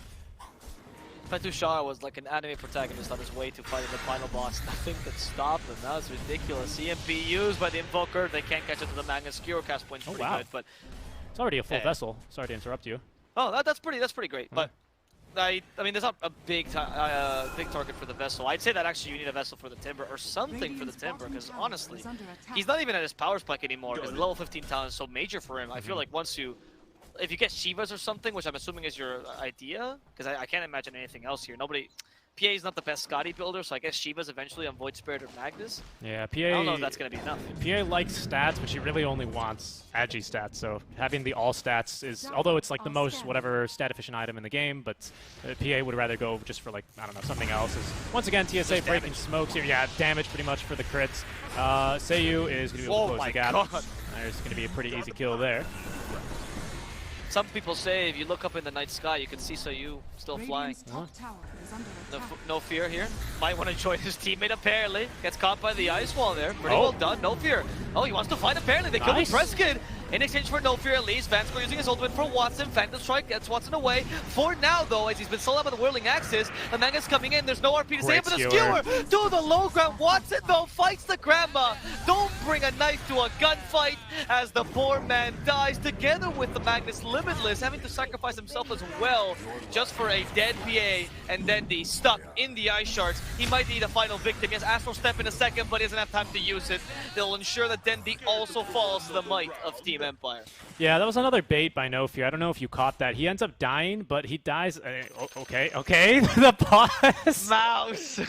Tushara was like an anime protagonist on his way to fighting the final boss. Nothing could stop him. That was ridiculous. EMP used by the Invoker. They can't catch up to the Magnus. Hero cast point's pretty good, but it's already a full vessel. Sorry to interrupt you. Oh, that's pretty great. But I mean, there's not a big target for the vessel. I'd say that actually you need a vessel for the Timber or something for the Timber, because honestly, he's not even at his power spike anymore. Because the level 15 talent is so major for him. I feel like if you get Shivas or something, which I'm assuming is your idea, because I can't imagine anything else here. PA is not the best Scotty builder, so I guess Shivas eventually on Void Spirit or Magnus. Yeah, PA. I don't know if that's going to be enough. PA likes stats, but she really only wants Agi stats, so having the all stats is, although it's like the most whatever stat efficient item in the game, but PA would rather go just for like, I don't know, something else. Once again, TSA breaking smokes here. Yeah, damage pretty much for the crits. Seiyu is going to be able to close the gap. God. There's going to be a pretty easy kill there. Some people say if you look up in the night sky, you can see Seiyu still flying. No Fear here. Might want to join his teammate apparently. Gets caught by the ice wall there. Pretty well done. No Fear. Oh, he wants to fight apparently. They kill the Presskid. In exchange for no fear at least, Vanscore using his ultimate for Watson. Phantom Strike gets Watson away. For now though, as he's been sold up on the Whirling Axis, the Manga's coming in, there's no RP to save, but the skewer to the low ground. Watson though fights the grandma. Don't bring a knife to a gunfight as the poor man dies together with the Magnus Limitless, having to sacrifice himself as well just for a dead PA and Dendi stuck in the Ice Shards. He might be the final victim. He has Astral Step in a second, but he doesn't have time to use it. They'll ensure that Dendi also falls to the might of Team Empire. Yeah, that was another bait by No Fear. I don't know if you caught that. He ends up dying, but he dies. Okay. The pause. Mouse.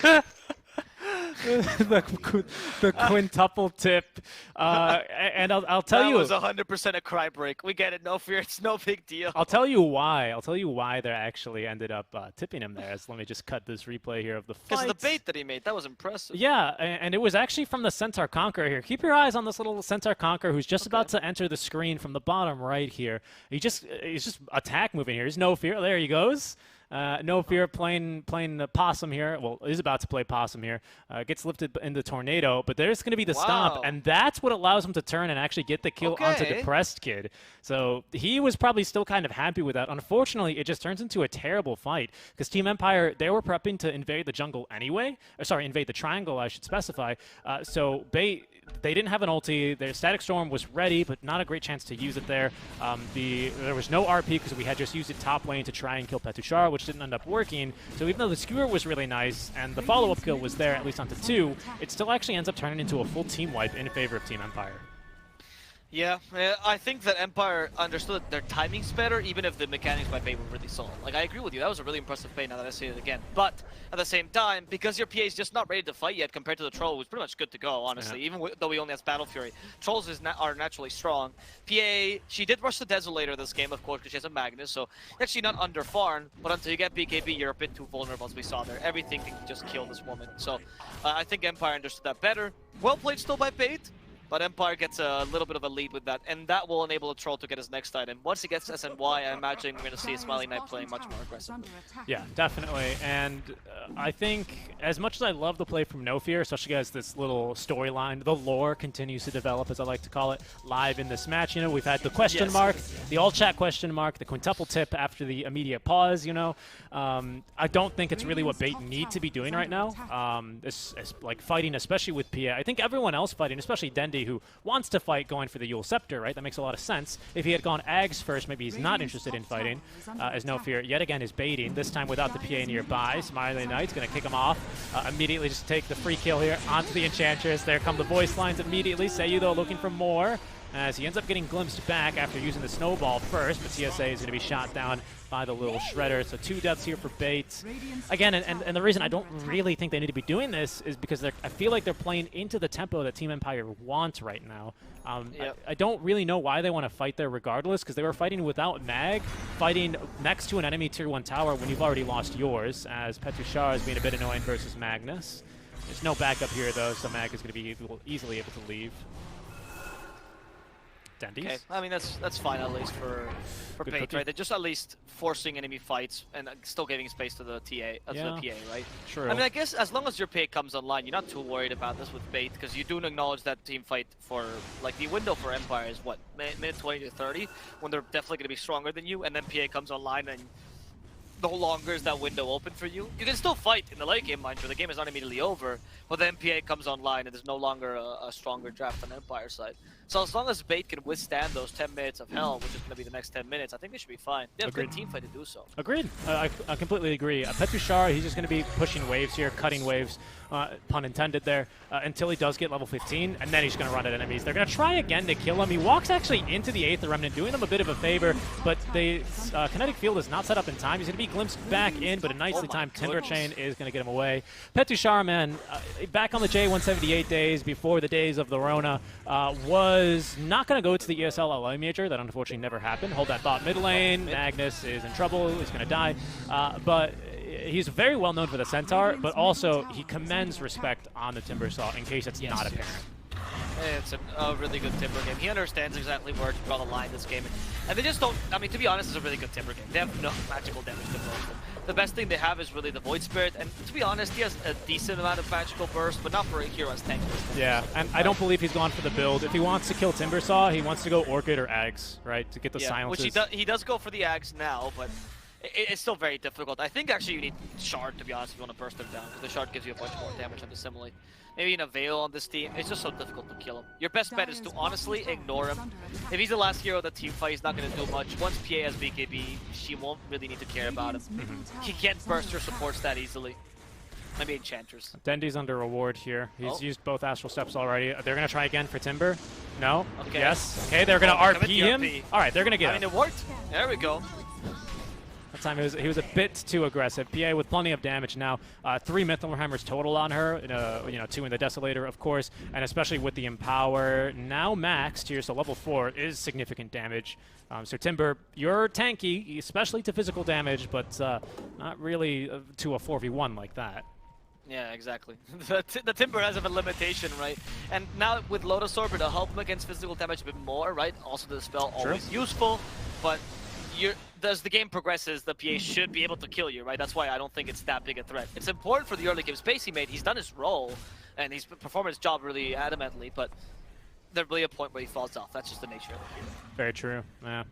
the quintuple tip, and I'll tell you. That was 100% a cry break. We get it, No Fear. It's no big deal. I'll tell you why. I'll tell you why they actually ended up tipping him there. So let me just cut this replay here of the fight. Because of the bait that he made. That was impressive. Yeah, and it was actually from the Centaur Conqueror here. Keep your eyes on this little Centaur Conqueror who's just about to enter the screen from the bottom right here. He's just attack moving here. He's No Fear. There he goes. No Fear playing the possum here. Well, is about to play possum here. Gets lifted in the tornado, but there's going to be the stomp, and that's what allows him to turn and actually get the kill onto Depressed Kid. So he was probably still kind of happy with that. Unfortunately, it just turns into a terrible fight because Team Empire, they were prepping to invade the jungle anyway. Sorry, invade the triangle, I should specify. So they didn't have an ulti. Their Static Storm was ready, but not a great chance to use it there. There was no RP because we had just used it top lane to try and kill Petushar, which didn't end up working. So even though the skewer was really nice and the follow-up kill was there, at least onto 2, it still actually ends up turning into a full team wipe in favor of Team Empire. Yeah, I think that Empire understood their timing's better, even if the mechanics by bait were really solid. Like, I agree with you, that was a really impressive bait now that I see it again. But at the same time, because your PA is just not ready to fight yet compared to the Troll, who's pretty much good to go, honestly, even though he only has Battle Fury. Trolls are naturally strong. PA, she did rush the Desolator this game, of course, because she has a Magnus, so actually not under Farn, but until you get BKB, you're a bit too vulnerable, as we saw there. Everything can just kill this woman. So I think Empire understood that better. Well played still by bait. But Empire gets a little bit of a lead with that, and that will enable a Troll to get his next item. Once he gets SNY, I imagine we're going to see Smiley Knight playing much more aggressive. Yeah, definitely. And I think, as much as I love the play from No Fear, especially as this little storyline, the lore continues to develop, as I like to call it, live in this match. You know, we've had the question mark, the all-chat question mark, the quintuple tip after the immediate pause, you know. I don't think it's really what bait need to be doing right now. Like fighting, especially with PA. I think everyone else fighting, especially Dendi, who wants to fight going for the Yule Scepter, right? That makes a lot of sense. If he had gone Ags first, maybe he's not interested in fighting, as No Fear yet again is baiting, this time without the PA nearby. Smiley Knight's going to kick him off. Immediately just take the free kill here onto the Enchantress. There come the voice lines immediately. Seiyu, though, looking for more, as he ends up getting glimpsed back after using the snowball first, but TSA is going to be shot down by the little shredder. So 2 deaths here for bait. Again, and the reason I don't really think they need to be doing this is because I feel like they're playing into the tempo that Team Empire wants right now. I don't really know why they want to fight there regardless, because they were fighting without Mag, fighting next to an enemy Tier 1 tower when you've already lost yours, as Petushar is being a bit annoying versus Magnus. There's no backup here, though, so Mag is going to be easily able to leave. Dendies. Okay, I mean that's fine at least for bait, right? They're just at least forcing enemy fights and still giving space to the TA, to the PA, right? True. I mean, I guess as long as your PA comes online, you're not too worried about this with bait, because you do acknowledge that team fight for, like, the window for Empire is what, minute 20 to 30, when they're definitely going to be stronger than you, and then PA comes online and no longer is that window open for you. You can still fight in the late game, mind you. The game is not immediately over, but then PA comes online and there's no longer a stronger draft on Empire side. So as long as bait can withstand those 10 minutes of hell, which is going to be the next 10 minutes, I think they should be fine. They have a good team fight to do so. Agreed. I completely agree. Petushar, he's just going to be pushing waves here, cutting waves, pun intended there, until he does get level 15, and then he's going to run at enemies. They're going to try again to kill him. He walks actually into the 8th Remnant, doing them a bit of a favor, but the kinetic field is not set up in time. He's going to be glimpsed back in, but a nicely timed Tinder Chain is going to get him away. Petushar, man, back on the J178 days, before the days of the Rona, was not going to go to the ESL LA major. That unfortunately never happened. Hold that thought. Mid lane, Magnus is in trouble. He's going to die. But he's very well known for the Centaur, but also he commends respect on the Timbersaw in case it's not apparent. It's a really good Timber game. He understands exactly where to draw the line this game. And they just don't, I mean, to be honest, it's a really good Timber game. They have no magical damage differential. The best thing they have is really the Void Spirit, and to be honest, he has a decent amount of magical burst, but not for a hero as tanky. Yeah, and I don't believe he's gone for the build. If he wants to kill Timbersaw, he wants to go Orchid or Ags, right, to get the silences. Which he does go for the Ags now, but it's still very difficult. I think actually you need Shard, to be honest, if you want to burst him down, because the Shard gives you a bunch more damage than the Simile. Maybe in a Veil on this team, it's just so difficult to kill him. Your best bet is to honestly ignore him. If he's the last hero of the team fight, he's not going to do much. Once PA has BKB, she won't really need to care about him. He can't burst her supports that easily. Maybe Enchanters. Dendi's under reward here. He's used both Astral Steps already. They're going to try again for Timber. No? Okay. Yes? Okay, they're going to RP him. All right, they're going to get him. I mean, it worked. There we go. That time he was a bit too aggressive. PA with plenty of damage now. 3 Mythalmor Hammers total on her. 2 in the Desolator, of course, and especially with the Empower now maxed here, so level 4 is significant damage. So Timber, you're tanky, especially to physical damage, but not really to a 4v1 like that. Yeah, exactly. The Timber has a limitation, right? And now with Lotus Orb, it'll help him against physical damage a bit more, right? Also the spell always useful, but as the game progresses, the PA should be able to kill you, right? That's why I don't think it's that big a threat. It's important for the early game space he made. He's done his role, and he's performed his job really adamantly, but there's really a point where he falls off. That's just the nature of it. Very true, yeah.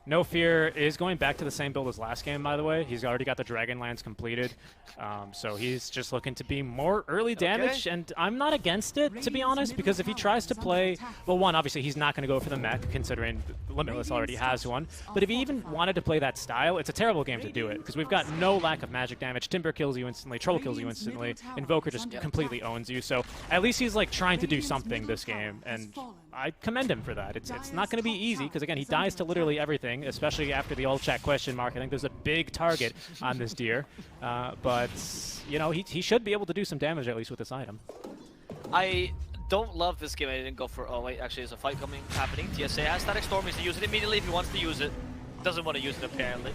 No Fear is going back to the same build as last game, by the way. He's already got the Dragonlance completed, so he's just looking to be more early damage, and I'm not against it, to be honest, because if he tries to play, well, one, obviously he's not going to go for the mech, considering Limitless already has one, but if he even wanted to play that style, it's a terrible game to do it, because we've got no lack of magic damage. Timber kills you instantly, Troll kills you instantly, Invoker just completely owns you, so at least he's like trying to do something this game, and I commend him for that. It's not going to be easy, because again, he dies to literally everything, especially after the all chat question mark. I think there's a big target on this deer, but you know, he should be able to do some damage at least with this item. I don't love this game. I didn't go for. Oh wait, actually, there's a fight happening. TSA has Static Storm. He's to use it immediately if he wants to use it. Doesn't want to use it apparently.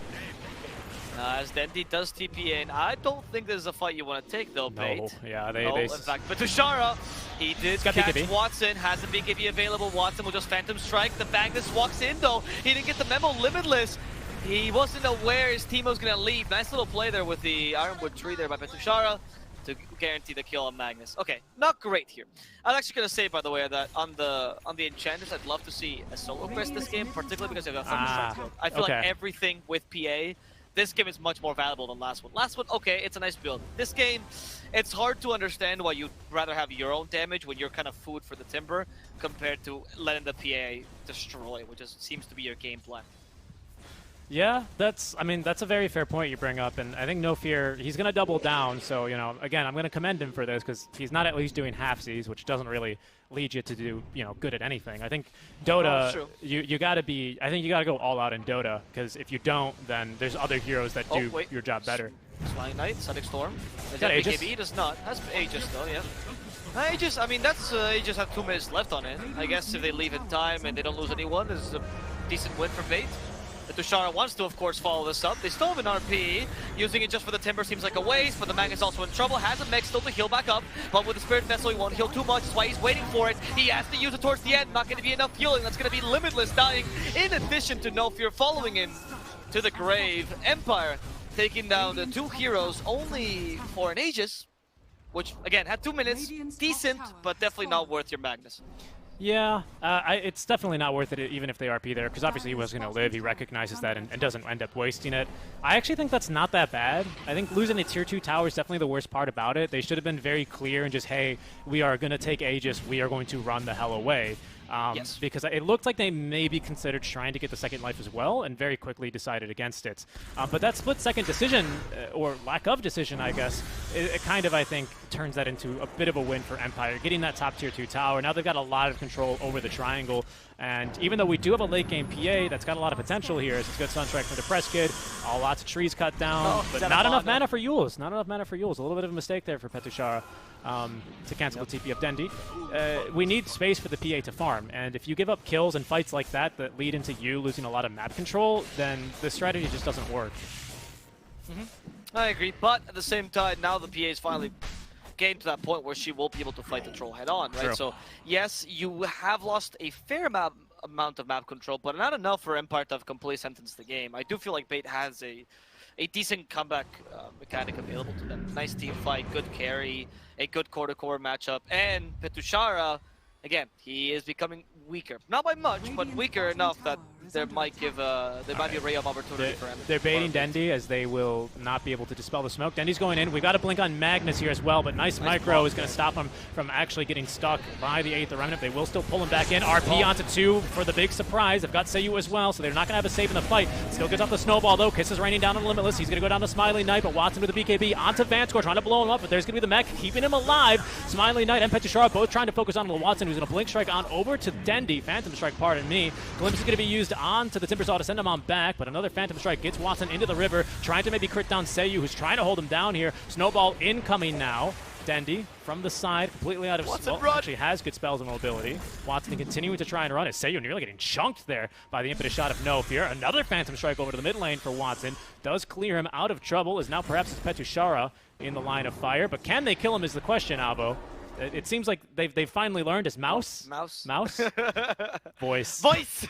As Dendi does TP in. I don't think this is a fight you want to take though, Bait. No, yeah, in fact, but Tushara, he did catch BKB. Watson, has a BKB available. Watson will just Phantom Strike. The Magnus walks in though. He didn't get the memo. Limitless. He wasn't aware his team was going to leave. Nice little play there with the Ironwood tree there by Tushara to guarantee the kill on Magnus. Okay, not great here. I was actually going to say, by the way, that on the Enchanters, I'd love to see a solo quest this game, particularly because they've got Thunder Strike build. I feel like everything with PA, this game is much more valuable than last one. Last one, okay, it's a nice build. This game, it's hard to understand why you'd rather have your own damage when you're kind of food for the Timber compared to letting the PA destroy, which seems to be your game plan. Yeah, that's a very fair point you bring up, and I think No Fear, he's going to double down, so, you know, again, I'm going to commend him for this, because he's not at least doing halfsies, which doesn't really lead you to do, you know, good at anything. I think Dota, you got to be, I think you got to go all out in Dota, because if you don't, then there's other heroes that do your job better. Flying Knight, Static Storm. Is that Aegis? BKB does not. Has Aegis though, yeah. Aegis, I mean, that's Aegis have 2 minutes left on it. I guess if they leave in time and they don't lose anyone, this is a decent win for Bait. The Tushara wants to, of course, follow this up. They still have an RP. Using it just for the Timber seems like a waste, but the Magnus also in trouble. Has a mech still to heal back up, but with the Spirit Vessel, he won't heal too much. That's why he's waiting for it. He has to use it towards the end. Not going to be enough healing. That's going to be Limitless dying. In addition to No Fear following him to the grave. Empire taking down the 2 heroes only for an Aegis, which, again, had 2 minutes. Decent, but definitely not worth your Magnus. Yeah, it's definitely not worth it even if they RP there, because obviously he was going to live. He recognizes that and doesn't end up wasting it. I actually think that's not that bad. I think losing a tier 2 tower is definitely the worst part about it. They should have been very clear and just, hey, we are going to take Aegis. We are going to run the hell away. Because it looked like they maybe considered trying to get the second life as well and very quickly decided against it. But that split-second decision, or lack of decision, I guess, it kind of, I think, turns that into a bit of a win for Empire, getting that top tier 2 tower. Now they've got a lot of control over the triangle, and even though we do have a late-game PA that's got a lot of potential here, it's a good Sunstrike for the Press Kid, lots of trees cut down, but not enough mana for Yules. Not enough mana for Yules. A little bit of a mistake there for Petushara. To cancel the TP of Dendi. We need space for the PA to farm, and if you give up kills and fights like that lead into you losing a lot of map control, then the strategy just doesn't work. I agree, but at the same time, now the PA is finally getting to that point where she will be able to fight the troll head on, right? True. So yes, you have lost a fair amount of map control, but not enough for Empire to have completely sentenced the game. I do feel like Bait has a decent comeback mechanic available to them. Nice team fight, good carry, a good core-to-core matchup, and Petushara, again, he is becoming weaker. Not by much, but weaker enough that there might be a ray of opportunity for him. They're baiting Dendi as they will not be able to dispel the smoke. Dendi's going in. We got to blink on Magnus here as well, but nice micro is going to stop him from actually getting stuck by the 8th Remnant. They will still pull him back in. RP onto 2 for the big surprise. They've got Seiyu as well, so they're not going to have a save in the fight. Still gets off the snowball though. Kiss is raining down on Limitless. He's going to go down to Smiley Knight, but Watson with the BKB onto Vanscore, trying to blow him up, but there's going to be the mech keeping him alive. Smiley Knight and Petushara both trying to focus on Watson, who's going to blink strike on over to Dendi. Phantom strike, pardon me. Glimpse is going to be used on to the Timbersaw to send him on back, but another Phantom strike gets Watson into the river, trying to maybe crit down Seiyu, who's trying to hold him down here. Snowball incoming now. Dendi from the side, completely out of spell. Actually has good spells and mobility. Watson continuing to try and run. As Seiyu nearly getting chunked there by the impetus shot of No Fear. Another Phantom strike over to the mid lane for Watson. Does clear him out of trouble, as now perhaps it's Petushara in the line of fire. But can they kill him is the question, Avo. It seems like they've finally learned. Is Mouse? Mouse? Voice. Voice!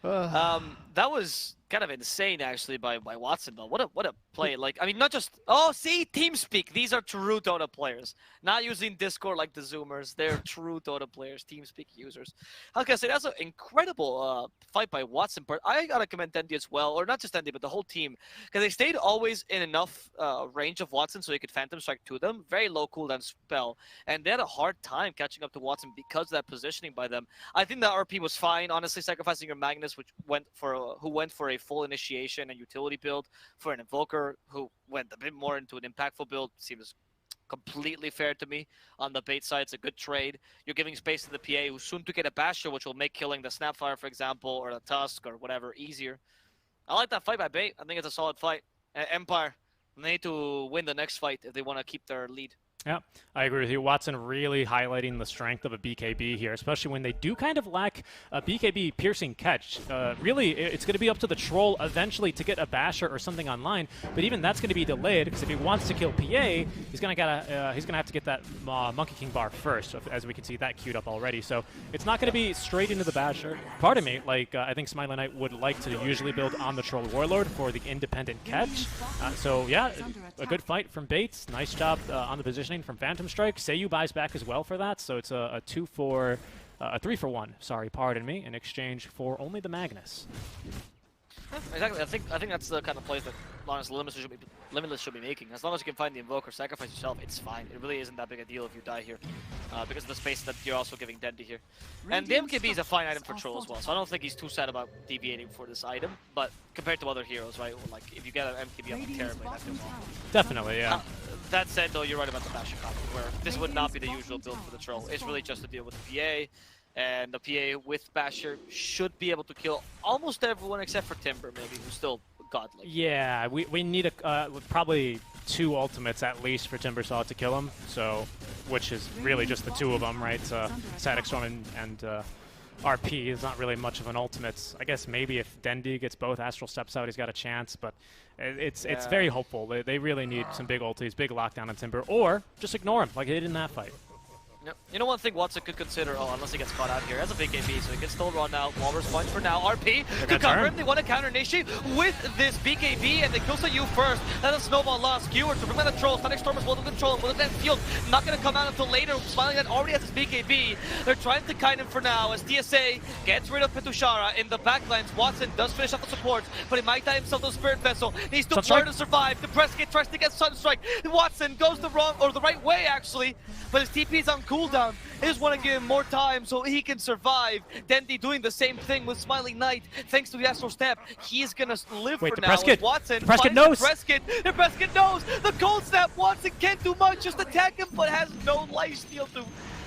That was kind of insane, actually, by Watson, though. What a play. Like, I mean, not just... Oh, see? TeamSpeak. These are true Dota players. Not using Discord like the Zoomers. They're true Dota players, TeamSpeak users. How can I say? That's an incredible fight by Watson. But I gotta commend Dendi as well. Or not just Dendi, but the whole team. Because they stayed always in enough range of Watson so he could Phantom Strike to them. Very low cooldown spell. And they had a hard time catching up to Watson because of that positioning by them. I think the RP was fine. Honestly, sacrificing your Magnus, who went for a full initiation and utility build, for an Invoker who went a bit more into an impactful build, seems completely fair to me. On the Bait side, it's a good trade. You're giving space to the PA, who's soon to get a Basher, which will make killing the Snapfire, for example, or the Tusk, or whatever, easier. I like that fight by Bait. I think it's a solid fight. Empire, they need to win the next fight if they want to keep their lead. Yeah, I agree with you. Watson really highlighting the strength of a BKB here, especially when they do kind of lack a BKB piercing catch. Really, it's going to be up to the troll eventually to get a Basher or something online, but even that's going to be delayed because if he wants to kill PA, he's going to have to get that Monkey King bar first, as we can see that queued up already. So it's not going to be straight into the Basher. Pardon me, like I think Smiley Knight would like to usually build on the Troll Warlord for the independent catch. So yeah, a good fight from Bates. Nice job on the position from Phantom Strike. Seiyu buys back as well for that, so it's a 3 for 1. Sorry, pardon me, in exchange for only the Magnus. Exactly. I think that's the kind of plays that honestly Limitless should be making. As long as you can find the Invoker, sacrifice yourself, it's fine. It really isn't that big a deal if you die here, because of the space that you're also giving Dendi here. And the MKB is a fine item for Troll as well, so I don't think he's too sad about deviating for this item. But compared to other heroes, right? Like if you get an MKB on the Terrorblade, that feels awful. Definitely, yeah. That said, though, you're right about the Basher combo, where this would not be the usual build for the Troll. It's really just to deal with the PA. And the PA with Basher should be able to kill almost everyone except for Timber, maybe, who's still godlike. Yeah, we need probably 2 ultimates at least for Timbersaw to kill him, so which is really just the 2 of them, right? Static Storm and RP is not really much of an ultimate. I guess maybe if Dendi gets both Astral Steps out, he's got a chance, but it's very hopeful. They really need some big ultis, big lockdown on Timber, or just ignore him like they did in that fight. Yep. You know one thing Watson could consider, unless he gets caught out here, as a big AB, so he can still run out. Walrus punch for now. RP to cover him. They want to counter Nishi with this BKB, and they kill you first. Then a snowball lost. Skewer to prevent the Trolls. Static Storm is well to control him with that field. Not going to come out until later. Smiling that already has his BKB. They're trying to kite him for now as TSA gets rid of Petushara in the backlines. Watson does finish off the supports, but he might die himself to the Spirit Vessel. Needs to learn to survive. The Prescott tries to get Sunstrike. Watson goes the right way, actually, but his TP is on cooldown. They just want to give him more time so he can survive. Dendi doing the same thing with Smiling Knight. Thanks to the Astral Step, he's going to live for now. Watson the Prescott knows. The Prescott knows. The Cold Snap. Watson can't do much, just attack him, but has no lifesteal to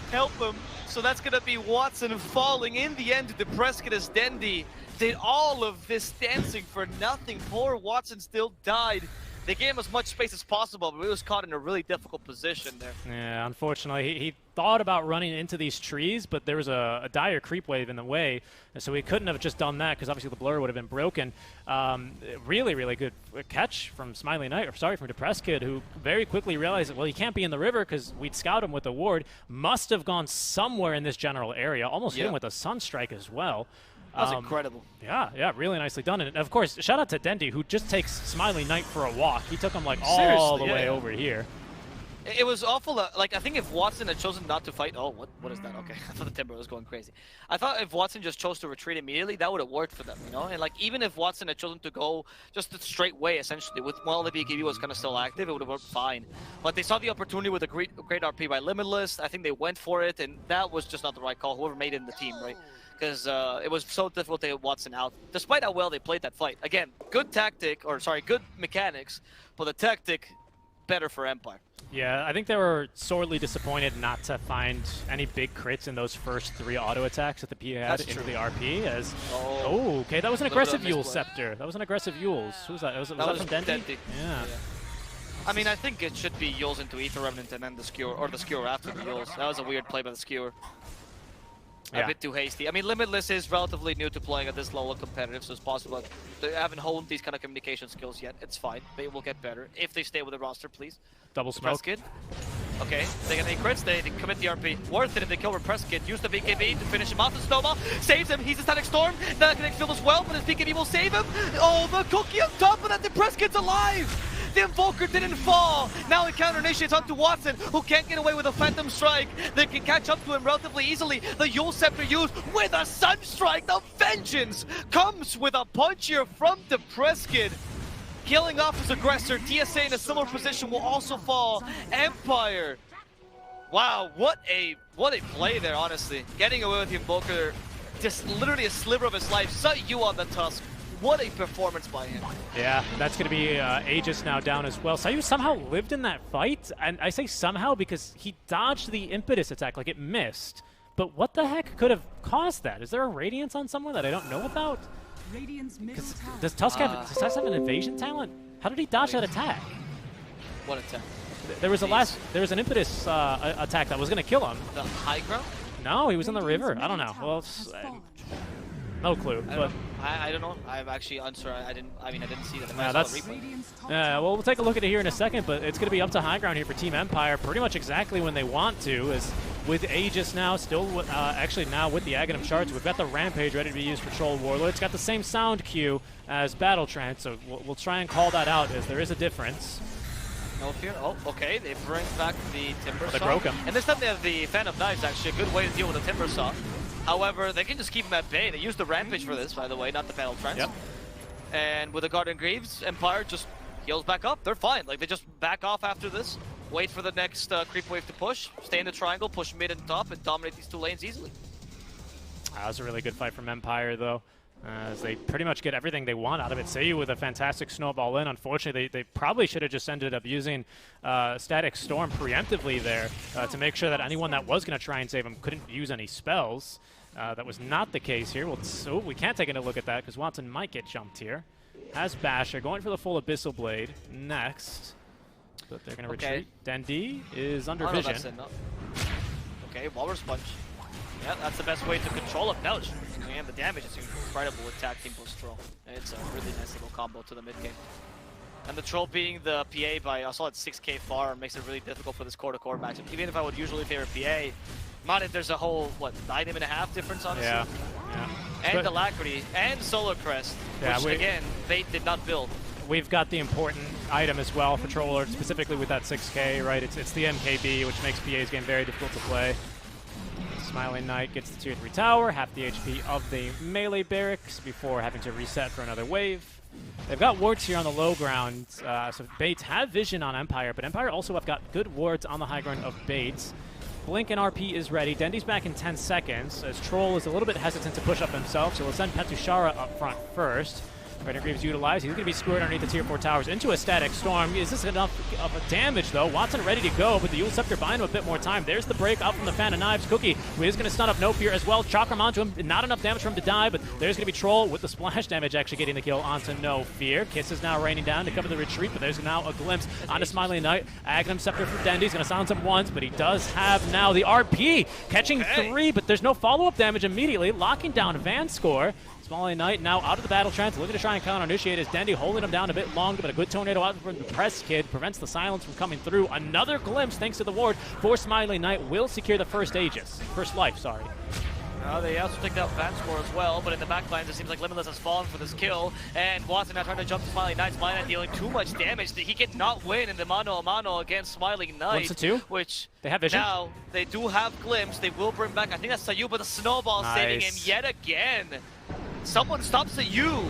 help him. So that's going to be Watson falling in the end to the Prescott as Dendi did all of this dancing for nothing. Poor Watson still died They gave him as much space as possible, but he was caught in a really difficult position there. Yeah, unfortunately, he thought about running into these trees, but there was a dire creep wave in the way, and so he couldn't have just done that because obviously the blur would have been broken. Really, really good catch from Smiley Knight, or sorry, from Depressed Kid, who very quickly realized that, well, he can't be in the river because we'd scout him with a ward. Must have gone somewhere in this general area, almost hit him with a Sunstrike as well. That's incredible. Yeah, really nicely done. And of course, shout out to Dendi, who just takes Smiley Knight for a walk. He took him like all the way over here. It was awful. Like, I think if Watson had chosen not to fight... Oh, what is that? Okay, I thought the Timber was going crazy. I thought if Watson just chose to retreat immediately, that would have worked for them, you know? And, like, even if Watson had chosen to go just the straight way, essentially, while the BKB was kind of still active, it would have worked fine. But they saw the opportunity with a great RP by Limitless. I think they went for it, and that was just not the right call, whoever made it in the team, right? Because it was so difficult to get Watson out, despite how well they played that fight. Again, good mechanics, but the tactic better for Empire. Yeah, I think they were sorely disappointed not to find any big crits in those first 3 auto attacks that the PA had into the RP. As okay, that was an aggressive Yule Scepter. That was an aggressive Yule's. Who was that? Was that from Dendi? Yeah. I mean, I think it should be Yules into Aether Remnant and then the Skewer, or the Skewer after the Yules. That was a weird play by the Skewer. A bit too hasty. I mean, Limitless is relatively new to playing at this level of competitive, so it's possible that they haven't honed these kind of communication skills yet. It's fine. They will get better if they stay with the roster, please. Double smoke. Kid. Okay, they get 8 crits, they commit the RP. Worth it if they kill Repressed Kid. Use the BKB to finish him off. The Snowball saves him. He's a Static Storm. That can fill as well, but his BKB will save him. Oh, the cookie on top of that. The Repressed Kid's alive. The Invoker didn't fall. Now he counter initiates onto Watson, who can't get away with a Phantom Strike. They can catch up to him relatively easily. The Yule Scepter used with a Sunstrike. The vengeance comes with a punch here from Depressed Kid. Killing off his aggressor. TSA in a similar position will also fall. Empire. Wow, what a play there, honestly. Getting away with the Invoker, just literally a sliver of his life. Set you on the tusk. What a performance by him. Yeah, that's going to be Aegis now down as well. Sayu somehow lived in that fight, and I say somehow because he dodged the Impetus attack, like it missed. But what the heck could have caused that? Is there a Radiance on someone that I don't know about? Does Tusk have an evasion talent? How did he dodge that attack? What attack? There was an Impetus attack that was going to kill him. The high ground? No, he was in the river. I don't know. Well, no clue. I don't know. I'm actually unsure. I didn't see that. Yeah, well, we'll take a look at it here in a second, but it's going to be up to high ground here for Team Empire pretty much exactly when they want to, as with Aegis now, still actually now with the Aghanim Shards, we've got the Rampage ready to be used for Troll Warlord. It's got the same sound cue as Battle Trance, so we'll try and call that out as there is a difference. No fear. Oh, okay. They bring back the Timber Saw. They broke him. And this time they have the Fan of Knives, actually. A good way to deal with the Timber Saw. However, they can just keep him at bay. They use the Rampage for this, by the way, not the Battle Trance. Yep. And with the Guardian Greaves, Empire just heals back up. They're fine. Like, they just back off after this, wait for the next creep wave to push, stay in the triangle, push mid and top, and dominate these 2 lanes easily. That was a really good fight from Empire, though, as they pretty much get everything they want out of it. Seiyu with a fantastic snowball in. Unfortunately, they probably should have just ended up using Static Storm preemptively there to make sure that anyone that was going to try and save him couldn't use any spells. That was not the case here. So we can't take a look at that because Watson might get jumped here. Has Basher going for the full Abyssal Blade next. But they're going to retreat. Dendi is under vision. Okay, Walrus Punch. Yeah, that's the best way to control him. Belch. And the damage is incredible with Tag Team plus Troll. It's a really nice little combo to the mid game. And the Troll being the PA by, I saw it 6k farm, makes it really difficult for this core-to-core matchup. Even if I would usually favor PA, not if there's a whole, what, 9.5 difference, honestly? Yeah. And Alacrity, and Solar Crest, which, again, they did not build. We've got the important item as well for Troller, specifically with that 6k, right? It's the MKB, which makes PA's game very difficult to play. Smiling Knight gets the tier 3 tower, half the HP of the melee barracks before having to reset for another wave. They've got wards here on the low ground, so Bates have vision on Empire, but Empire also have got good wards on the high ground of Bates. Blink and RP is ready. Dendi's back in 10 seconds, as Troll is a little bit hesitant to push up himself, so we'll send Petushara up front first. Red and Greaves utilized. He's going to be screwed underneath the tier 4 towers into a static storm. Is this enough of a damage, though? Watson ready to go, but the Yule Scepter buying him a bit more time. There's the break out from the Fan of Knives. Cookie is going to stun up No Fear as well. Chakram onto him. Not enough damage for him to die, but there's going to be Troll with the splash damage actually getting the kill onto No Fear. Kiss is now raining down to cover the retreat, but there's now a glimpse onto Smiling Knight. Aghanim Scepter for Dendy. He's going to silence him once, but he does have now the RP. Catching 3, but there's no follow-up damage immediately. Locking down Van Score. Smiling Knight now out of the battle trance, looking to try and counter-initiate as Dendy holding him down a bit longer, but a good tornado out from the press kid prevents the silence from coming through. Another glimpse thanks to the ward for Smiling Knight will secure the first life, sorry. They also take out Van Score as well, but in the backlines it seems like Limitless has fallen for this kill, and Watson now trying to jump to Smiling Knight. Smiling Knight dealing too much damage that he cannot win in the mano-a-mano against Smiling Knight. 1-2? Which they have vision. Now they do have glimpse. They will bring back, I think that's Sayu, but the snowball saving him yet again. Someone stop Sayu.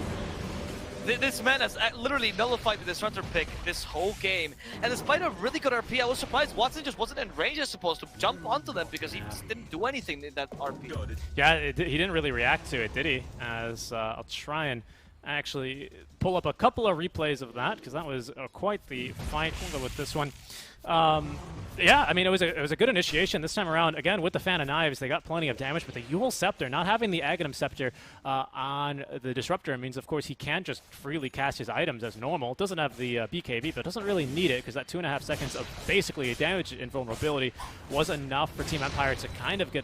This man has literally nullified the Disruptor pick this whole game. And despite a really good RP, I was surprised Watson just wasn't in range as supposed to jump onto them because he just didn't do anything in that RP. Yeah, he didn't really react to it, did he? As I'll try and actually pull up a couple of replays of that because that was quite the fight. We'll go with this one. Yeah, I mean, it was a good initiation this time around. Again, with the Fan of Knives, they got plenty of damage, but the Yule Scepter, not having the Aghanim Scepter on the Disruptor means, of course, he can just freely cast his items as normal. Doesn't have the BKB, but doesn't really need it because that 2.5 seconds of basically a damage invulnerability was enough for Team Empire to kind of get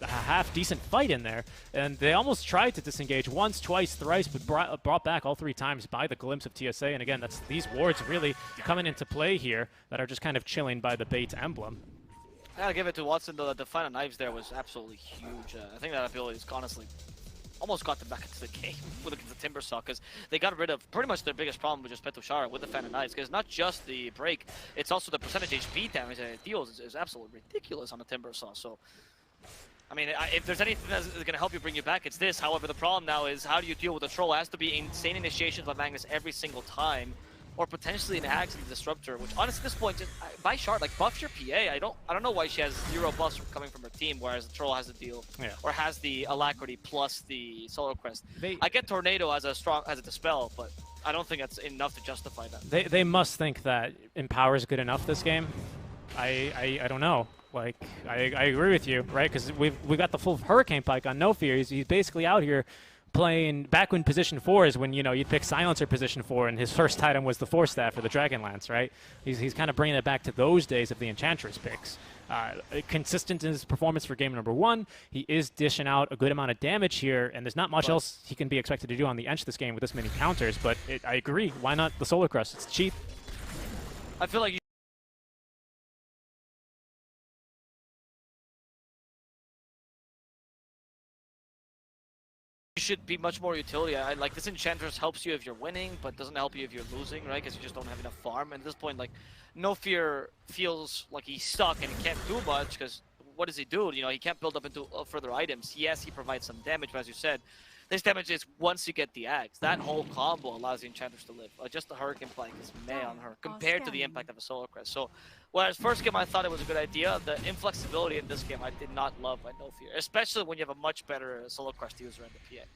a half-decent fight in there. And they almost tried to disengage once, twice, thrice, but brought back all 3 times by the glimpse of TSA. And again, that's these wards really coming into play here that are just kind of chilling by the bait emblem. I gotta give it to Watson, though, that the Fan of Knives there was absolutely huge. I think that ability is honestly almost got them back into the game with the Timbersaw, because they got rid of pretty much their biggest problem, which is Petushara with the Fan of Knives, because not just the break, it's also the percentage HP damage that it deals is absolutely ridiculous on the Timbersaw. So I mean, if there's anything that's going to help you bring you back, it's this. However, the problem now is how do you deal with the Troll? It has to be insane initiations by Magnus every single time, or potentially an Axe and Disruptor, which honestly at this point, just, by Shard, like buff your PA. I don't know why she has 0 buffs coming from her team, whereas the Troll has the deal, or has the Alacrity plus the Solar Crest. I get Tornado as a Dispel, but I don't think that's enough to justify that. They must think that Empower is good enough this game. I don't know. Like, I agree with you, right? Because we got the full Hurricane Pike on No Fear. He's basically out here playing back when position 4 is when, you know, you'd pick Silencer position 4, and his first item was the Force Staff or the Dragonlance, right? He's kind of bringing it back to those days of the Enchantress picks. Consistent in his performance for game number 1. He is dishing out a good amount of damage here, and there's not much else he can be expected to do on the Ench this game with this many counters, but I agree. Why not the Solar Crest? It's cheap. I feel like should be much more utility. Like this Enchantress helps you if you're winning, but doesn't help you if you're losing, right? Because you just don't have enough farm. And at this point, like, No Fear feels like he's stuck and he can't do much because what does he do? You know, he can't build up into further items. Yes, he provides some damage, but as you said, this damage is once you get the Axe. That whole combo allows the Enchantress to live. Just the Hurricane Pike is meh on her compared to the impact of a Solar Crest. So, whereas first game I thought it was a good idea, the inflexibility in this game I did not love by No Fear, especially when you have a much better Solar Crest user in the PA.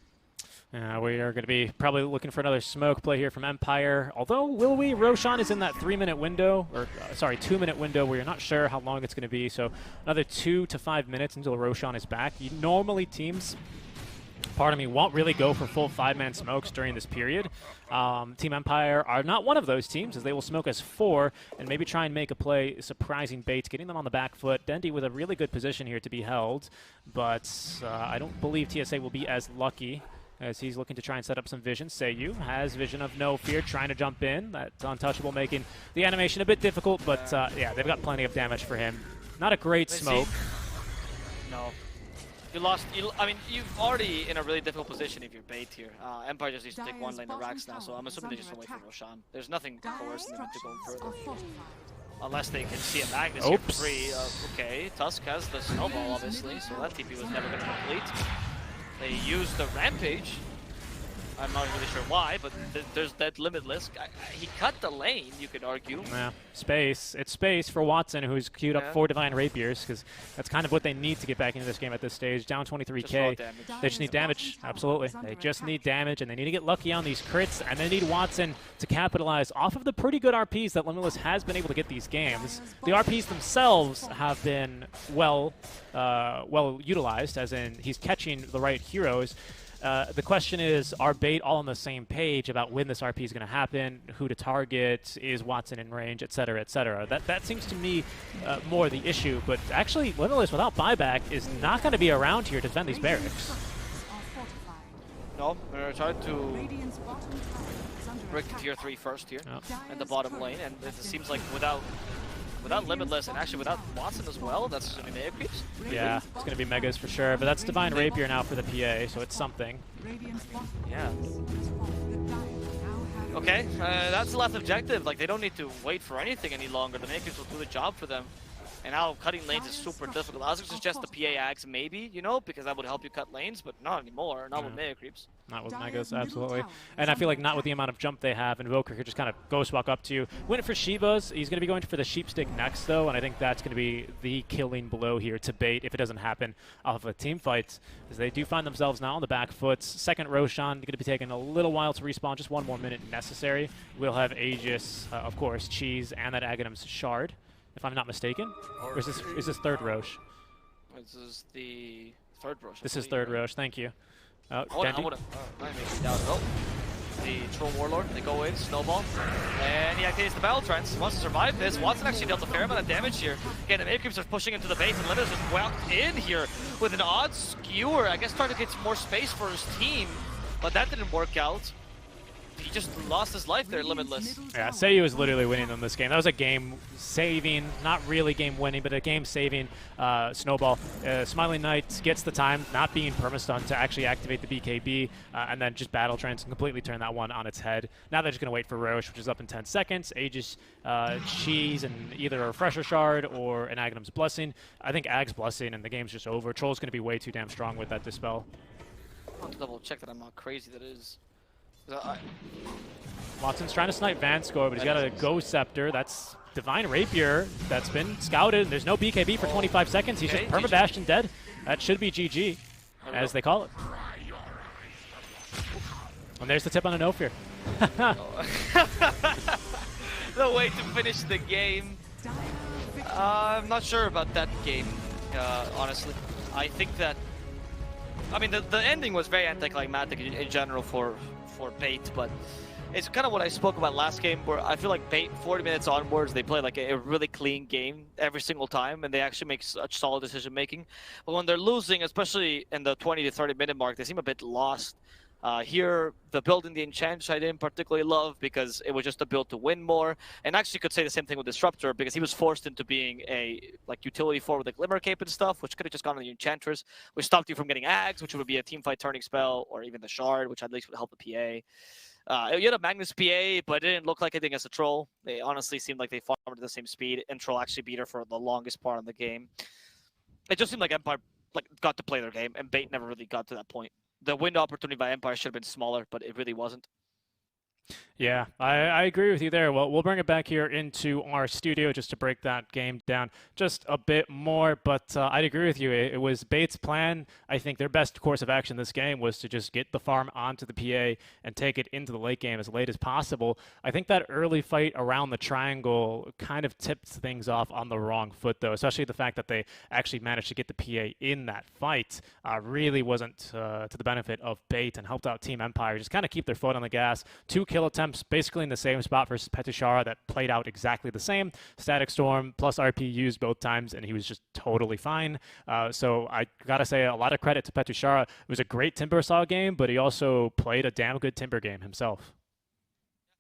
We are going to be probably looking for another smoke play here from Empire. Although, will we? Roshan is in that 3-minute window, or sorry, 2-minute window where you're not sure how long it's going to be. So another 2 to 5 minutes until Roshan is back. Normally teams, pardon me, won't really go for full 5-man smokes during this period. Team Empire are not one of those teams, as they will smoke as 4 and maybe try and make a play, surprising baits, getting them on the back foot. Dendy with a really good position here to be held, but I don't believe TSA will be as lucky, as he's looking to try and set up some vision. Seiyu has vision of No Fear, trying to jump in. That's Untouchable, making the animation a bit difficult, but yeah, they've got plenty of damage for him. Not a great smoke. No. You lost. I mean, you're already in a really difficult position if you're bait here. Empire just needs to take 1 lane of Rax now, so I'm assuming they just don't wait for Roshan. There's nothing coercing them into going further. Unless they can see a Magnus here for free. Okay, Tusk has the Snowball, obviously, so that TP was never going to complete. They used the Rampage. I'm not really sure why, but there's that Limitless. He cut the lane, you could argue. Yeah, space. It's space for Watson, who's queued up 4 Divine Rapiers, because that's kind of what they need to get back into this game at this stage. Down 23k. They just need damage. Absolutely. They just need damage, and they need to get lucky on these crits, and they need Watson to capitalize off of the pretty good RPs that Limitless has been able to get these games. The RPs themselves have been well utilized, as in he's catching the right heroes. The question is, are Bait all on the same page about when this RP is going to happen, who to target, is Watson in range, etc., etc.? That seems to me more the issue, but actually Limitless without buyback is not going to be around here to defend these barracks. No, we're trying to break the tier 3 first here in the bottom lane, and it seems like without Limitless and actually without Watson as well, that's going to be Mega Creeps. Yeah, it's going to be Megas for sure, but that's Divine Rapier now for the PA, so it's something. Yeah. Okay, that's the last objective. Like, they don't need to wait for anything any longer. The Mega Creeps will do the job for them. And now cutting lanes is super difficult. I was going to suggest the PA Ags maybe, you know, because that would help you cut lanes, but not anymore. Not with Mega Creeps. Not with Megas, absolutely. And I feel like not with the amount of jump they have, Invoker could just kind of ghost walk up to you. Went for Shiva's. He's going to be going for the Sheep Stick next, though, and I think that's going to be the killing blow here to Bait if it doesn't happen off of a team fight, as they do find themselves now on the back foot. Second Roshan going to be taking a little while to respawn, just 1 more minute necessary. We'll have Aegis, of course, Cheese, and that Aghanim's Shard, if I'm not mistaken. Or is this third Roche? This is the third Roche. This is third Roche, thank you. I the Troll Warlord, they go in, Snowball, and he activates the Battle Trance. He wants to survive this. Watson actually dealt a fair amount of damage here. Again, the Mega Creeps are pushing into the base, and Limitless just walked in here with an odd skewer, I guess trying to get some more space for his team, but that didn't work out. He just lost his life there, Limitless. Yeah, Seiyu was literally winning them this game. That was a game-saving, not really game-winning, but a game-saving snowball. Smiling Knight gets the time, not being perma-stunned, to actually activate the BKB, and then just Battle Trance and completely turn that one on its head. Now they're just going to wait for Roche, which is up in 10 seconds. Aegis, Cheese, and either a Refresher Shard or an Aghanim's Blessing. I think Ag's Blessing, and the game's just over. Troll's going to be way too damn strong with that Dispel. I'll double-check that I'm not crazy, that is... Watson's trying to snipe Vanscore, but he's got a Ghost Scepter. That's Divine Rapier that's been scouted. There's no BKB for 25 seconds. He's just perma-bashed and dead. That should be GG, as they call it. And there's the tip on a no fear. The way to finish the game. I'm not sure about that game, honestly. I think that... I mean, the ending was very anticlimactic in general for Bait, but it's kind of what I spoke about last game, where I feel like Bait, 40 minutes onwards, they play like a really clean game every single time, and they actually make such solid decision making. But when they're losing, especially in the 20 to 30 minute mark, they seem a bit lost. Here, the build in the Enchantress I didn't particularly love because it was just a build to win more. And actually could say the same thing with Disruptor because he was forced into being a utility 4 with the Glimmer Cape and stuff, which could have just gone on the Enchantress, which stopped you from getting Ags, which would be a teamfight turning spell, or even the Shard, which at least would help the PA. You had a Magnus PA, but it didn't look like anything as a Troll. They honestly seemed like they farmed at the same speed, and Troll actually beat her for the longest part of the game. It just seemed like Empire got to play their game, and Bait never really got to that point. The window opportunity by Empire should have been smaller, but it really wasn't. Yeah, I agree with you there. Well, we'll bring it back here into our studio just to break that game down just a bit more. But I'd agree with you. It was Bait's plan. I think their best course of action this game was to just get the farm onto the PA and take it into the late game as late as possible. I think that early fight around the triangle kind of tipped things off on the wrong foot, though, especially the fact that they actually managed to get the PA in that fight really wasn't to the benefit of Bait and helped out Team Empire just kind of keep their foot on the gas. 2 kill attempts basically in the same spot versus Petushara that played out exactly the same. Static Storm plus RP used both times, and he was just totally fine. So I gotta say a lot of credit to Petushara. It was a great Timbersaw game, but he also played a damn good Timber game himself.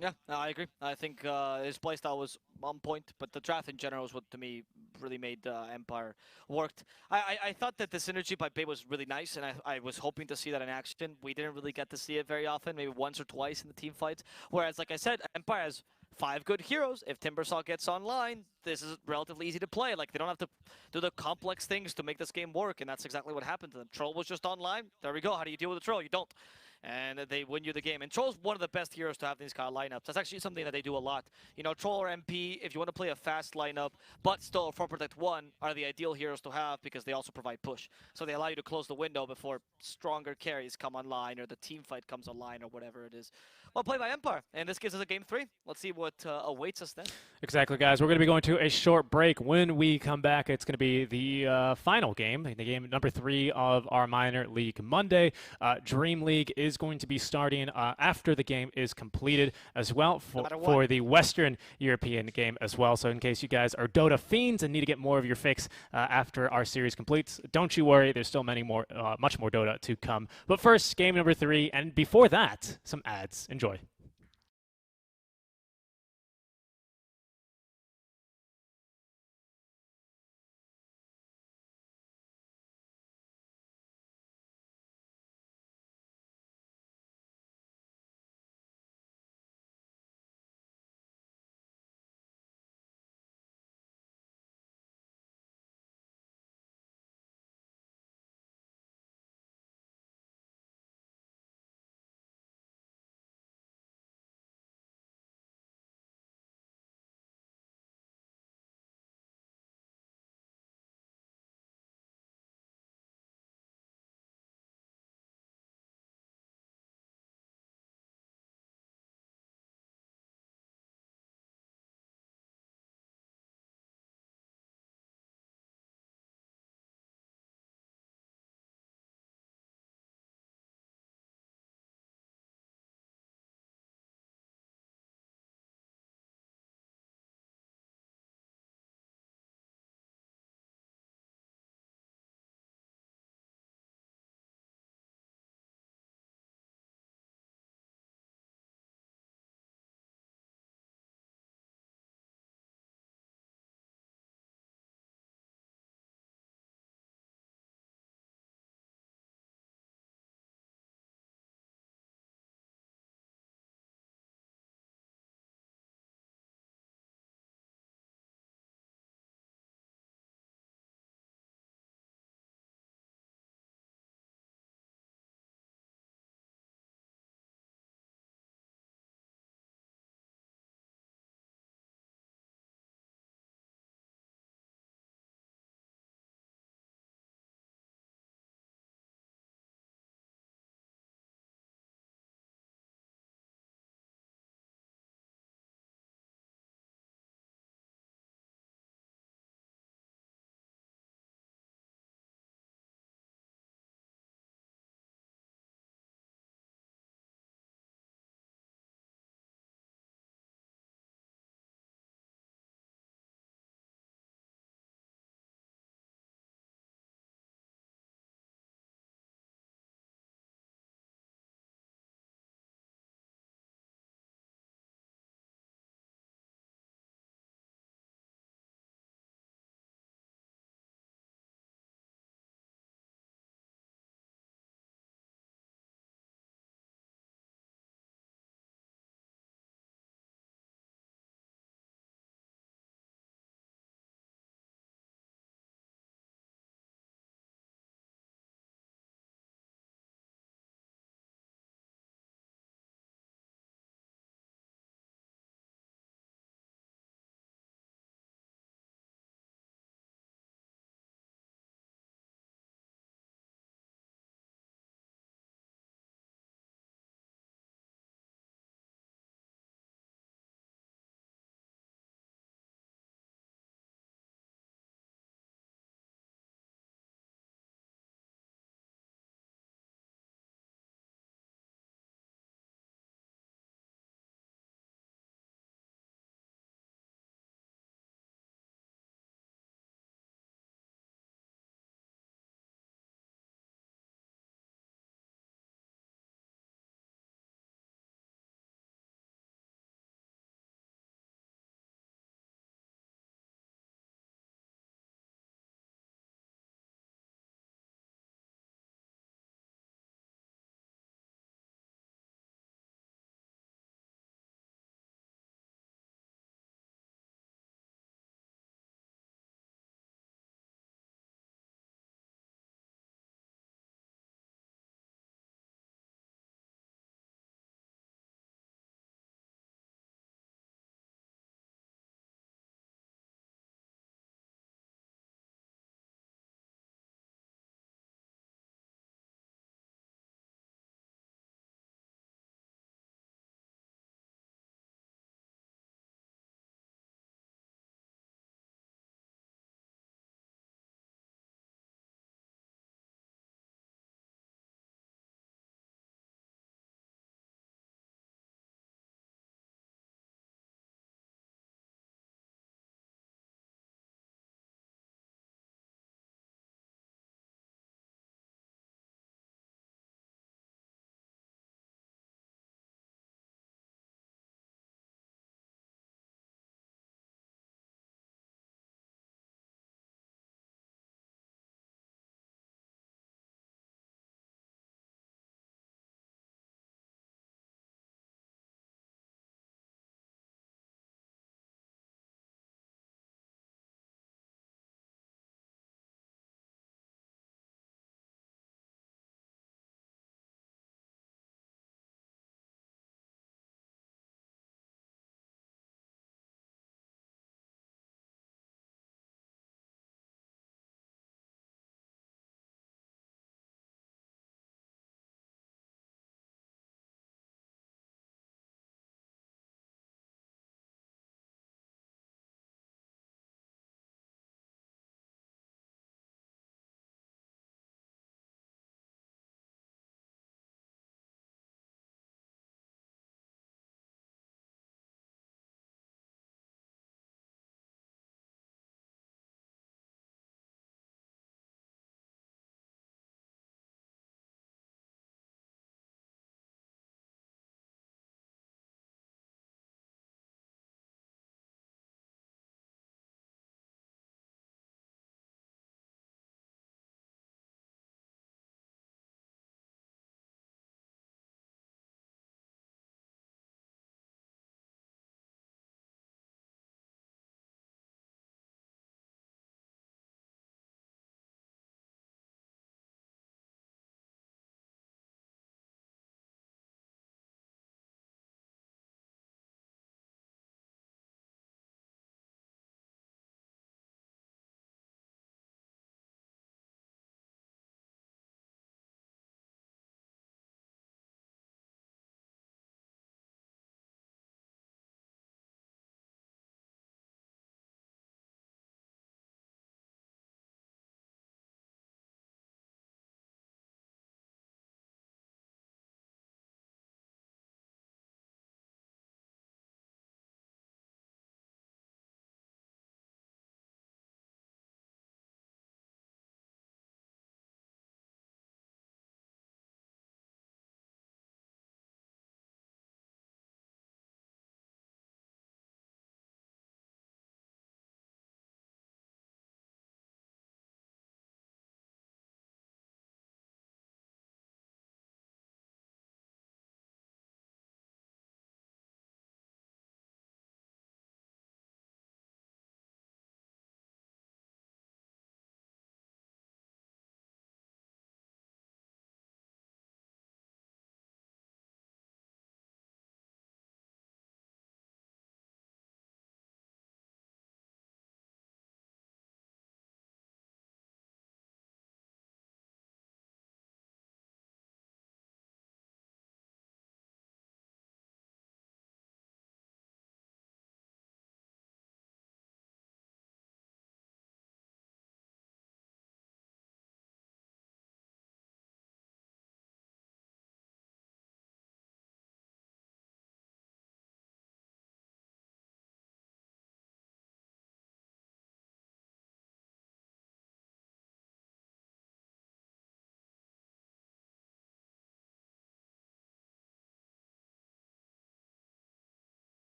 Yeah, no, I agree. I think his playstyle was on point, but the draft in general is what, to me, really made Empire worked. I thought that the synergy by Bait was really nice, and I was hoping to see that in action. We didn't really get to see it very often, maybe once or twice in the team fights. Whereas, like I said, Empire has 5 good heroes. If Timbersaw gets online, this is relatively easy to play. Like, they don't have to do the complex things to make this game work, and that's exactly what happened to them. Troll was just online. There we go. How do you deal with a Troll? You don't. and they win you the game. And Troll's one of the best heroes to have in these kind of lineups. That's actually something that they do a lot. You know, Troll or MP, if you want to play a fast lineup, but still 4 Protect 1 are the ideal heroes to have because they also provide push. So they allow you to close the window before stronger carries come online or the team fight comes online or whatever it is. Well played by Empire, and this gives us a game 3. Let's see what awaits us then. Exactly, guys. We're going to be going to a short break. When we come back, it's going to be the final game, the game number 3 of our minor league Monday. DreamLeague is going to be starting after the game is completed as well for the Western European game as well. So in case you guys are Dota fiends and need to get more of your fix after our series completes, don't you worry. There's still much more Dota to come. But first, game number 3, and before that, some ads. Enjoy.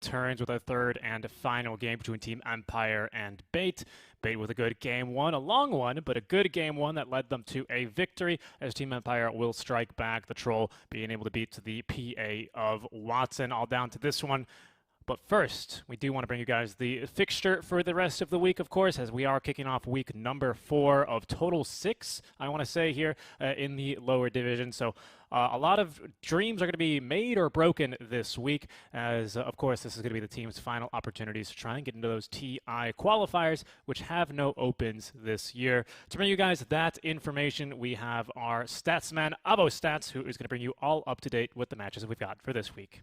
turns with our third and final game between Team Empire and Bait. Bait with a good game one, a long one, but a good game one that led them to a victory as Team Empire will strike back, the Troll being able to beat the PA of Watson. All down to this one. But first, we do want to bring you guys the fixture for the rest of the week, of course, as we are kicking off week number 4 of total 6, I want to say, here in the lower division. So a lot of dreams are going to be made or broken this week, as, of course, this is going to be the team's final opportunities to try and get into those TI qualifiers, which have no opens this year. To bring you guys that information, we have our statsman, Avo Stats, who is going to bring you all up to date with the matches we've got for this week.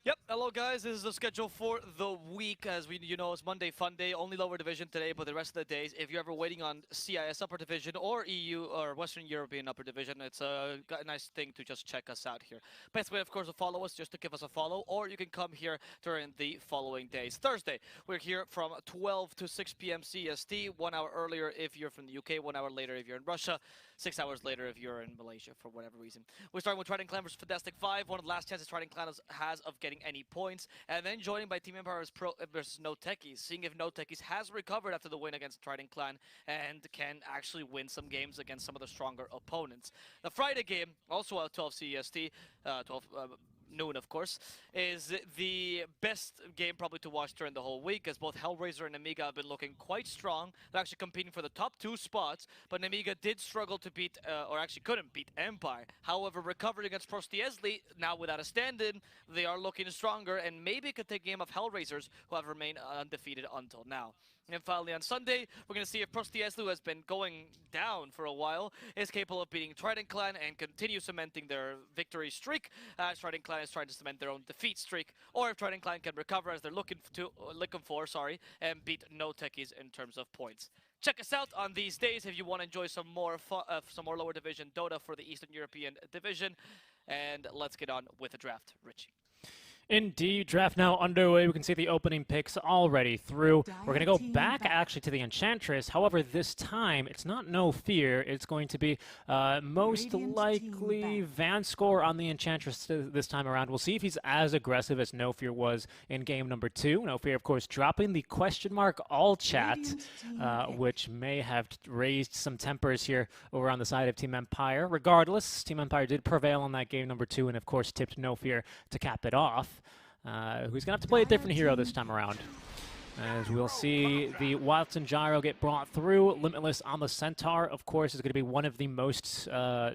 Yep, hello guys, this is the schedule for the week. As you know, it's Monday Fun Day, only lower division today, but the rest of the days, if you're ever waiting on CIS upper division or EU or Western European upper division, it's a nice thing to just check us out here. Best way, of course, to follow us, just to give us a follow, or you can come here during the following days. Thursday, we're here from 12 to 6 p.m. CST, 1 hour earlier if you're from the UK, 1 hour later if you're in Russia, 6 hours later if you're in Malaysia for whatever reason. We're starting with Trident Clan versus Fantastic 5, one of the last chances Trident Clan has of getting any points, and then joining by Team Empire versus No Techies, seeing if No Techies has recovered after the win against Trident Clan and can actually win some games against some of the stronger opponents. The Friday game, also at 12 CEST, 12 noon, of course, is the best game probably to watch during the whole week, as both Hellraiser and Amiga have been looking quite strong. They're actually competing for the top 2 spots, but Amiga did struggle to beat, or actually couldn't beat Empire. However, recovered against Prostiesli, now without a stand-in, they are looking stronger and maybe could take a game of Hellraisers, who have remained undefeated until now. And finally, on Sunday, we're going to see if Prostieslu, who has been going down for a while, is capable of beating Trident Clan and continue cementing their victory streak, as Trident Clan is trying to cement their own defeat streak, or if Trident Clan can recover as they're looking for, and beat No Techies in terms of points. Check us out on these days if you want to enjoy some more lower division Dota for the Eastern European division. And let's get on with the draft. Richie. Indeed, draft now underway. We can see the opening picks already through. We're going to go back actually to the Enchantress. However, this time, it's not No Fear. It's going to be most likely Vanscore on the Enchantress this time around. We'll see if he's as aggressive as No Fear was in game number 2. No Fear, of course, dropping the question mark all chat, which may have raised some tempers here over on the side of Team Empire. Regardless, Team Empire did prevail on that game number 2 and, of course, tipped No Fear to cap it off. Who's going to have to play a different hero this time around. As we'll see the Watson Gyro get brought through. Limitless on the Centaur, of course, is going to be one of the most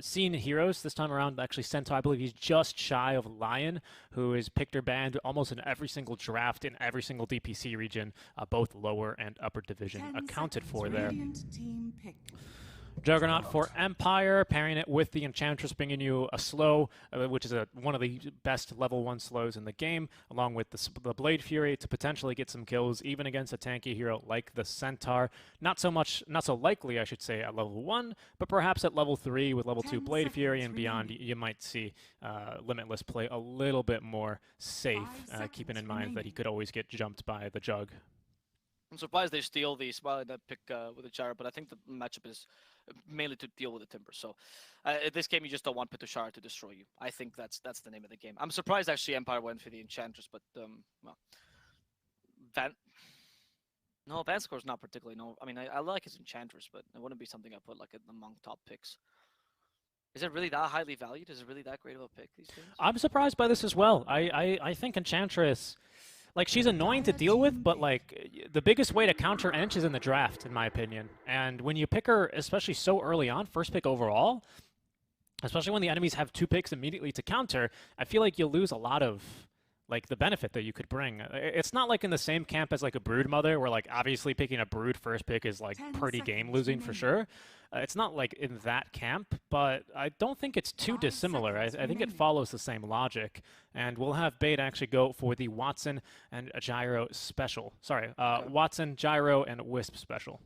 seen heroes this time around. Actually, Centaur, I believe he's just shy of Lion, who is picked or banned almost in every single draft in every single DPC region, both lower and upper division accounted for there. Juggernaut for Empire, pairing it with the Enchantress, bringing you a slow, which is one of the best level 1 slows in the game, along with the Blade Fury to potentially get some kills, even against a tanky hero like the Centaur. Not so likely, I should say, at level 1, but perhaps at level 3 with level 2 Blade Fury and beyond, you might see Limitless play a little bit more safe, keeping in mind that he could always get jumped by the Jug. I'm surprised they steal the Smiley that pick with the Gyro, but I think the matchup is mainly to deal with the Timber. So in this game, you just don't want Pitushara to destroy you. I think that's the name of the game. I'm surprised actually Empire went for the Enchantress, but well, Vanscore's not particularly. No, I mean I like his Enchantress, but it wouldn't be something I put like among top picks. Is it really that highly valued? Is it really that great of a pick these days? I'm surprised by this as well. I think Enchantress, like, she's annoying to deal with, but, like, the biggest way to counter Ench is in the draft, in my opinion. And when you pick her, especially so early on, first pick overall, especially when the enemies have 2 picks immediately to counter, I feel like you lose a lot of, like, the benefit that you could bring. It's not like in the same camp as, like, a Brood Mother, where, like, obviously picking a Brood first pick is, like, pretty game-losing for sure. It's not, like, in that camp, but I don't think it's too dissimilar. I think it follows the same logic. And we'll have Bait actually go for the Watson and Gyro special. Sorry, Watson, Gyro, and Wisp special.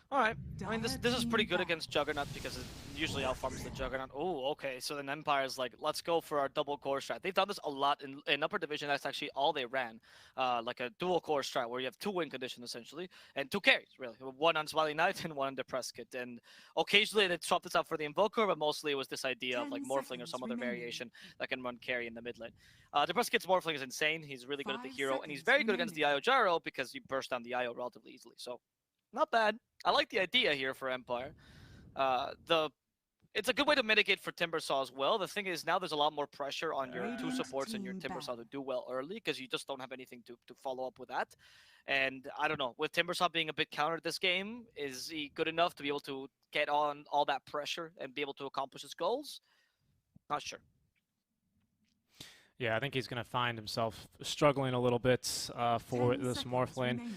All right. I mean, this is pretty good against Juggernaut because it usually outfarms the Juggernaut. Oh, okay. So then Empire's like, let's go for our double core strat. They've done this a lot in upper division. That's actually all they ran, like a dual core strat where you have 2 win condition essentially and 2 carries really, one on Swally Knight and one on Depress Kit. And occasionally they swapped this out for the Invoker, but mostly it was this idea of like Morphling or some other variation that can run carry in the mid lane. Depress Kit's Morphling is insane. He's really good at the hero, and he's very good against the IO Gyro because you burst down the IO relatively easily. So not bad. I like the idea here for Empire. It's a good way to mitigate for Timbersaw as well. The thing is, now there's a lot more pressure on your 2 supports and your Timbersaw to do well early because you just don't have anything to follow up with that. And I don't know, with Timbersaw being a bit countered this game, is he good enough to be able to get on all that pressure and be able to accomplish his goals? Not sure. Yeah, I think he's going to find himself struggling a little bit for this Morph lane.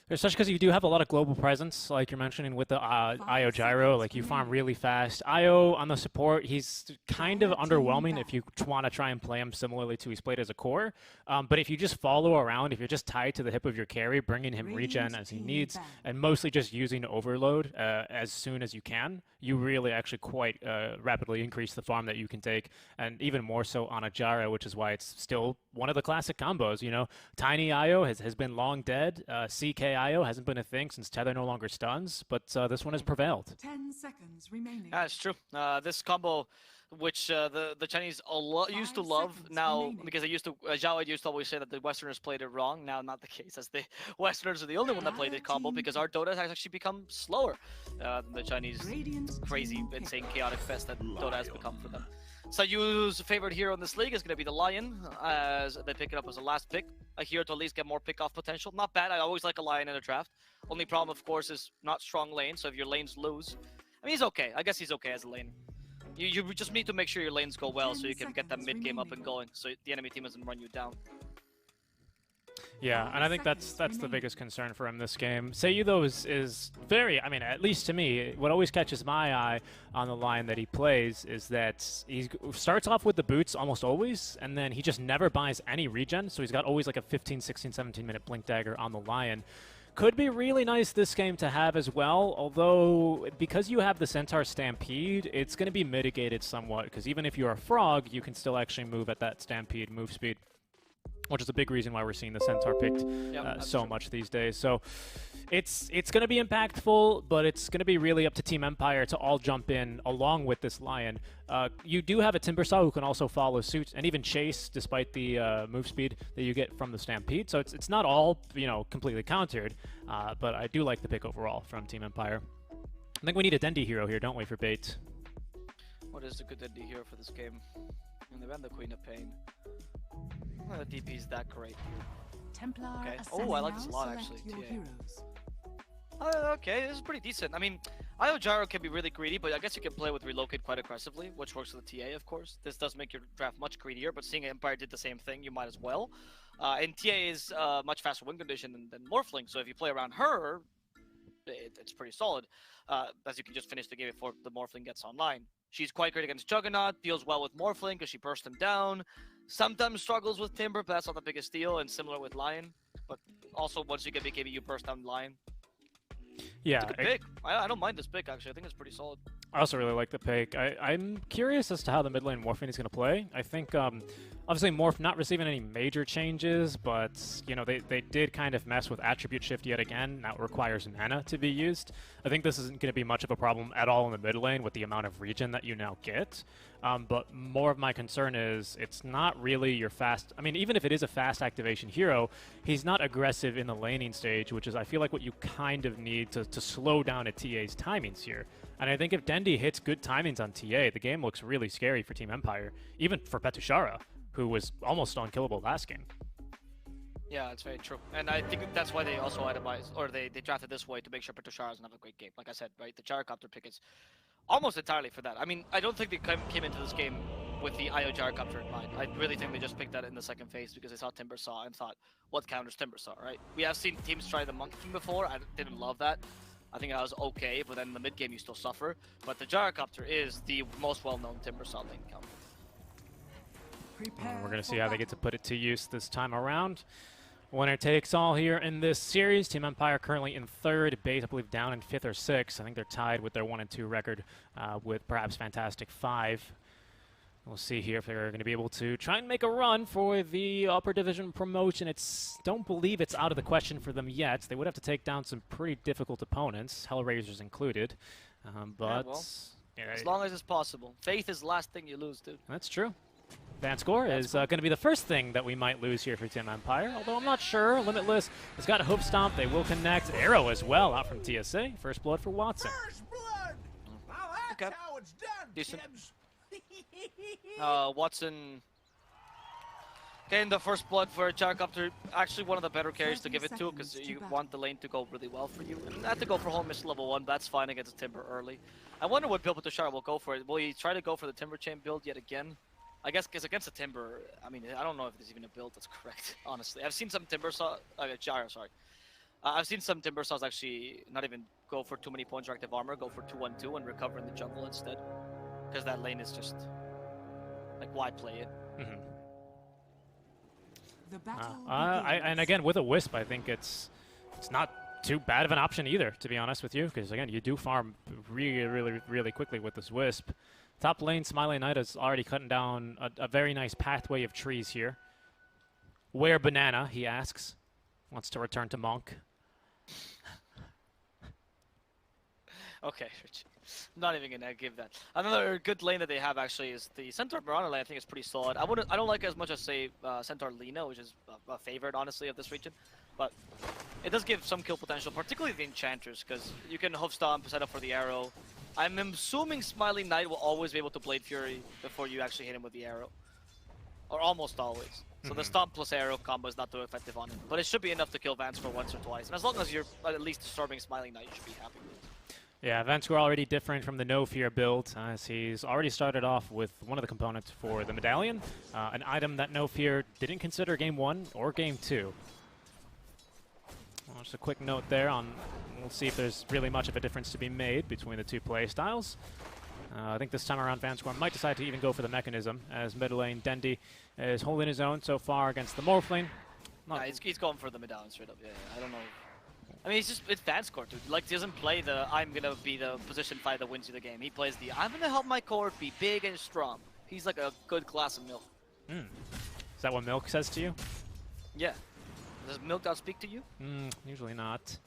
Especially because you do have a lot of global presence, like you're mentioning with the IO Gyro. Like, you farm really fast. IO on the support, he's kind of underwhelming if you want to try and play him similarly to he's played as a core. But if you just follow around, if you're just tied to the hip of your carry, bringing him regen as he needs, and mostly just using Overload as soon as you can, you really actually quite rapidly increase the farm that you can take, and even more so on a Gyro, which is why it's still one of the classic combos. You know, Tiny IO has been long dead. CK IO hasn't been a thing since Tether no longer stuns, but this one has prevailed. 10 seconds remaining. That's true. This combo, which the Chinese used to love, now because they used to, Zhao used to always say that the Westerners played it wrong. Now not the case, as the Westerners are the only one that played the combo because our Dota has actually become slower than the Chinese crazy, insane, chaotic fest that Dota has become for them. Sayu's favorite hero in this league is going to be the Lion, as they pick it up as a last pick. A hero to at least get more pick-off potential. Not bad. I always like a Lion in a draft. Only problem, of course, is not strong lane, so if your lanes lose... I mean, he's okay. I guess he's okay as a lane. You just need to make sure your lanes go well so you can get that mid-game up and going, so the enemy team doesn't run you down. Yeah, and I think that's the biggest concern for him this game. Seiyu, though, is very, I mean, at least to me, what always catches my eye on the line that he plays is that he starts off with the boots almost always, and then he just never buys any regen, so he's got always like a 15, 16, 17-minute Blink Dagger on the Lion. Could be really nice this game to have as well, although because you have the Centaur Stampede, it's going to be mitigated somewhat, because even if you're a Frog, you can still actually move at that Stampede move speed, which is a big reason why we're seeing the Centaur picked so much these days. So it's going to be impactful, but it's going to be really up to Team Empire to all jump in along with this Lion. You do have a Timbersaw who can also follow suit and even chase despite the move speed that you get from the Stampede. So it's not all, you know, completely countered, but I do like the pick overall from Team Empire. I think we need a Dendi hero here, don't we, for bait? What is a good Dendi hero for this game? And they ran the Queen of Pain. The DP is that great. Templar okay. Oh, I like this a lot actually. Okay, this is pretty decent. I mean, IO Gyro can be really greedy, but I guess you can play with Relocate quite aggressively, which works for the TA, of course. This does make your draft much greedier, but seeing Empire did the same thing, you might as well. And TA is much faster win condition than Morphling, so if you play around her, it's pretty solid, as you can just finish the game before the Morphling gets online. She's quite great against Juggernaut, deals well with Morphling because she bursts him down. Sometimes struggles with Timber, but that's not the biggest deal, and similar with Lion. But also, once you get BKB, you burst down Lion. Yeah, it's a good pick. I don't mind this pick, actually. I think it's pretty solid. I also really like the pick. I'm curious as to how the mid lane Morphing is going to play. I think, obviously, Morph not receiving any major changes, but, you know, they did kind of mess with Attribute Shift yet again. That requires mana to be used. I think this isn't going to be much of a problem at all in the mid lane with the amount of regen that you now get. But more of my concern is it's not really your fast... I mean, even if it is a fast activation hero, he's not aggressive in the laning stage, which is, I feel like, what you kind of need to slow down a TA's timings here. And I think if Dendi hits good timings on TA, the game looks really scary for Team Empire, even for Petushara, who was almost unkillable last game. Yeah, that's very true. And I think that's why they also itemized, or they drafted this way to make sure Petushara doesn't have a great game. Like I said, right, the Gyrocopter pick is almost entirely for that. I mean, I don't think they came into this game with the IO Gyrocopter in mind. I really think they just picked that in the second phase because they saw Timbersaw and thought, what counters Timbersaw, right? We have seen teams try the Monkey King before. I didn't love that. I think that was okay, but then in the mid game you still suffer. But the Gyrocopter is the most well-known Timbersaw lane counter. We're going to see how they get to put it to use this time around. Winner takes all here in this series. Team Empire currently in third, base I believe down in fifth or sixth. I think they're tied with their 1-2 record with perhaps Fantastic 5. We'll see here if they're going to be able to try and make a run for the upper division promotion. Don't believe it's out of the question for them yet. They would have to take down some pretty difficult opponents, Hellraisers included. But yeah, as long as it's possible. Faith is the last thing you lose, dude. That's true. Vanscore is going to be the first thing that we might lose here for Team Empire, although I'm not sure. Limitless has got a Hoof Stomp. They will connect. Arrow as well out from TSA. First blood for Watson. First blood. Well, that's Okay. how it's done, Decent. kids. Watson getting the first blood for Gyrocopter. Actually one of the better carries to 30 give it to because seconds to you battle. want the lane to go really well for you. And not to go for home mission level 1, that's fine against Timber early. I wonder what build Patushara will go for. Will he try to go for the Timber Chain build yet again? I guess because against the Timber, I mean, I don't know if there's even a build that's correct, honestly. I've seen some Timber Saw, Gyro, sorry. I've seen some Timber Saws actually not even go for too many points or active armor, go for 2-1-2 and recover in the jungle instead. Because that lane is just, like, why play it? Mm-hmm. The battle And again, with a Wisp, I think it's not too bad of an option either, to be honest with you, because again, you do farm really quickly with this Wisp. Top lane, Smiley Knight is already cutting down a very nice pathway of trees here. Where Banana, he asks, wants to return to Monk. Okay, Rich. I'm not even gonna give that. Another good lane that they have actually is the Centaur Mirana lane. I think is pretty solid. I don't like it as much as say Centaur Lina, which is a favorite honestly of this region, but it does give some kill potential, particularly the Enchantress, because you can Hoof Stomp, set up for the arrow. I'm assuming Smiley Knight will always be able to Blade Fury before you actually hit him with the arrow, or almost always. So the Stomp plus arrow combo is not too effective on him, but it should be enough to kill Vance for once or twice. And as long as you're at least disturbing Smiley Knight, you should be happy with it. Yeah, Vanscore already different from the No Fear build, as he's already started off with one of the components for the Medallion, an item that No Fear didn't consider Game 1 or Game 2. Well, just a quick note there on, we'll see if there's really much of a difference to be made between the two play styles. I think this time around Vanscore might decide to even go for the mechanism, as mid lane Dendi is holding his own so far against the Morph lane. Nah, he's going for the Medallion straight up, yeah, I don't know. I mean, it's Vanscore, dude. Like, he doesn't play the I'm gonna be the position 5 that wins you the game. He plays the I'm gonna help my core be big and strong. He's like a good glass of milk. Is that what Milk says to you? Yeah. Does Milk not speak to you? Usually not.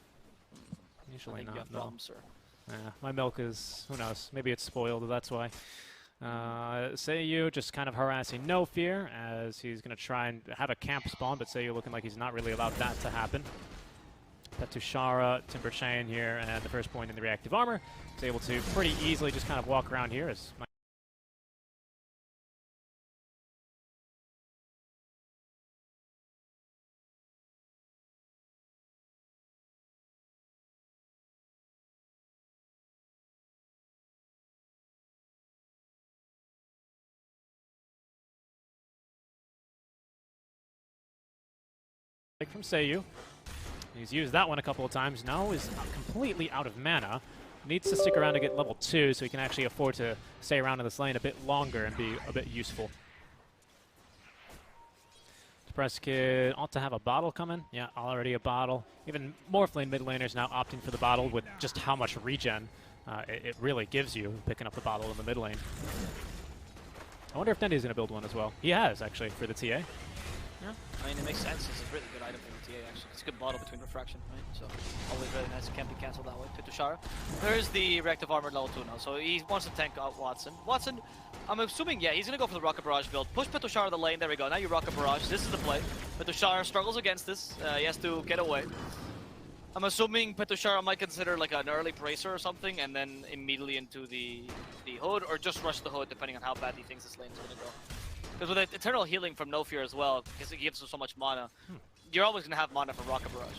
I Usually think not, you have no. problems, sir. Yeah, my milk is, who knows, maybe it's spoiled, that's why. Seiyu just kind of harassing No Fear, as he's going to try and have a camp spawn, but Seiyu looking like he's not really allowed that to happen. Patushara, Timber Chain here, and the first point in the reactive armor. He's able to pretty easily just kind of walk around here as from Seiyu. He's used that one a couple of times. Now is completely out of mana. Needs to stick around to get level 2 so he can actually afford to stay around in this lane a bit longer and be a bit useful. Depressed Kid ought to have a bottle coming. Yeah, already a bottle. Even Morph lane mid laners now opting for the bottle with just how much regen it really gives you picking up the bottle in the mid lane. I wonder if Dendy's going to build one as well. He has, actually, for the TA. Yeah, I mean, it makes sense. It's a really good item for the TA, actually. It's a good bottle between refraction, right? So, always really nice. Can't be cancelled that way. Pitushara. There's the reactive armor level 2 now, so he wants to tank out Watson. Watson, I'm assuming, yeah, he's going to go for the Rocket Barrage build. Push Pitushara the lane. There we go. Now you Rocket Barrage. This is the play. Pitushara struggles against this. He has to get away. I'm assuming Pitushara might consider like an early bracer or something, and then immediately into the hood, or just rush the hood, depending on how bad he thinks this lane is going to go. Because with Eternal Healing from No Fear as well, because it gives him so much mana, you're always going to have mana for Rocket Barrage.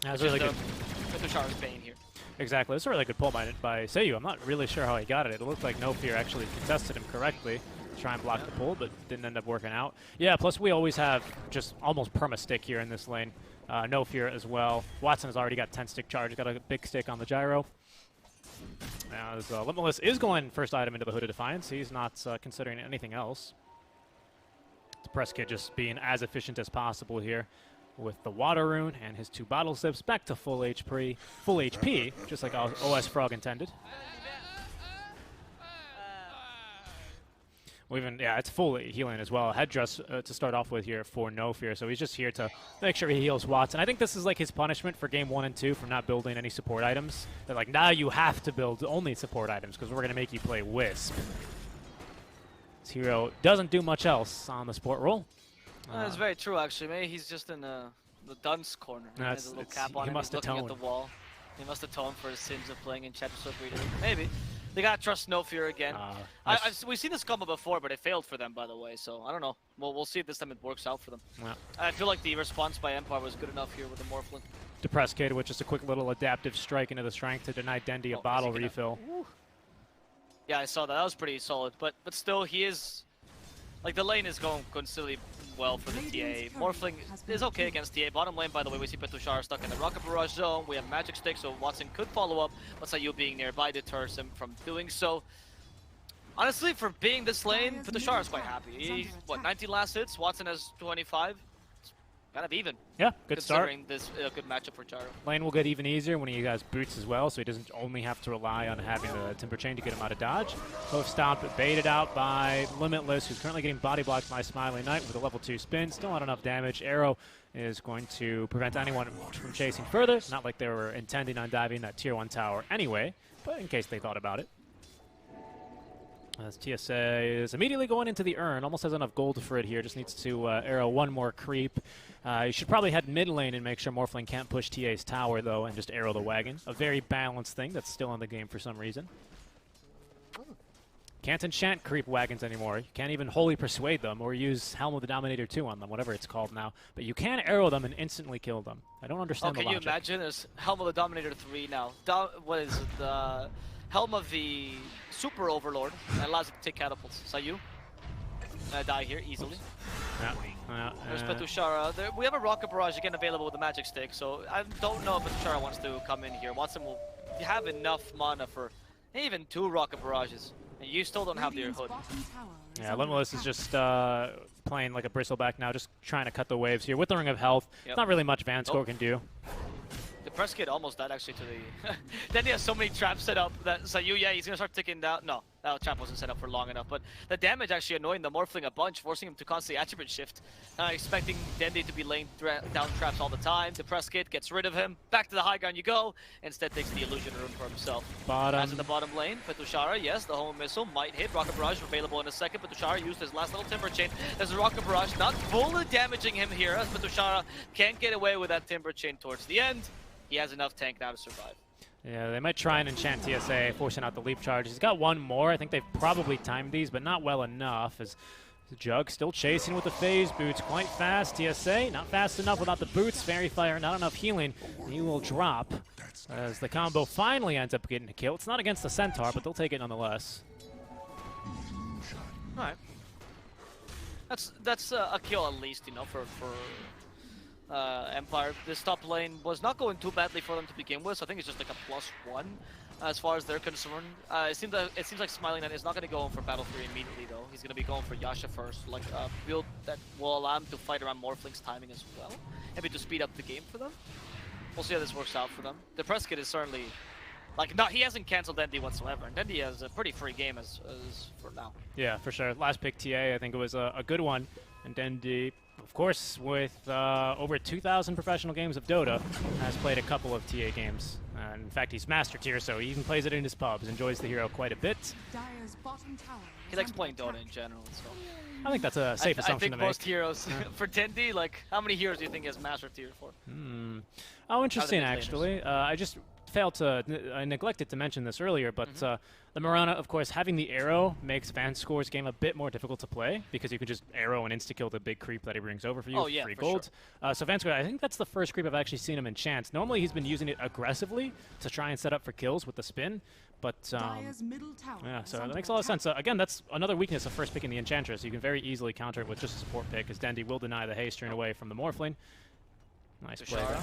That's really good. Pitushara's bane here. Exactly. That's a really good pull by Seiyu. I'm not really sure how he got it. It looked like No Fear actually contested him correctly to try and block the pull, but didn't end up working out. Yeah, plus we always have just almost perma-stick here in this lane. No Fear as well. Watson has already got 10-stick charge. He's got a big stick on the gyro. Now, as Limitless is going first item into the Hood of Defiance, he's not considering anything else. Depressed Kid just being as efficient as possible here. with the Water Rune and his 2 Bottle Sips back to full HP, just like OS Frog intended. Yeah, it's full healing as well. Headdress to start off with here for No Fear, so he's just here to make sure he heals Watson. I think this is like his punishment for game 1 and 2 for not building any support items. They're like, now you have to build only support items because we're going to make you play Wisp. This hero doesn't do much else on the support role. That's very true, actually. Maybe he's just in the dunce corner. He has a little cap on him. He's looking at the wall. He must atone for his sins of playing in Chattersoft Reader. Maybe. They gotta trust No Fear again. We've seen this combo before, but it failed for them, by the way. So I don't know. We'll see if this time it works out for them. Yeah. I feel like the response by Empire was good enough here with the Morphling. Depressed Kid with just a quick little adaptive strike into the strength to deny Dendi a bottle refill. Yeah, I saw that. That was pretty solid. But still, he is like the lane is going considerably well for the TA. Morphling is okay against TA. Bottom lane, by the way, we see Petushara stuck in the Rocket Barrage zone. We have Magic Stick, so Watson could follow up, but Sayu being nearby deters him from doing so. Honestly, for being this lane, Petushara is quite happy. He's, what, 19 last hits? Watson has 25. It's kind of even. Yeah, good start. Considering this good matchup for Charo. Lane will get even easier when he has boots as well, so he doesn't only have to rely on having the Timber Chain to get him out of dodge. Both stomped, baited out by Limitless, who's currently getting body blocked by Smiling Knight with a level 2 spin. Still not enough damage. Arrow is going to prevent anyone from chasing further. Not like they were intending on diving that tier 1 tower anyway, but in case they thought about it. As TSA is immediately going into the urn, almost has enough gold for it here, just needs to arrow one more creep. You should probably head mid lane and make sure Morphling can't push TA's tower, though, and just arrow the wagon. A very balanced thing that's still in the game for some reason. Can't enchant creep wagons anymore. You can't even wholly persuade them or use Helm of the Dominator 2 on them, whatever it's called now. But you can arrow them and instantly kill them. I don't understand the logic. Can you imagine? There's Helm of the Dominator 3 now. What is it? The Helm of the Super Overlord that allows you to take catapults. Sayu die here easily. There's Petushara. We have a Rocket Barrage again available with the Magic Stick, so I don't know if Petushara wants to come in here. Watson will have enough mana for even 2 Rocket Barrages, and you still don't have your hood. Yeah, Limitless is just playing like a bristleback now, just trying to cut the waves here with the Ring of Health. Yep. Not really much Vanscore can do. The press kid almost died actually to the... Then he has so many traps set up that Sayu, yeah, he's going to start ticking down. No, that trap wasn't set up for long enough. But the damage actually annoying the Morphling a bunch, forcing him to constantly attribute shift. Expecting Dendi to be laying down traps all the time. The press kid gets rid of him. Back to the high ground you go. Instead takes the illusion rune for himself. As in the bottom lane, Petushara, yes, the home missile might hit. Rocket Barrage available in a second. Petushara used his last little Timber Chain. There's a Rocket Barrage not fully damaging him here, as Petushara can't get away with that Timber Chain towards the end. He has enough tank now to survive. Yeah, they might try and enchant TSA, forcing out the leap charge. He's got one more. I think they've probably timed these, but not well enough. As the Jug still chasing with the phase boots quite fast. TSA not fast enough without the boots. Fairy Fire, not enough healing. He will drop as the combo finally ends up getting a kill. It's not against the Centaur, but they'll take it nonetheless. All right. That's a kill at least, you know, for Empire. This top lane was not going too badly for them to begin with, so I think it's just like a +1 as far as they're concerned. It seems like Smiling Knight is not going to go in for Battle 3 immediately, though. He's going to be going for Yasha first, like a build that will allow him to fight around Morphling's timing as well, maybe to speed up the game for them. We'll see how this works out for them. The press kit is certainly, like, he hasn't cancelled Dendi whatsoever, and Dendi has a pretty free game as for now. Yeah, for sure. Last pick TA, I think it was a good one, and Dendi, of course, with over 2,000 professional games of Dota, has played a couple of TA games. In fact, he's Master Tier, so he even plays it in his pubs, enjoys the hero quite a bit. He likes playing Dota in general, so... I think that's a safe assumption to make. I think most heroes, for Dendi, like, how many heroes do you think he has Master Tier for? Oh, interesting, actually. I just I neglected to mention this earlier, but the Mirana, of course, having the arrow makes Vanscore's game a bit more difficult to play because you can just arrow and insta-kill the big creep that he brings over for you for free gold. Sure. So Vanscore, I think that's the first creep I've actually seen him enchant. Normally he's been using it aggressively to try and set up for kills with the spin, but yeah, so that makes a lot of sense. Again, that's another weakness of first picking the Enchantress. You can very easily counter it with just a support pick, as Dendi will deny the haste turn away from the Morphling. Nice play there.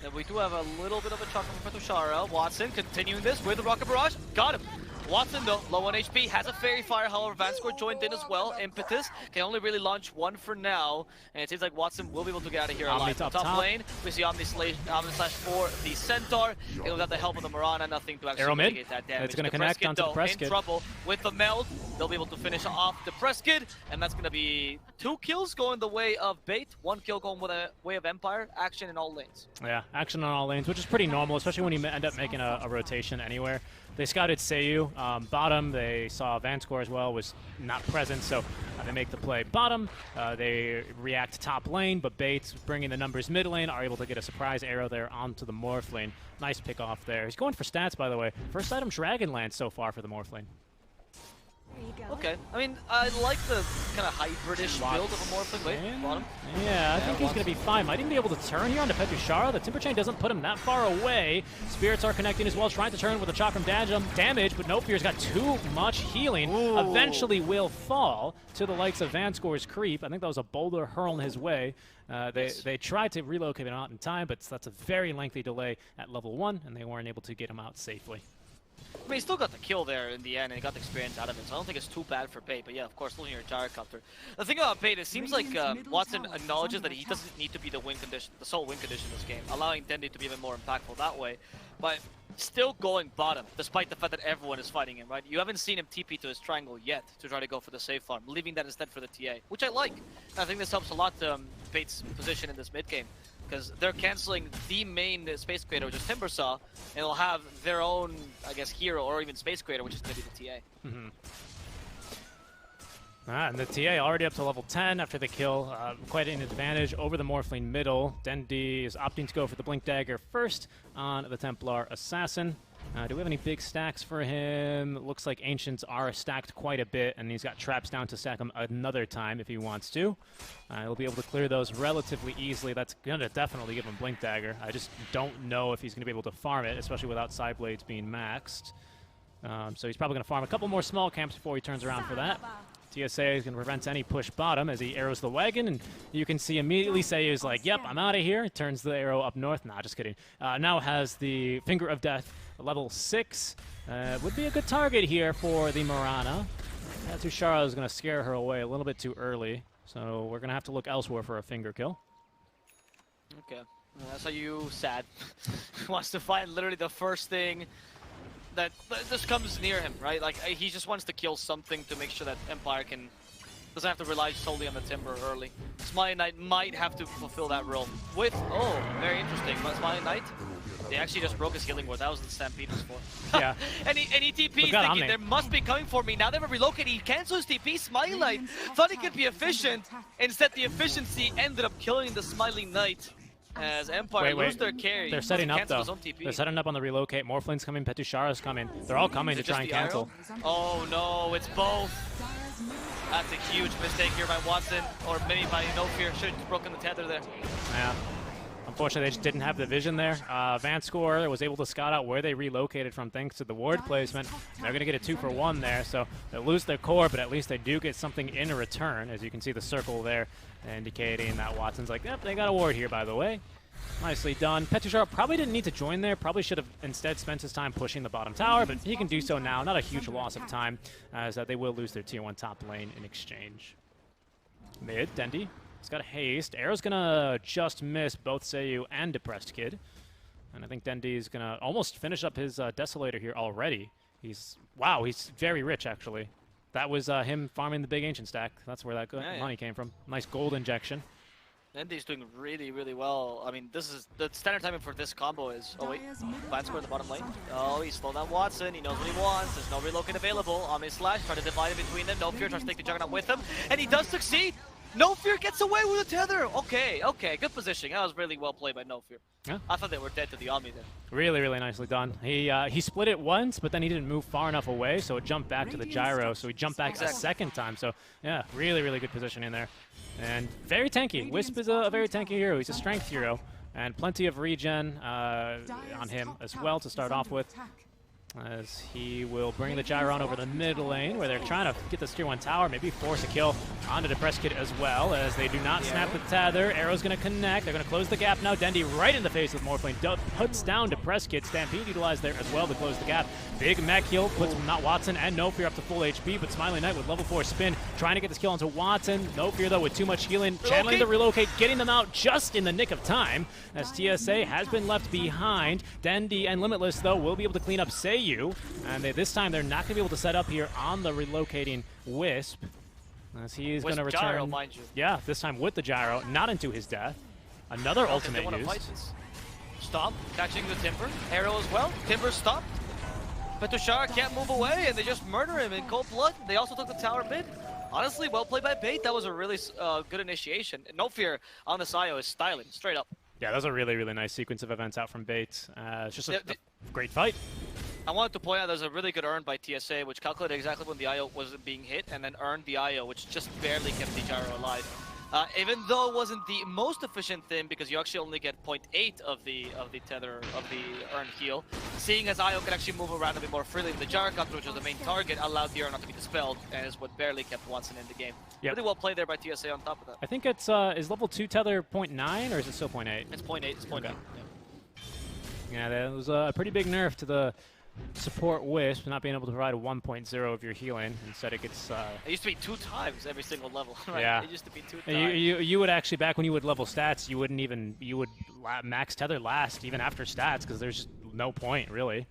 And we do have a little bit of a chuck from Petushara. Watson continuing this with the Rocket Barrage. Got him. Watson, though, low on HP, has a Fairy Fire, however, Vanscore joined in as well. Impetus can only really launch one for now, and it seems like Watson will be able to get out of here alive. Top lane, we see Omni Slash for the Centaur, and without the help of the Mirana, nothing to actually mitigate that damage. It's going to connect onto the Press Kid. In trouble with the meld, they'll be able to finish off the Press Kid, and that's going to be 2 kills going the way of Bait, 1 kill going with the way of Empire, action in all lanes. Yeah, action on all lanes, which is pretty normal, especially when you end up making a rotation anywhere. They scouted Seiyu bottom. They saw Vanscore as well, was not present, so they make the play bottom. They react top lane, but Bates, bringing the numbers mid lane, are able to get a surprise arrow there onto the Morph lane. Nice pick off there. He's going for stats, by the way. First item Dragonlance so far for the Morph lane. Okay, I mean, I like the kind of hybridish build of a Morphling. Wait, bottom. Yeah, I think he's going to be fine. Might even be able to turn here onto Petushara. The Timber Chain doesn't put him that far away. Spirits are connecting as well, trying to turn with a chop from damage, but No Fear's got too much healing. Ooh. Eventually will fall to the likes of Vanscore's creep. I think that was a boulder hurled his way. They tried to relocate him out in time, but that's a very lengthy delay at level 1, and they weren't able to get him out safely. I mean, he still got the kill there in the end, and he got the experience out of it, so I don't think it's too bad for Bait. But yeah, of course, losing your Gyrocopter. The thing about Bait, it seems like Watson acknowledges that he doesn't need to be the win condition, the sole win condition in this game, allowing Dendi to be even more impactful that way. But still going bottom, despite the fact that everyone is fighting him, right? You haven't seen him TP to his triangle yet to try to go for the safe farm, leaving that instead for the TA, which I like. And I think this helps a lot Bait's position in this mid game, because they're canceling the main Space Creator, which is Timbersaw, and they'll have their own, I guess, hero or even Space Creator, which is going to be the TA. Mm-hmm. And the TA already up to level 10 after the kill. Quite an advantage over the Morphling middle. Dendi is opting to go for the Blink Dagger first on the Templar Assassin. Do we have any big stacks for him? It looks like Ancients are stacked quite a bit, and he's got traps down to stack them another time if he wants to. He'll be able to clear those relatively easily. That's going to definitely give him Blink Dagger. I just don't know if he's going to be able to farm it, especially without Side Blades being maxed. So he's probably going to farm a couple more small camps before he turns around for that. TSA is going to prevent any push bottom as he arrows the wagon, and you can see immediately Seiyu's like, yep, I'm out of here. Turns the arrow up north. Nah, just kidding. Now has the Finger of Death, level 6. Would be a good target here for the Mirana. Tushara is going to scare her away a little bit too early, so we're going to have to look elsewhere for a finger kill. Okay. That's how you sad. Wants to find literally the first thing that just comes near him, right? Like, he just wants to kill something to make sure that Empire doesn't have to rely solely on the Timber early. Smiling Knight might have to fulfill that role with, oh, very interesting. Smiling Knight, they actually just broke his healing ward. That was the Stampede was for. Yeah. and he TP's thinking, there must be coming for me. Now they're relocating. He cancels his TP. Smiling Knight thought he could be efficient. Instead, the efficiency ended up killing the Smiling Knight. As Empire lose their carry. They're setting up, though. They're setting up on the relocate. Morphling's coming, Petushara's coming. They're all coming to try and cancel. Oh, no, it's both. That's a huge mistake here by Watson, or maybe by No Fear. Should have broken the tether there. Yeah. Unfortunately, they just didn't have the vision there. Vanscore was able to scout out where they relocated from thanks to the ward placement. They're going to get a 2-for-1 there, so they lose their core, but at least they do get something in return. As you can see the circle there indicating that Watson's like, yep, they got a ward here, by the way. Nicely done. Petushara probably didn't need to join there. Probably should have instead spent his time pushing the bottom tower, but he can do so now. Not a huge loss of time, as they will lose their tier 1 top lane in exchange. Mid, Dendi. He's got a haste. Arrow's gonna just miss both Seiyu and Depressed Kid. And I think Dendi's gonna almost finish up his Desolator here already. Wow, he's very rich actually. That was him farming the big Ancient stack. That's where that money came from. Nice gold injection. Dendi's doing really, really well. I mean, this is the standard timing for this combo is, oh wait, Vanscore in the bottom lane. Oh, he's slowed down Watson. He knows what he wants. There's no relocate available. Omni Slash, try to divide it between them. No Fear tries to take the Juggernaut with him, and he does succeed. No Fear gets away with a tether. Okay, good positioning. That was really well played by No Fear. Yeah. I thought they were dead to the Omni there. Really, really nicely done. He split it once, but then he didn't move far enough away, so it jumped back to the gyro. So he jumped back a second time. So yeah, really, really good positioning there. And very tanky. Wisp is a very tanky hero. He's a strength hero, and plenty of regen on him as well to start off with. as he will bring the gyro on over the mid lane, where they're trying to get this tier 1 tower, maybe force a kill onto the press kit as well, as they do not snap the tether. Arrow's going to connect. They're going to close the gap now. Dendy right in the face with Morphling. Puts down to press kit. Stampede utilized there as well to close the gap. Big mech heal puts not Watson and No Fear up to full HP, but Smiley Knight with level 4 spin, trying to get this kill onto Watson. No Fear though with too much healing, channeling the relocate, getting them out just in the nick of time, as TSA has been left behind. Dendy and Limitless though will be able to clean up Seiyu, and this time they're not going to be able to set up here on the relocating Wisp, as he is going to return. Gyro, mind you. Yeah, this time with the gyro, not into his death. Another ultimate they want to used. fight this. Stop, catching the Timber. Arrow as well. Timber stopped. But Tushar can't move away, and they just murder him in cold blood. They also took the tower mid. Honestly, well played by Bait. That was a really good initiation. No Fear on this IO is styling, straight up. Yeah, that was a really, really nice sequence of events out from Bait. It's just a great fight. I wanted to point out there's a really good earn by TSA, which calculated exactly when the IO was being hit, and then earned the IO, which just barely kept the gyro alive. Even though it wasn't the most efficient thing, because you actually only get 0.8 of the tether of the earned heal. Seeing as IO can actually move around a bit more freely, the Gyrocopter, which was the main target, allowed the earn not to be dispelled, and is what barely kept Watson in the game. Yep. Really well played there by TSA on top of that. I think it's is level 2 tether 0.9 or is it still 0.8? It's 0.8. It's 0.8. Okay. Yeah, that was a pretty big nerf to the support Wisp, not being able to provide a 1.0 of your healing. Instead, it gets. It used to be 2 times every single level, right? Yeah. It used to be 2 times. You would actually, back when you would level stats, you would max tether last even after stats, because there's just no point really.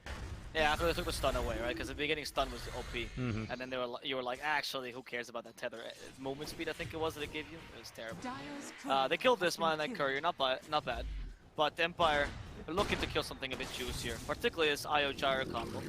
Yeah, after they took the stun away, right? Because the beginning stun was OP, and then you were like, actually, who cares about that tether? Movement speed, I think it was that it gave you. It was terrible. They killed this Smiley Knight Courier, not bad. But Empire are looking to kill something a bit juicier, particularly this IO Gyro combo.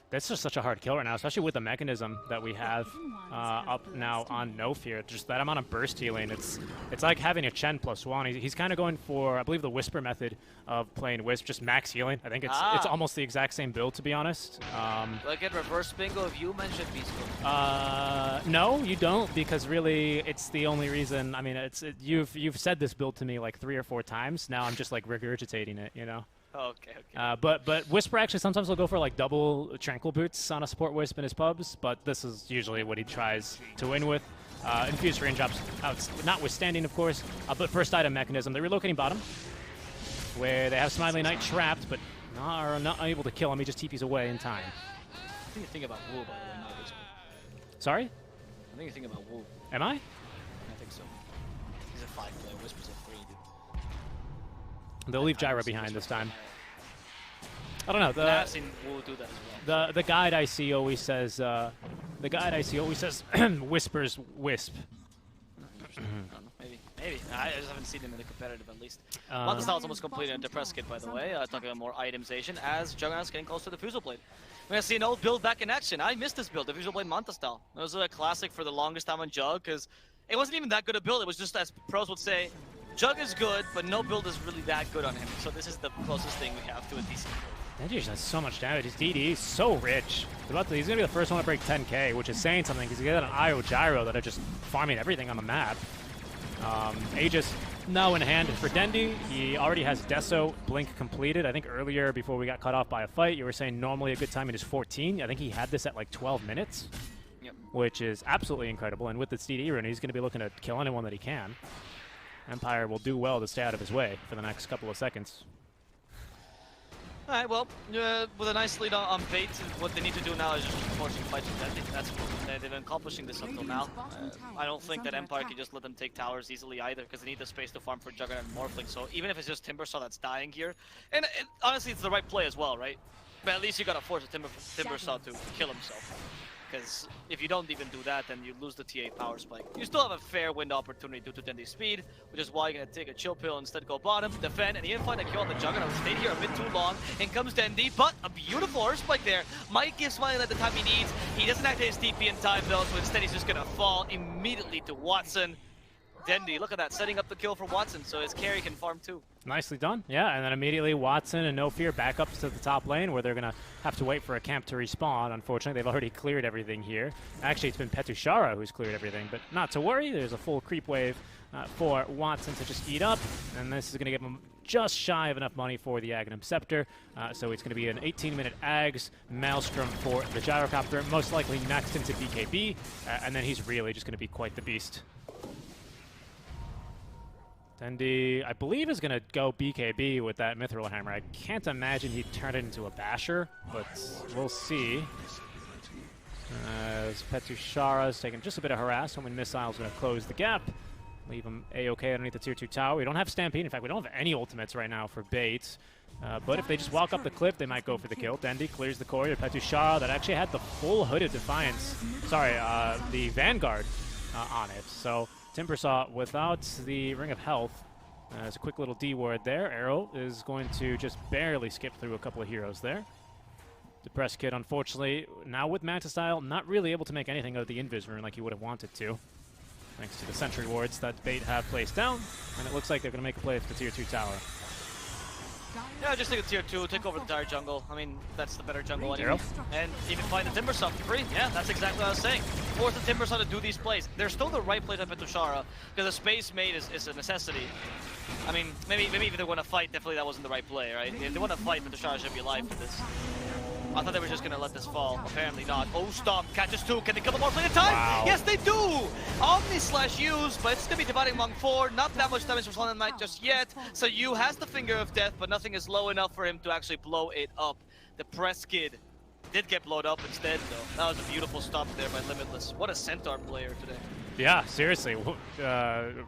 That's just such a hard kill right now, especially with the mechanism that we have up now on No Fear. Just that amount of burst healing, it's like having a Chen +1. He's kind of going for, I believe, the Whisper method of playing Wisp, just max healing. I think it's almost the exact same build, to be honest. Do I get reverse bingo if you mentioned Beast Mode? No, you don't, because really, it's the only reason. I mean, you've said this build to me like 3 or 4 times. Now I'm just like regurgitating it, you know. Okay. But Whisper actually sometimes will go for like double Tranquil Boots on a support Wisp in his pubs, but this is usually what he tries to win with. Infused raindrops notwithstanding, of course, but first item mechanism. They're relocating bottom, where they have Smiley Knight trapped, but are not able to kill him. He just TPs away in time. I think you think about Wu, by the way, not Whisper. Sorry? I think you think about Wu. Am I? I think so. He's a 5-player, Whisper's a 3. They'll leave Gyro behind this time. I don't know. I've seen Wu do that as well. The guide I see always says Whispers Wisp. I don't know, maybe. I just haven't seen him in the competitive at least. Montastyle's almost completed on Depress Kit, by the way. Talking about more itemization as Juggernaut's getting close to the Fusel Blade. We're going to see an old build back in action. I missed this build, the Fusel Blade Montastyle. It was a classic for the longest time on Jug, because it wasn't even that good a build. It was just, as pros would say, Jug is good, but no build is really that good on him. So this is the closest thing we have to a decent build. Denji does so much damage. His DD is so rich. He's going to be the first one to break 10k, which is saying something, because he got an IO Gyro that are just farming everything on the map. Aegis now in hand for Dendy. He already has Deso Blink completed. I think earlier, before we got cut off by a fight, you were saying normally a good timing is 14. I think he had this at like 12 minutes, which is absolutely incredible. And with this DD rune, he's going to be looking to kill anyone that he can. Empire will do well to stay out of his way for the next couple of seconds. All right, well, with a nice lead on Bait, what they need to do now is just forcing fights with Dendy. That's what they've been accomplishing this until now. I don't think that Empire can just let them take towers easily either, because they need the space to farm for Juggernaut and Morphling. So even if it's just Timbersaw that's dying here, and honestly, it's the right play as well, right? But at least you gotta force a Timbersaw to kill himself. Because if you don't even do that, then you lose the TA power spike. You still have a fair win opportunity due to Dendy's speed, which is why you're going to take a chill pill, instead go bottom, defend, and even find a kill on the Juggernaut, who stayed here a bit too long. In comes Dendy, but a beautiful horse spike there. Might give Smiley the time he needs. He doesn't activate his TP in time though, so instead he's just going to fall immediately to Watson. Dendy, look at that, setting up the kill for Watson so his carry can farm too. Nicely done. Yeah, and then immediately Watson and No Fear back up to the top lane where they're going to have to wait for a camp to respawn. Unfortunately, they've already cleared everything here. Actually, it's been Petushara who's cleared everything, but not to worry. There's a full creep wave for Watson to just eat up, and this is going to give him just shy of enough money for the Aghanim Scepter. So it's going to be an 18-minute Ags Maelstrom for the Gyrocopter, most likely next into BKB, and then he's really just going to be quite the beast. Dendy, I believe, is going to go BKB with that Mithril Hammer. I can't imagine he'd turn it into a Basher, but we'll see. As Petushara's taking just a bit of harass. Homing Missile's going to close the gap. Leave him A-okay underneath the tier 2 tower. We don't have Stampede. In fact, we don't have any ultimates right now for bait. But if they just walk up the cliff, they might go for the kill. Dendy clears the courier. Petushara that actually had the full Hooded Defiance. Sorry, the Vanguard on it. So Timbersaw without the Ring of Health. As a quick little D word there. Arrow is going to just barely skip through a couple of heroes there. Depressed Kid, unfortunately, now with Manta Style, not really able to make anything of the Invis Rune like he would have wanted to. Thanks to the sentry wards that Bait have placed down, and it looks like they're going to make a play for the tier 2 tower. Yeah, just take a tier 2, take over the entire jungle. I mean, that's the better jungle anyway. And even find the Timbersaw for free. Yeah, that's exactly what I was saying. Force the Timbersaw to do these plays. They're still the right plays at Petushara, because the space made is a necessity. I mean, maybe if they want to fight, definitely that wasn't the right play, right? If they want to fight, Petushara should be alive for this. I thought they were just going to let this fall. Apparently not. Oh, stop. Catches 2. Can they kill the more play in time? Wow. Yes, they do! Omni/use, but it's going to be dividing among 4. Not that much damage for Solid Knight just yet. So Yu has the Finger of Death, but nothing is low enough for him to actually blow it up. The Press Kid did get blown up instead, though. That was a beautiful stop there by Limitless. What a Centaur player today. Yeah, seriously.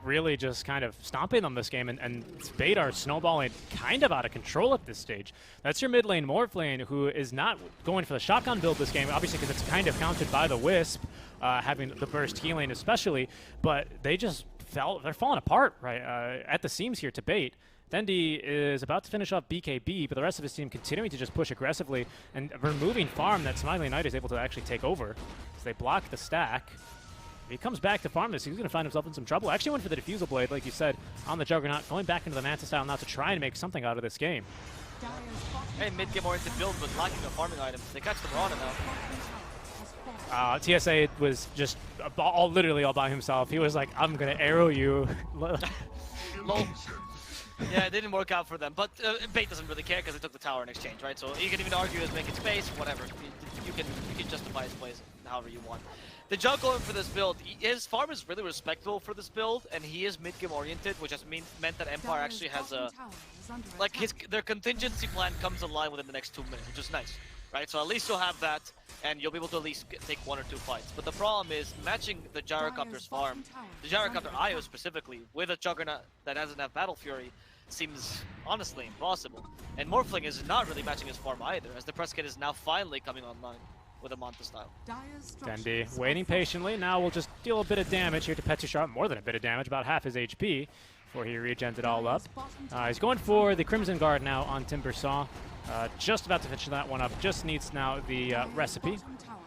Really just kind of stomping them this game, and Bait are snowballing kind of out of control at this stage. That's your mid lane Morphlane, who is not going for the shotgun build this game, obviously because it's kind of countered by the Wisp, having the burst healing especially, but they just they're falling apart right at the seams here to Bait. Dendy is about to finish off BKB, but the rest of his team continuing to just push aggressively and removing farm that Smiling Knight is able to actually take over. So they block the stack. If he comes back to farm this, he's going to find himself in some trouble. Actually went for the Diffusal Blade, like you said, on the Juggernaut, going back into the Manta Style now to try and make something out of this game. Hey, mid-game oriented build, but lacking of farming items. They catch the Mirana now. TSA was just literally all by himself. He was like, I'm going to arrow you. Lol. Yeah, it didn't work out for them, but Bait doesn't really care because they took the tower in exchange, right? So you can even argue as making space, whatever. You can justify his plays however you want. The Jug going for this build, his farm is really respectable for this build, and he is mid-game oriented, which has meant that Empire actually has a their contingency plan comes online within the next 2 minutes, which is nice, right? So at least you'll have that, and you'll be able to at least take 1 or 2 fights. But the problem is matching the Gyrocopter's farm, the Gyrocopter IO specifically, with a Juggernaut that doesn't have Battle Fury, seems honestly impossible. And Morphling is not really matching his farm either, as the Press Kit is now finally coming online with a Manta Style. Dendy waiting patiently. Now we'll just deal a bit of damage here to Petushara, more than a bit of damage, about half his HP, before he regens it all up. He's going for the Crimson Guard now on Timbersaw. Just about to finish that one up. Just needs now the recipe,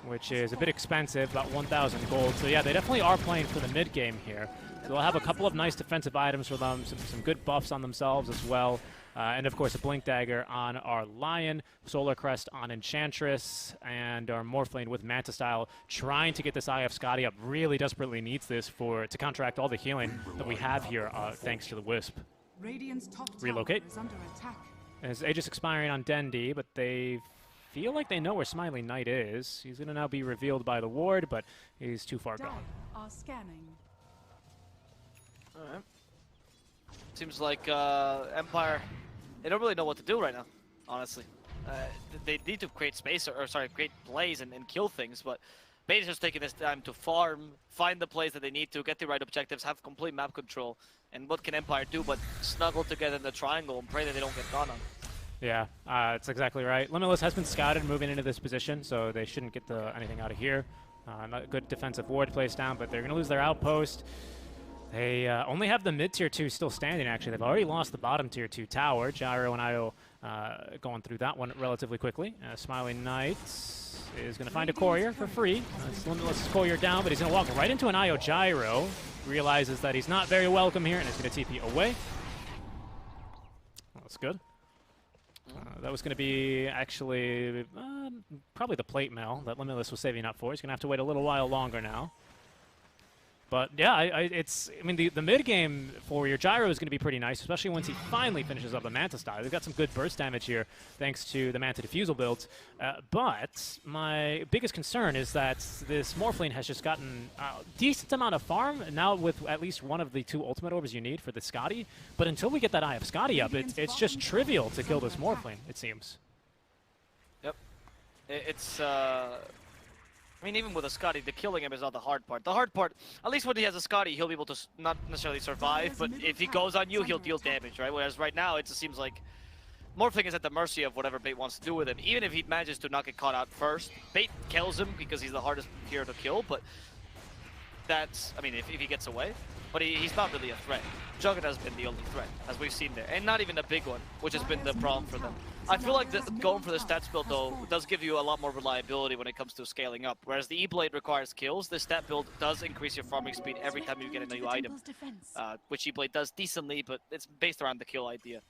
which is a bit expensive, about 1,000 gold. So yeah, they definitely are playing for the mid game here. So they'll have a couple of nice defensive items for them, some good buffs on themselves as well. And of course a Blink Dagger on our Lion, Solar Crest on Enchantress, and our Morphlane with Manta Style trying to get this IF Scotty up. Really desperately needs this to counteract all the healing that we have here thanks to the Wisp. Relocate. As Aegis expiring on Dendy, but they feel like they know where Smiling Knight is. He's going to now be revealed by the ward, but he's too far gone. Alright. Seems like Empire, they don't really know what to do right now, honestly. They need to create space, create plays and kill things, but Bait is just taking this time to farm, find the plays that they need to, get the right objectives, have complete map control. And what can Empire do but snuggle together in the triangle and pray that they don't get caught on? Yeah, that's exactly right. Limitless has been scouted moving into this position, so they shouldn't get anything out of here. Not good defensive ward placed down, but they're going to lose their outpost. They only have the mid-tier 2 still standing, actually. They've already lost the bottom tier 2 tower. Gyro and Io going through that one relatively quickly. Smiling Knight is going to find a courier for free. It's Limitless' courier down, but he's going to walk right into an Io Gyro. realizes that he's not very welcome here and is going to TP away. That's good. That was going to be actually probably the plate mail that Limitless was saving up for. He's going to have to wait a little while longer now. But yeah, I mean, the mid game for your gyro is going to be pretty nice, especially once he finally finishes up the Manta style. They've got some good burst damage here thanks to the Manta Diffusal build. But my biggest concern is that this Morphling has just gotten a decent amount of farm, now with at least one of the 2 ultimate orbs you need for the Scotty. But until we get that Eye of Scotty up, it's just trivial to kill this Morphling, it seems. Yep. It's I mean, even with a Scotty, the killing him is not the hard part. The hard part, at least when he has a Scotty, he'll be able to not necessarily survive, but if he goes on you, he'll deal damage, right? Whereas right now, it just seems like Morphling is at the mercy of whatever Bait wants to do with him. Even if he manages to not get caught out first, Bait kills him because he's the hardest hero to kill, but that's, I mean, if he gets away, but he's not really a threat. Juggernaut has been the only threat, as we've seen there, and not even a big one, which has been the problem for them. I feel like going for the stats build, though, does give you a lot more reliability when it comes to scaling up. Whereas the E-Blade requires kills, the stat build does increase your farming speed every time you get a new item, which E-Blade does decently, but it's based around the kill idea.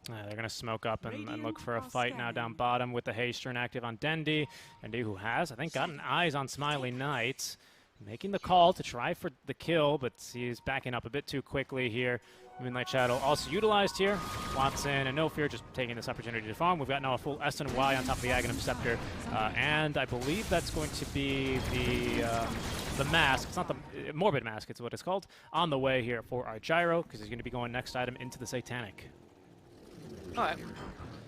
They're going to smoke up and look for a fight now down bottom with the haste turn active on Dendi. Dendi, who has, I think, gotten eyes on Smiley Knight. Making the call to try for the kill, but he's backing up a bit too quickly here. Moonlight Shadow also utilized here. Watson and No Fear just taking this opportunity to farm. We've got now a full S and Y on top of the Aghanim Scepter. And I believe that's going to be the mask. It's not the Morbid Mask, it's what it's called. On the way here for our Gyro, because he's going to be going next item into the Satanic. All right.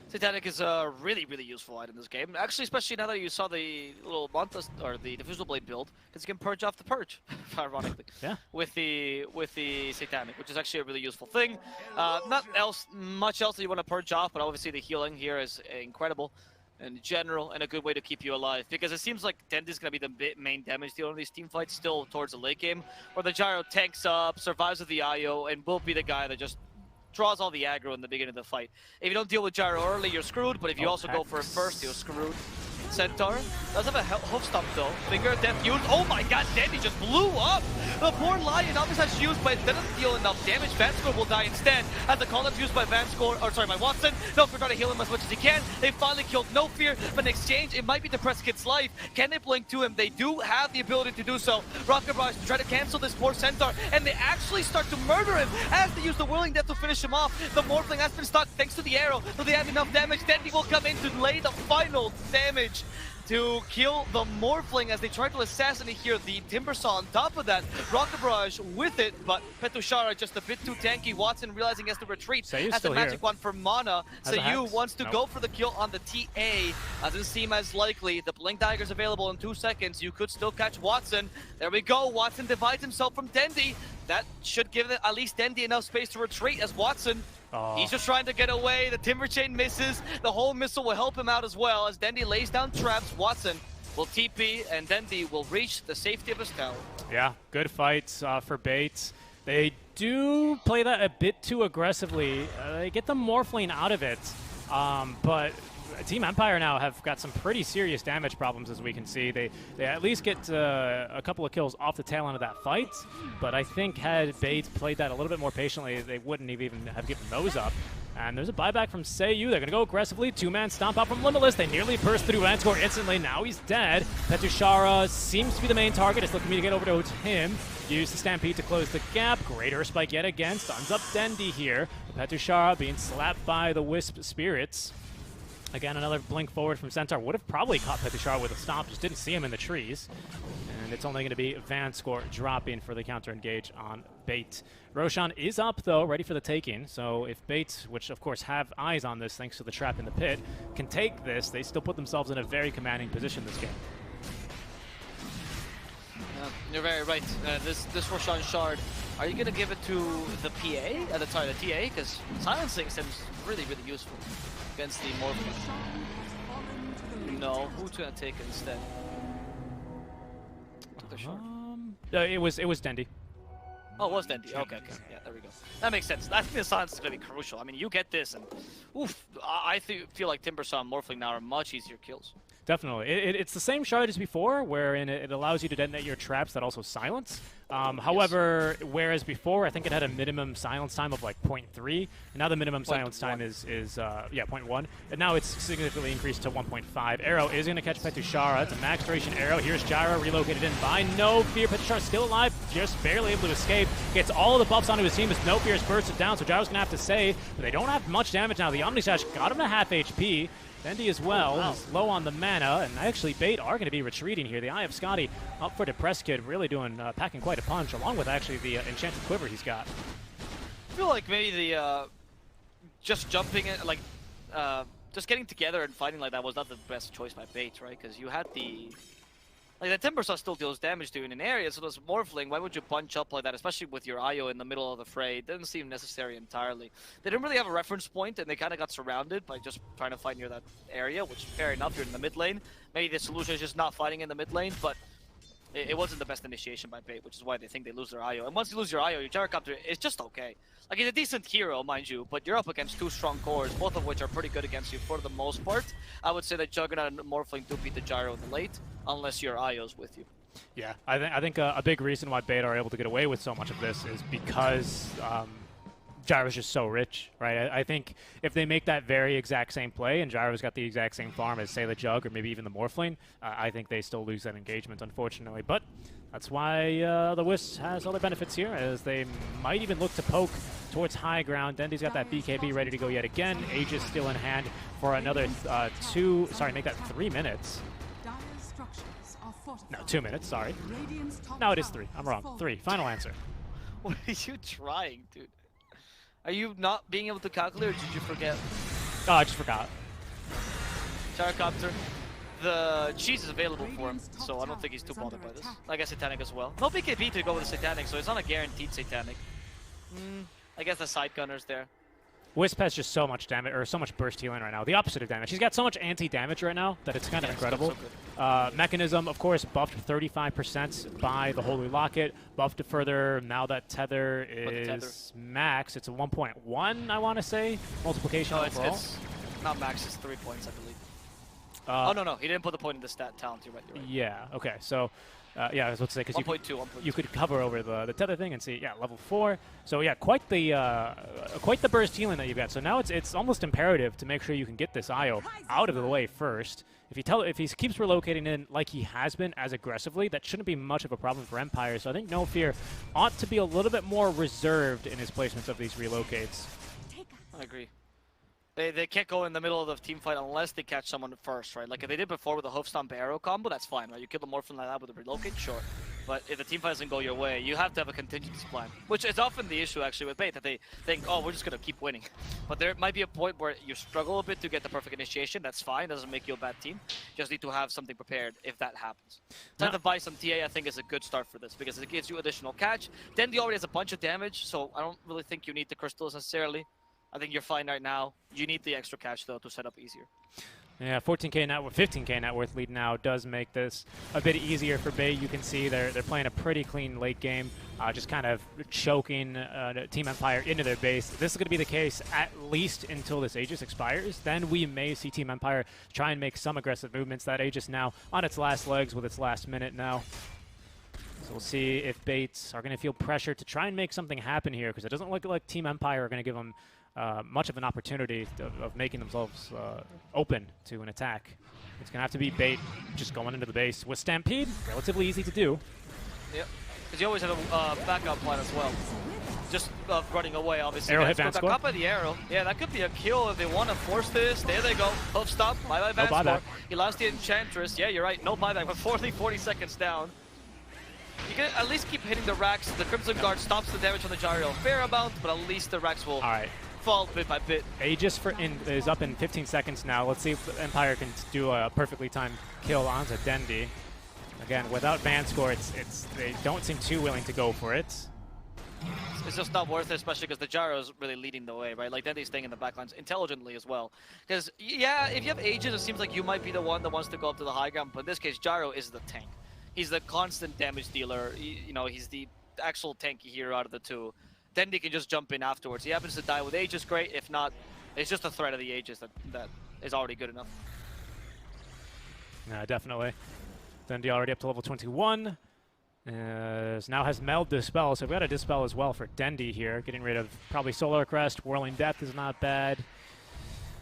Satanic is a really, really useful item in this game. Actually, especially now that you saw the little Manta or the Diffusal Blade build, because you can purge off the purge, ironically. Yeah. With the Satanic, which is actually a really useful thing. Not much else that you want to purge off, but obviously the healing here is incredible in general and a good way to keep you alive. Because it seems like Dendi's going to be the main damage dealer in these team fights still towards the late game, where the Gyro tanks up, survives with the IO, and will be the guy that just draws all the aggro in the beginning of the fight. If you don't deal with Gyro early, you're screwed, but if you also go for it first, you're screwed. Centaur does have a hoof stomp though. Finger of Death used. Oh my god, Dendi just blew up! The poor Lion obviously has used, but it doesn't deal enough damage. Vanscore will die instead. As the call-up's used by by Watson. No Fear trying to heal him as much as he can. They finally killed No Fear, but in exchange, it might be the Press Kid's life. Can they blink to him? They do have the ability to do so. Rocket Barrage try to cancel this poor Centaur, and they actually start to murder him as they use the Whirling Death to finish him off. The Morphling has been stuck thanks to the arrow, so they have enough damage. Dendi will come in to lay the final damage to kill the Morphling as they try to assassinate here the Timbersaw on top of that. Rocket Barrage with it, but Petushara just a bit too tanky. Watson realizing he has to retreat. Seiyu's has a magic one for mana. Seiyu wants to go for the kill on the TA. Doesn't seem as likely. The Blink Dagger's available in 2 seconds. You could still catch Watson. There we go. Watson divides himself from Dendi. That should give at least Dendi enough space to retreat as Watson. He's just trying to get away. The Timber Chain misses. The whole missile will help him out as well as Dendi lays down traps. Watson will TP and Dendi will reach the safety of his tower. Yeah, good fights for Bait. They do play that a bit too aggressively. They get the Morphling out of it, but Team Empire now have got some pretty serious damage problems, as we can see. They at least get a couple of kills off the tail end of that fight, but I think had Bait played that a little bit more patiently, they wouldn't even have given those up. And there's a buyback from Seiyu. They're going to go aggressively. 2-man stomp out from Limitless. They nearly burst through Vanscore instantly. Now he's dead. Petushara seems to be the main target. It's looking to get over to him. Use the Stampede to close the gap. Great Earth Spike yet again. Stuns up Dendi here. Petushara being slapped by the Wisp Spirits. Again, another blink forward from Centaur. Would have probably caught Petushara with a stomp. Just didn't see him in the trees. And it's only going to be Vanscore dropping for the counter-engage on Bait. Roshan is up, though, ready for the taking. So if Bait, which of course have eyes on this thanks to the trap in the pit, can take this, they still put themselves in a very commanding position this game. You're very right. This Roshan Shard, are you going to give it to the PA? The TA? Because silencing seems really, really useful against the Morphling. No, who's going to take it instead? Took the shard. It was Dendi. Oh, it was Dendi. Okay. Yeah, there we go. That makes sense. I think the silence is going to be crucial. I mean, you get this, and oof, I feel like Timbersaw and Morphling now are much easier kills. Definitely. It's the same shard as before, wherein it allows you to detonate your traps that also silence. However, whereas before, I think it had a minimum silence time of like 0.3, and now the minimum silence time is 0.1, and now it's significantly increased to 1.5. Arrow is going to catch Petushara. It's a max duration arrow. Here's Gyro relocated in by No Fear. Petushara still alive, just barely able to escape. Gets all the buffs onto his team as No Fear is bursted down, so Gyro's going to have to save, but they don't have much damage now. The Omnisash got him to half HP. Fendi as well is low on the mana, and actually Bait are going to be retreating here. The Eye of Scotty up for Depressed Kid, really packing quite a punch, along with actually the Enchanted Quiver he's got. I feel like maybe the just jumping it, like just getting together and fighting like that was not the best choice by Bait, right? Because you had the Timber Saw still deals damage to you in an area, so there's Morphling. Why would you punch up like that, especially with your IO in the middle of the fray? It doesn't seem necessary entirely. They didn't really have a reference point, and they kind of got surrounded by just trying to fight near that area, which, fair enough, you're in the mid lane. Maybe the solution is just not fighting in the mid lane, but it wasn't the best initiation by Bait, which is why they think they lose their IO. And once you lose your IO, your Gyrocopter is just okay. Like, he's a decent hero, mind you, but you're up against two strong cores, both of which are pretty good against you for the most part. I would say that Juggernaut and Morphling do beat the Gyro in the late, unless your IO's with you. Yeah, I think a big reason why Bait are able to get away with so much of this is because Gyro's just so rich, right? I think if they make that very exact same play and Gyro's got the exact same farm as, say, the Jug or maybe even the Morphling, I think they still lose that engagement, unfortunately. But that's why the Wisp has other benefits here, as they might even look to poke towards high ground. Dendy's got that BKB ready to go yet again. Aegis still in hand for another 3 minutes. No, 2 minutes, sorry. No, it is 3. I'm wrong. 3. Final answer. What are you trying, dude? Are you not being able to calculate, or did you forget? Oh, I just forgot. Gyrocopter. The cheese is available for him, so I don't think he's too bothered by this. I guess Satanic as well. No BKB to go with the Satanic, so it's not a guaranteed Satanic. I guess the side gunner's there. Wisp has just so much damage, or so much burst healing right now. The opposite of damage. He's got so much anti-damage right now that it's kind of incredible. So Mechanism, of course, buffed 35% by the Holy Locket. Buffed it further now that Tether is max. It's a 1.1, I want to say. Multiplication overall. It's not max, it's 3 points, I believe. Oh, no, he didn't put the point in the stat talent. You're right. Yeah, okay. So, yeah, I was about to say, because you could cover over the Tether thing and see, yeah, level 4. So, yeah, quite the burst healing that you've got. So now it's almost imperative to make sure you can get this IO out of the way first. If he keeps relocating in like he has been as aggressively, that shouldn't be much of a problem for Empire. So I think No Fear ought to be a little bit more reserved in his placements of these relocates. I agree. They can't go in the middle of the team fight unless they catch someone first, right? Like if they did before with the Hoof Stomp arrow combo, that's fine, right? You kill the Morphin like that with a relocate, sure. But if the team fight doesn't go your way, you have to have a contingency plan. Which is often the issue actually with Bait, that they think, oh, we're just gonna keep winning. But there might be a point where you struggle a bit to get the perfect initiation, that's fine, doesn't make you a bad team. You just need to have something prepared if that happens. Tenth of Vice on TA I think is a good start for this, because it gives you additional catch. Dendi already has a bunch of damage, so I don't really think you need the crystals necessarily. I think you're fine right now. You need the extra catch, though, to set up easier. Yeah, 14K net worth, 15K net worth lead now does make this a bit easier for Bait. You can see they're playing a pretty clean late game, just kind of choking Team Empire into their base. This is going to be the case at least until this Aegis expires. Then we may see Team Empire try and make some aggressive movements. That Aegis now on its last legs with its last minute now. So we'll see if Baits are going to feel pressure to try and make something happen here, because it doesn't look like Team Empire are going to give them much of an opportunity of making themselves open to an attack. It's going to have to be Bait just going into the base. With Stampede, relatively easy to do. Yep, because you always have a backup plan as well. Just running away, obviously. Arrowhead Van Score. Up by the arrow. Yeah, that could be a kill if they want to force this. There they go. Hoof stop. Bye-bye Van Score. He lost the Enchantress. Yeah, you're right. No buyback, but 40 seconds down. You can at least keep hitting the racks. The Crimson Guard stops the damage on the Gyro. Fair amount, but at least the racks will fall bit by bit. Aegis is up in 15 seconds now. Let's see if Empire can do a perfectly timed kill onto Dendi. Again, without Van Score, they don't seem too willing to go for it. It's just not worth it, especially because the Gyro is really leading the way, right? Like, Dendi's staying in the backlines intelligently as well. Because, yeah, if you have Aegis, it seems like you might be the one that wants to go up to the high ground, but in this case, Gyro is the tank. He's the constant damage dealer. You know, he's the actual tanky hero out of the two. Dendi can just jump in afterwards. He happens to die with Aegis, great. If not, it's just a threat of the Aegis that is already good enough. Definitely. Dundee already up to level 21. Now has Meld Dispel, so we've got a Dispel as well for Dendy here. Getting rid of probably Solar Crest. Whirling Death is not bad.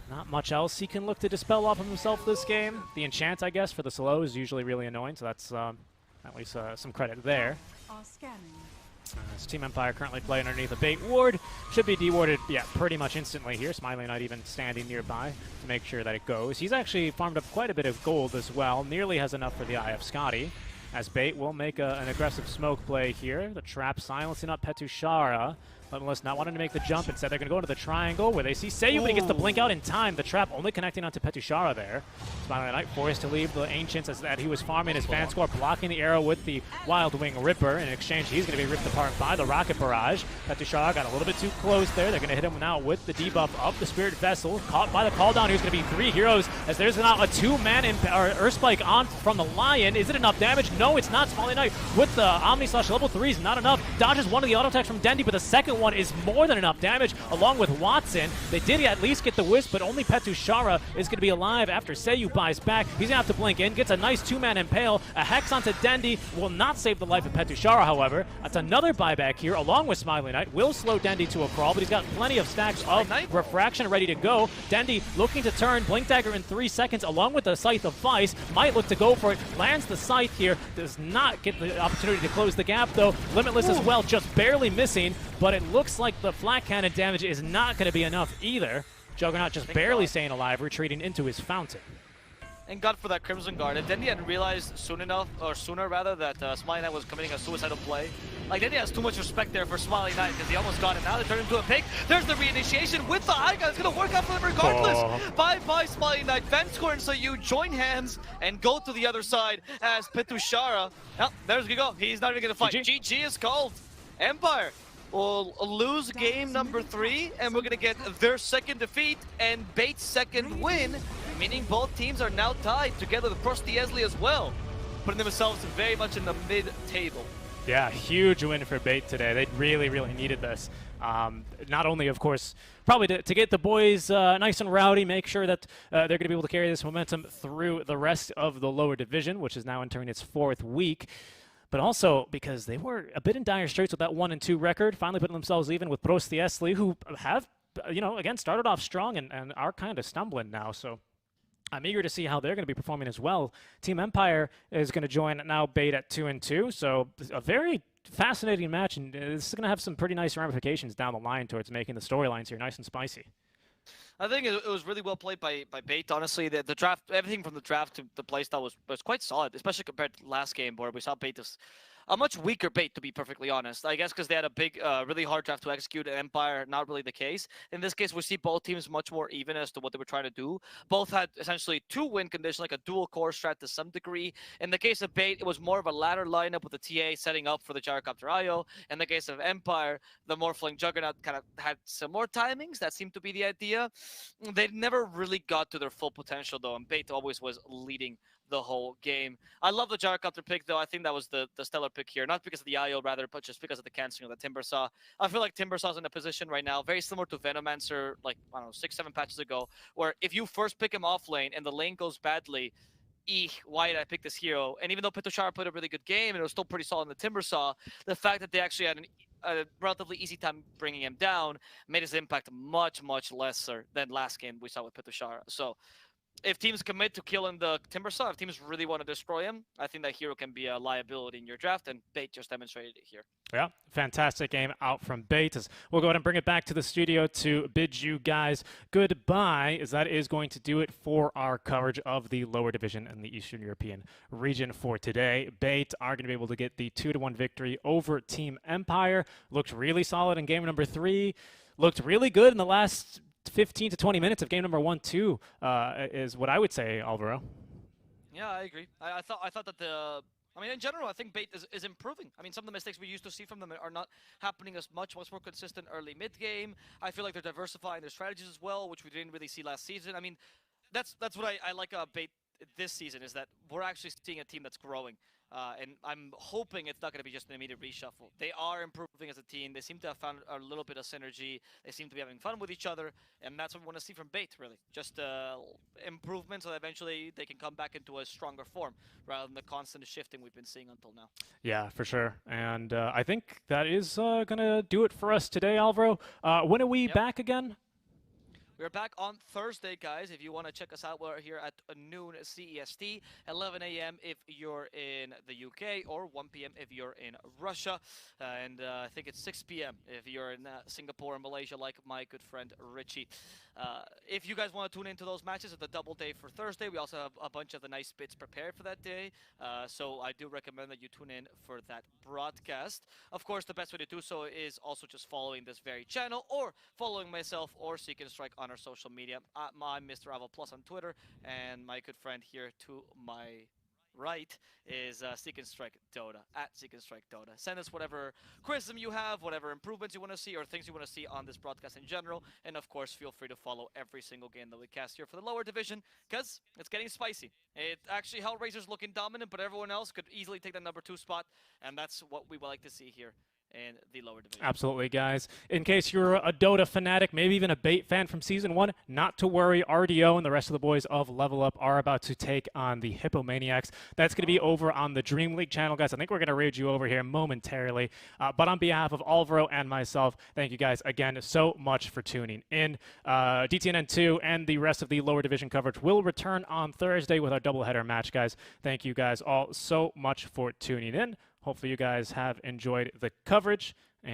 Not much else he can look to dispel off of himself this game. The Enchant, I guess, for the slow is usually really annoying, so that's at least some credit there. Are scanning. So Team Empire currently playing underneath a bait ward. Should be dewarded, yeah, pretty much instantly here. Smiley not even standing nearby to make sure that it goes. He's actually farmed up quite a bit of gold as well. Nearly has enough for the Eye of Scotty. As bait will make an aggressive smoke play here. The trap silencing up Petushara. Limitless not wanting to make the jump. Instead, they're going to go into the triangle where they see Seiyu, but he gets the blink out in time. The trap only connecting onto Petushara there. Smiling Knight forced to leave the Ancients as that he was farming his fan score, blocking the arrow with the Wild Wing Ripper. In exchange, he's going to be ripped apart by the Rocket Barrage. Petushara got a little bit too close there. They're going to hit him now with the debuff of the Spirit Vessel. Caught by the call down. Here's going to be 3 heroes as there's now a 2-man Earthspike on from the Lion. Is it enough damage? No, it's not. Smiling Knight with the Omni Slash level 3 is not enough. Dodges one of the auto attacks from Dendy, but the second one is more than enough damage along with Watson. They did at least get the Wisp, but only Petushara is going to be alive after Seiyu buys back. He's going to have to blink in, gets a nice 2-man Impale. A Hex onto Dendy will not save the life of Petushara, however. That's another buyback here along with Smiley Knight. Will slow Dendy to a crawl, but he's got plenty of stacks of Refraction ready to go. Dendy looking to turn, Blink Dagger in 3 seconds along with the Scythe of Vice. Might look to go for it, lands the Scythe here. Does not get the opportunity to close the gap though. Limitless as well, just barely missing, but it looks like the flat cannon damage is not going to be enough either. Juggernaut just barely staying alive, retreating into his fountain. And God for that Crimson Guard. If Dendy hadn't realized sooner rather, that Smiley Knight was committing a suicidal play. Like, Dendy has too much respect there for Smiley Knight because he almost got it. Now they turn into a pick. There's the reinitiation with the High Guy. It's going to work out for them regardless. Bye-bye, Smiley Knight. Vanscore and Seiyu join hands and go to the other side as Petushara. Oh, there's you go. He's not even going to fight. GG is called. Empire will lose game number 3, and we're going to get their second defeat and Bait's second win, meaning both teams are now tied together with Prostiesli as well, putting themselves very much in the mid-table. Yeah, huge win for Bait today. They really, really needed this. Not only, of course, probably to get the boys nice and rowdy, make sure that they're going to be able to carry this momentum through the rest of the lower division, which is now entering its 4th week. But also because they were a bit in dire straits with that 1-2 record, finally putting themselves even with Prostiesli, who have, again, started off strong and are kind of stumbling now. So I'm eager to see how they're going to be performing as well. Team Empire is going to join now Bait at 2-2. So a very fascinating match, and this is going to have some pretty nice ramifications down the line towards making the storylines here nice and spicy. I think it was really well played by Bait, honestly. The draft, everything from the draft to the playstyle was quite solid, especially compared to last game where we saw Bait as a much weaker Bait, to be perfectly honest. I guess because they had a big, really hard draft to execute, and Empire, not really the case. In this case, we see both teams much more even as to what they were trying to do. Both had essentially 2 win conditions, like a dual core strat to some degree. In the case of Bait, it was more of a ladder lineup with the TA setting up for the Gyrocopter IO. In the case of Empire, the Morphling Juggernaut kind of had some more timings. That seemed to be the idea. They never really got to their full potential, though, and Bait always was leading the whole game. I love the Gyrocopter pick, though. I think that was the stellar pick here. Not because of the IO, rather, but just because of the canceling of the Timbersaw. I feel like Timbersaw's in a position right now, very similar to Venomancer, like, I don't know, 6-7 patches ago, where if you first pick him off lane and the lane goes badly, why did I pick this hero? And even though Petushara played a really good game and it was still pretty solid in the Timbersaw, the fact that they actually had a relatively easy time bringing him down made his impact much, much lesser than last game we saw with Petushara. So if teams commit to killing the Timbersaw, if teams really want to destroy him, I think that hero can be a liability in your draft, and Bait just demonstrated it here. Yeah, fantastic game out from Bait. We'll go ahead and bring it back to the studio to bid you guys goodbye, as that is going to do it for our coverage of the lower division and the Eastern European region for today. Bait are going to be able to get the 2-1 victory over Team Empire. Looked really solid in game number 3. Looked really good in the last 15 to 20 minutes of game number 1-2 is what I would say, Alvaro. Yeah, I agree. I thought that I mean, in general, I think Bait is improving. I mean, some of the mistakes we used to see from them are not happening as much more consistent early mid-game. I feel like they're diversifying their strategies as well, which we didn't really see last season. I mean, that's what I like about Bait this season, is that we're actually seeing a team that's growing. And I'm hoping it's not going to be just an immediate reshuffle. They are improving as a team. They seem to have found a little bit of synergy. They seem to be having fun with each other, and that's what we want to see from Bait, really. Just improvement so that eventually they can come back into a stronger form rather than the constant shifting we've been seeing until now. Yeah, for sure. And I think that is going to do it for us today, Alvaro. When are we back again? We're back on Thursday, guys. If you want to check us out, we're here at noon CEST, 11 a.m. if you're in the UK, or 1 p.m. if you're in Russia. And I think it's 6 p.m. if you're in Singapore and Malaysia, like my good friend Richie. If you guys want to tune into those matches, it's a double day for Thursday. We also have a bunch of the nice bits prepared for that day. So I do recommend that you tune in for that broadcast. Of course, the best way to do so is also just following this very channel, or following myself or Seek and Strike on our social media. I'm Mr. Avo Plus on Twitter, and my good friend here to my right is Seek and Strike Dota, at Seek and Strike Dota. Send us whatever criticism you have, whatever improvements you want to see, or things you want to see on this broadcast in general. And of course, feel free to follow every single game that we cast here for the lower division, because it's getting spicy. It actually, Hellraiser's looking dominant, but everyone else could easily take that number 2 spot, and that's what we would like to see here in the lower division. Absolutely, guys. In case you're a Dota fanatic, maybe even a Bait fan from Season 1, not to worry. RDO and the rest of the boys of Level Up are about to take on the Hippomaniacs. That's going to be over on the DreamLeague channel, guys. I think we're going to raid you over here momentarily. But on behalf of Alvaro and myself, thank you guys again so much for tuning in. DTNN2 and the rest of the lower division coverage will return on Thursday with our doubleheader match, guys. Thank you guys all so much for tuning in. Hopefully you guys have enjoyed the coverage. And